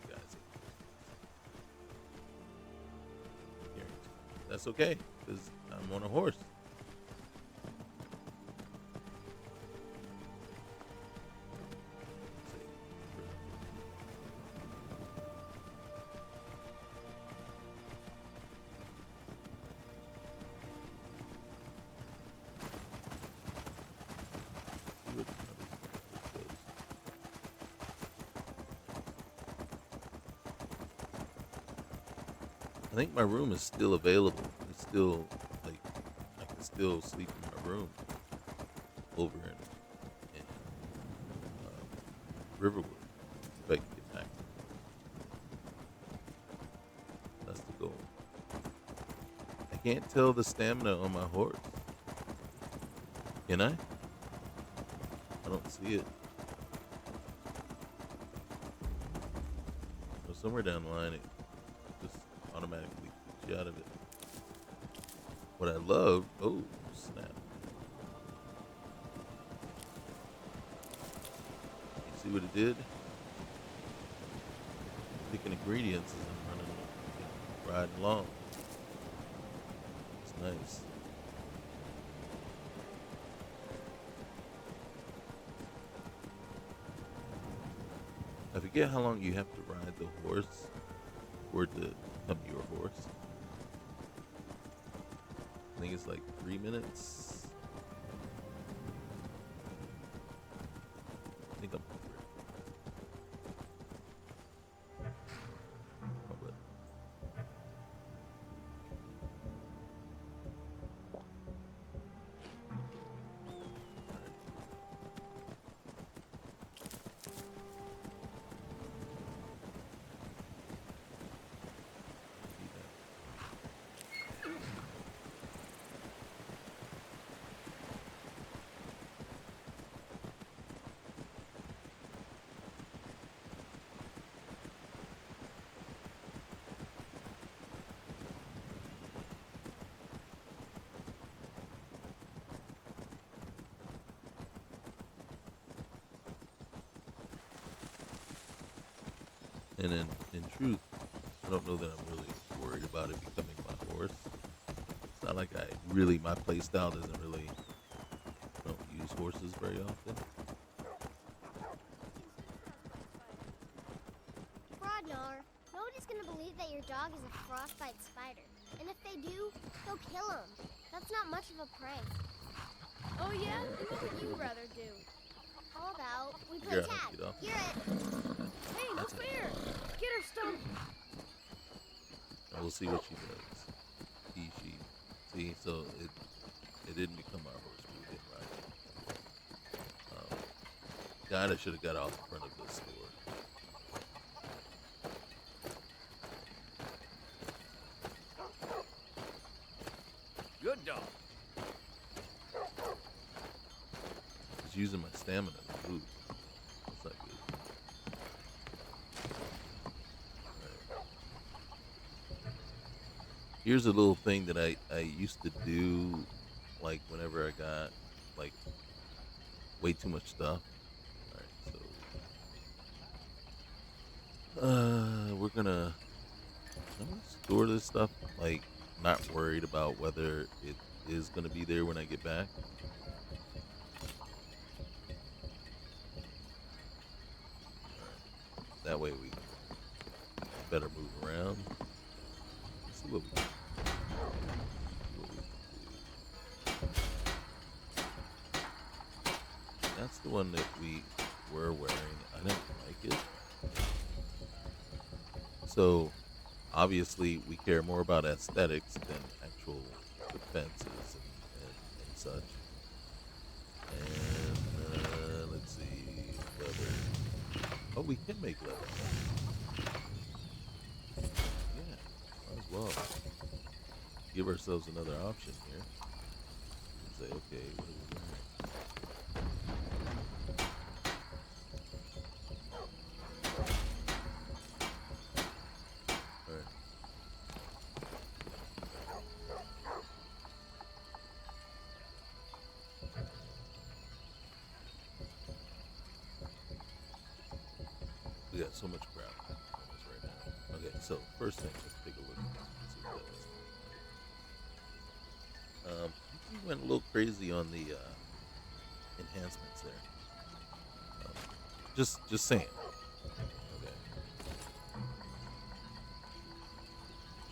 S1: those guys. Guaranteed. That's okay, because I'm on a horse. I think my room is still available. It's still, like, I can still sleep in my room over in Riverwood if I can get back. That's the goal. I can't tell the stamina on my horse. Can I? I don't see it. Well, somewhere down the line, it just automatically puts you out of it. What I love, oh snap! You see what it did? Picking ingredients as I'm riding along. It's nice. I forget how long you have to ride the horse for it to become your horse. I think it's like 3 minutes. I think I'm over it. Oh, but and in truth, I don't know that I'm really worried about it becoming my horse. It's not like my play style doesn't really, I don't use horses very often.
S7: Rodnar, nobody's gonna believe that your dog is a frostbite spider. And if they do, they'll kill him. That's not much of a prank.
S10: Oh yeah? And what would you rather do?
S7: How about we play
S1: Yeah,
S7: tag?
S1: get off.
S7: Hear it.
S10: Hey, no fair! Get her stumped!
S1: And we'll see what she does. She. See, so it didn't become our horse. We didn't ride it. God, I should have got off in front of the store.
S11: Good dog.
S1: Just using my stamina to move. That's not good. Right. Here's a little thing that I used to do, like whenever I got like way too much stuff. Alright, so we're gonna store this stuff, like not worried about whether it is gonna be there when I get back. That way we better move around. Let's see what we got. That's the one that we were wearing. I didn't like it. So, obviously, we care more about aesthetics than actual defenses and such. And let's see, leather. Oh, we can make leather. Yeah, might as well give ourselves another option here. And say, okay, what do we wear? We got so much crap on us right now. Okay, so first thing, let's take a look at this. We went a little crazy on the enhancements there. Just saying. Okay.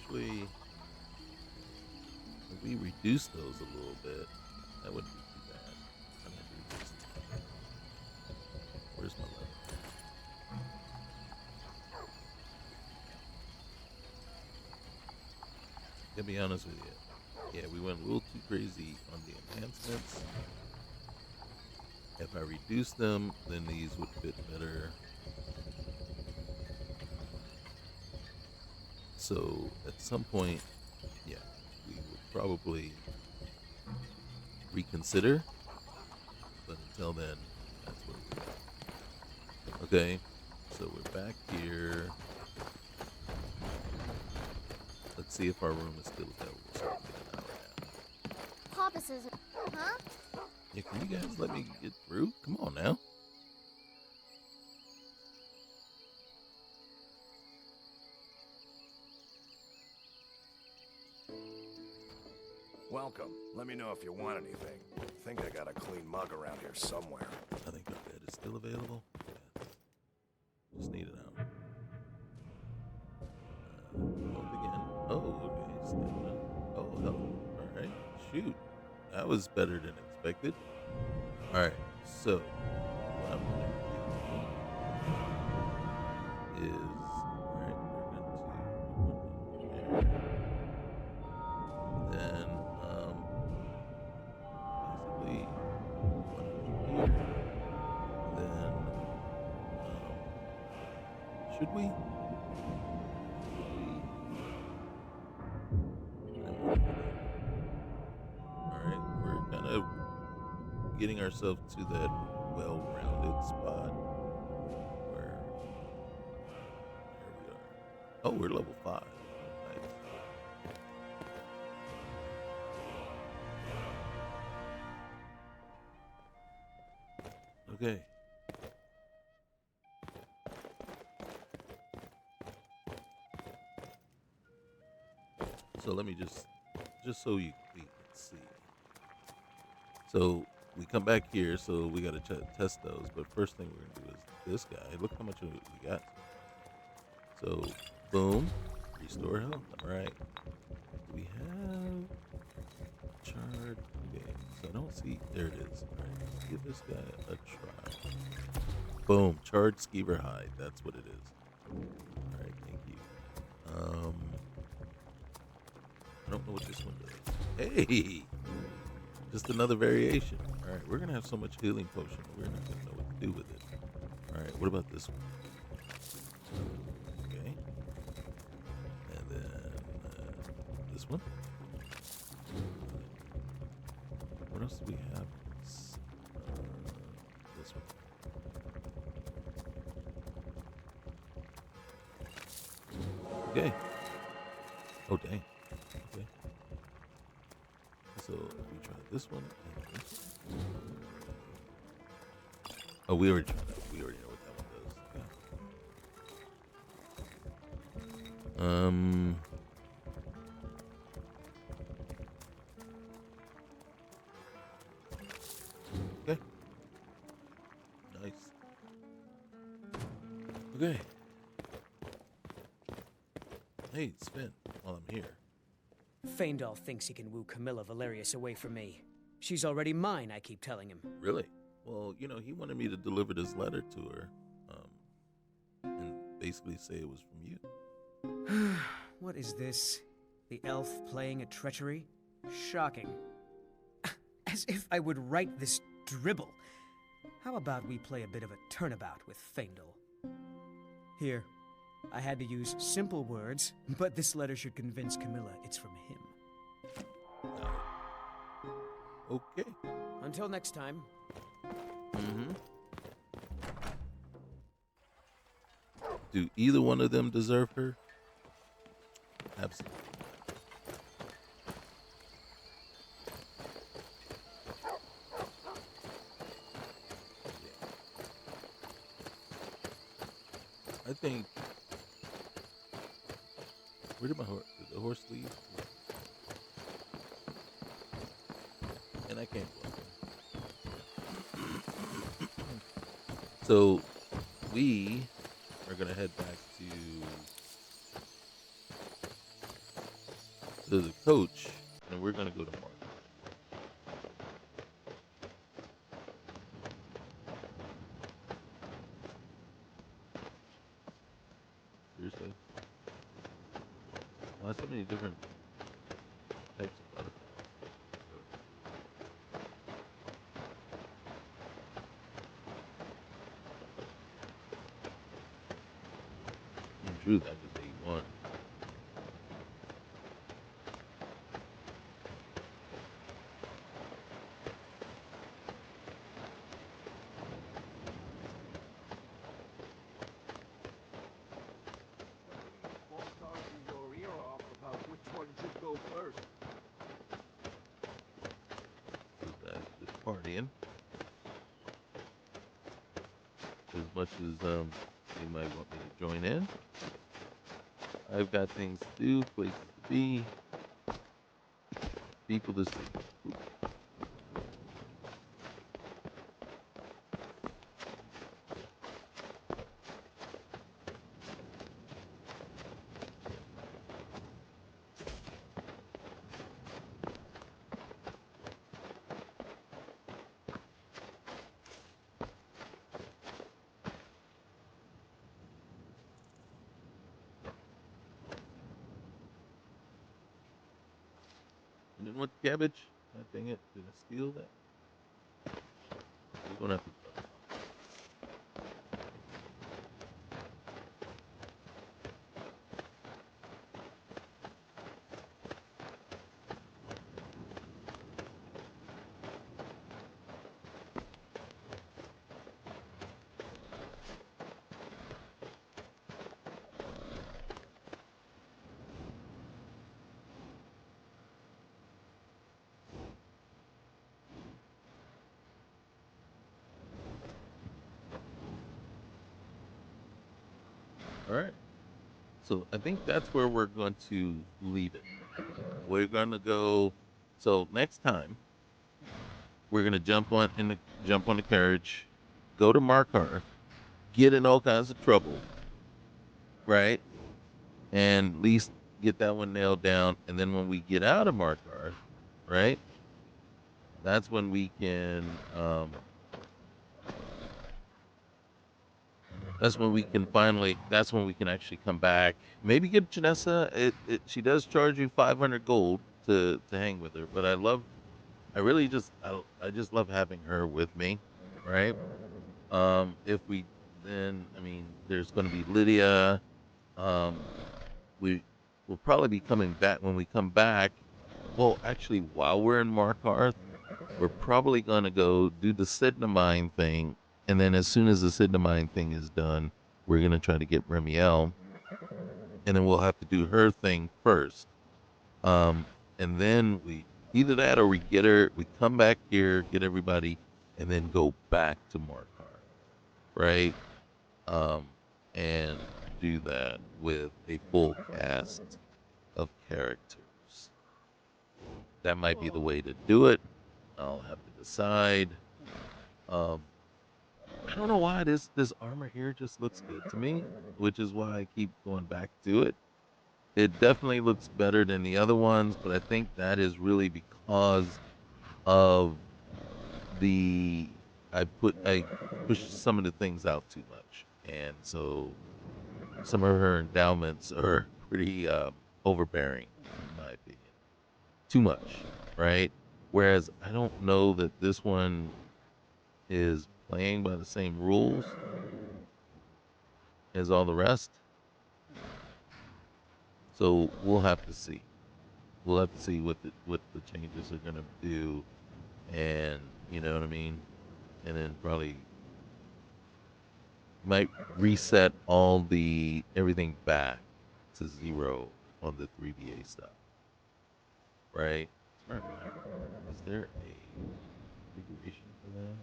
S1: Actually, if we reduce those a little bit, that wouldn't be too bad. I'm gonna reduce them. Where's my level? To be honest with you, yeah, we went a little too crazy on the enhancements. If I reduce them, then these would fit better. So at some point, yeah, we would probably reconsider. But until then, that's what we got. Okay, so we're back here. Let's see if our room is still available. So we can get an hour now.
S7: Papa says, huh?
S1: Yeah, can you guys let me get through? Come on now.
S12: Welcome. Let me know if you want anything. I think I got a clean mug around here somewhere.
S1: I think our bed is still available. Yeah. Just need it out. Up again. Oh, okay. Stamina. Oh, hell. Alright. Shoot. That was better than expected. Alright. So, what I'm going to do is... Alright, we're going to... Then, basically, one here. Then, should we? Alright, we're kind of getting ourselves to that well-rounded spot where, there we are. Oh, we're level 5. Nice. Okay. So let me just so we can see. So we come back here, so we got to test those. But first thing we're gonna do is this guy. Look how much we got. So boom, restore health. All right. We have charred. Okay, so I don't see. There it is. All right, let's give this guy a try. Boom, charred skeever hide. That's what it is. All right, thank you. I don't know what this one does. Hey, just another variation. All right, we're gonna have so much healing potion, we're not gonna know what to do with it. All right, what about this one? Okay, and then this one. What else do we have? This one. Okay. Oh dang. Okay. So if we try this one and this one. Oh, we already tried that. We already know what that one does. Okay. Nice. Okay. Hey, Sven, while I'm here.
S5: Faendal thinks he can woo Camilla Valerius away from me. She's already mine, I keep telling him.
S1: Really? Well, he wanted me to deliver this letter to her, and basically say it was from you.
S5: What is this? The elf playing at treachery? Shocking. As if I would write this dribble. How about we play a bit of a turnabout with Faendal? Here, I had to use simple words, but this letter should convince Camilla it's from him.
S1: Okay.
S5: Until next time.
S1: Mm-hmm. Do either one of them deserve her? Absolutely. I think. Where did did the horse leave? And I can't go. So we are gonna head back to the coach, and we're gonna go to Mark. Seriously? Well, so many different types of butterflies. True, that was 81.
S18: Your ear off about which one should go first.
S1: This partying. As much as you might want me to join in. I've got things to do, places to be, people to see. You didn't want the cabbage? God dang it. Did I steal that? We're going to have to. All right. So I think that's where we're going to leave it. We're going to go. So next time, we're going to jump on the carriage, go to Markarth, get in all kinds of trouble, right? And at least get that one nailed down. And then when we get out of Markarth, right? That's when we can. That's when we can actually come back. Maybe get Janessa. She does charge you 500 gold to hang with her, but I just love having her with me, right? If we then, there's going to be Lydia. We will probably be coming back when we come back. Well, actually, while we're in Markarth, we're probably going to go do the Sidnamine thing. And then as soon as the Sidnamine thing is done, we're going to try to get Remiel. And then we'll have to do her thing first. And then either that or we come back here, get everybody, and then go back to Markarth, right? And do that with a full cast of characters. That might be the way to do it. I'll have to decide. I don't know why this armor here just looks good to me, which is why I keep going back to it. It definitely looks better than the other ones, but I think that is really because of the I pushed some of the things out too much, and so some of her endowments are pretty overbearing, in my opinion. Too much, right? Whereas I don't know that this one is playing by the same rules as all the rest. So we'll have to see. We'll have to see what the changes are gonna do, and you know what I mean. And then probably might reset all the everything back to 0 on the 3DA stuff, right? Smart map. Is there a configuration for that?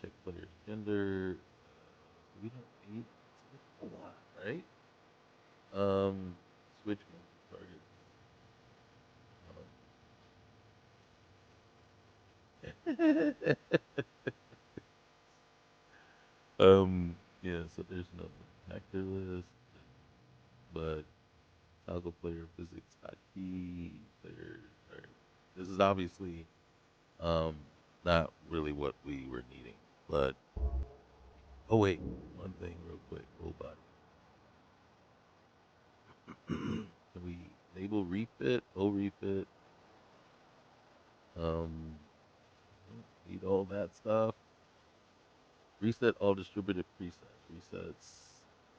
S1: Check player's gender. We don't need a lot, right? Switch target. Yeah, so there's no actor list, but toggle player physics IT player. Or, this is obviously not really what we were needing, but oh wait, one thing real quick, full body. Can we enable refit? Oh, refit. Don't need all that stuff. Reset all distributed presets.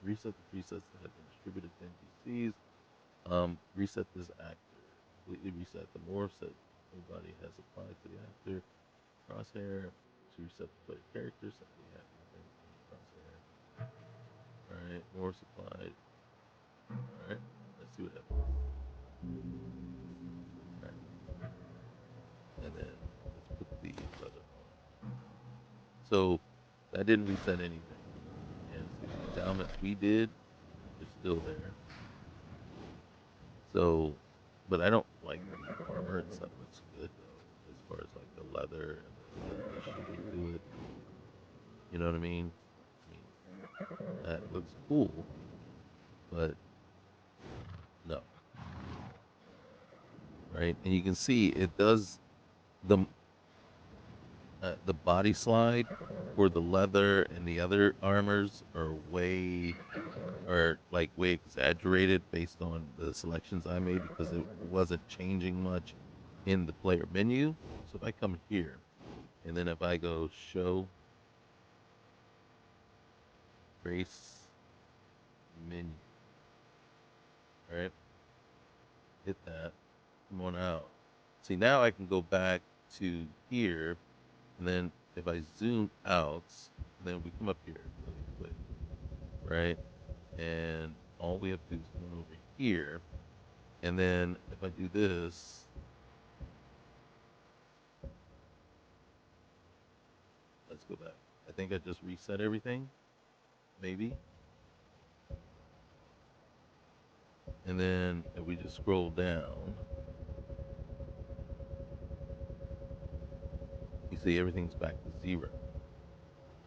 S1: Reset the presets that have been distributed to NPCs. Reset this actor. Completely reset the morph that everybody has applied to the actor. Crosshair. To reset the player character. So we have nothing in the crosshair. Alright, morphs applied. Alright, let's see what happens. Alright. And then let's put the leather on. So that didn't reset anything. And so the endowments we did are still there. So, but I don't like the armor and stuff looks good though, as far as like the leather and the shade to it. You know what I mean? That looks cool, but no. Right? And you can see it does the body slide for the leather and the other armors are way exaggerated based on the selections I made because it wasn't changing much in the player menu. So if I come here and then if I go show race menu, all right, hit that, come on out. See, now I can go back to here, and then if I zoom out, then we come up here really quick, right? And all we have to do is come over here, and then if I do this, let's go back. I think I just reset everything, maybe. And then if we just scroll down, you see everything's back to 0.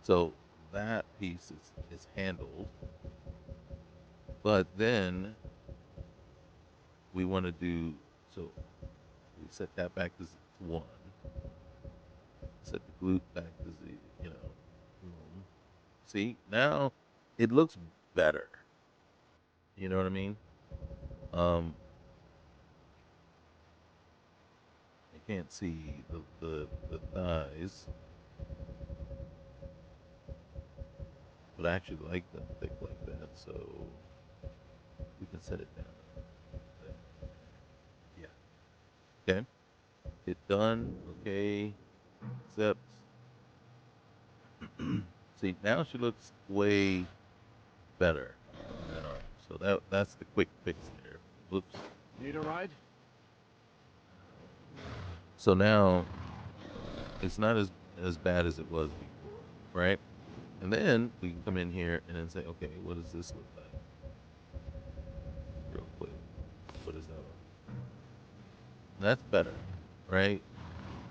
S1: So that piece is handled. But then we want to do, so we set that back to 1. Set the glute back to 0, boom. See, now it looks better. You know what I mean? I can't see the thighs, but I actually like them thick like that, so we can set it down. Yeah. Okay. Hit done. Okay. Accept. See, now she looks way better in that arm. So that's the quick fix there. Whoops.
S6: Need a ride?
S1: So now it's not as bad as it was before, right? And then we can come in here and then say, okay, what does this look like? Real quick. What is that on? That's better, right?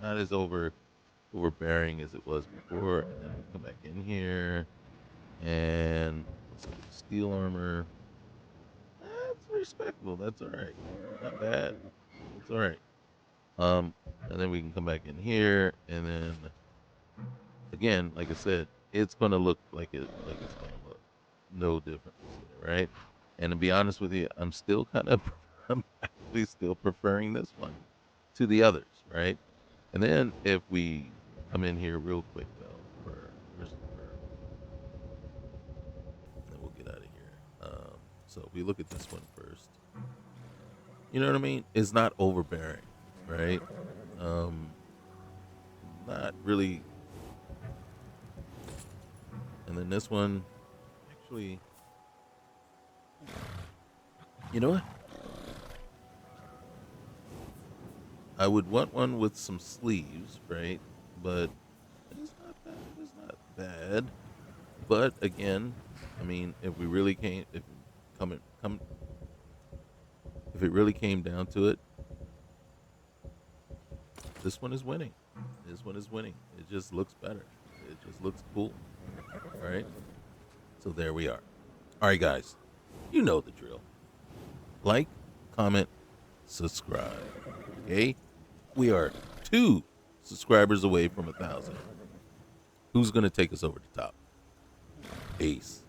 S1: Not as overbearing as it was before. And then we come back in here and let's look at the steel armor. That's respectable. That's all right. Not bad. That's all right. And then we can come back in here, and then again, like I said, it's gonna look like it's gonna look no different, right? And to be honest with you, I'm still I'm actually still preferring this one to the others, right? And then if we come in here real quick though, and then we'll get out of here. So if we look at this one first, you know what I mean? It's not overbearing, right? Not really. And then this one, actually, you know what? I would want one with some sleeves, right? But it's not bad. It's not bad. But again, I mean, if we really came, if it really came down to it, this one is winning. This one is winning. It just looks better. It just looks cool. All right. So there we are. All right, guys. You know the drill. Like, comment, subscribe. Okay? We are 2 subscribers away from 1,000. Who's going to take us over the top? Ace.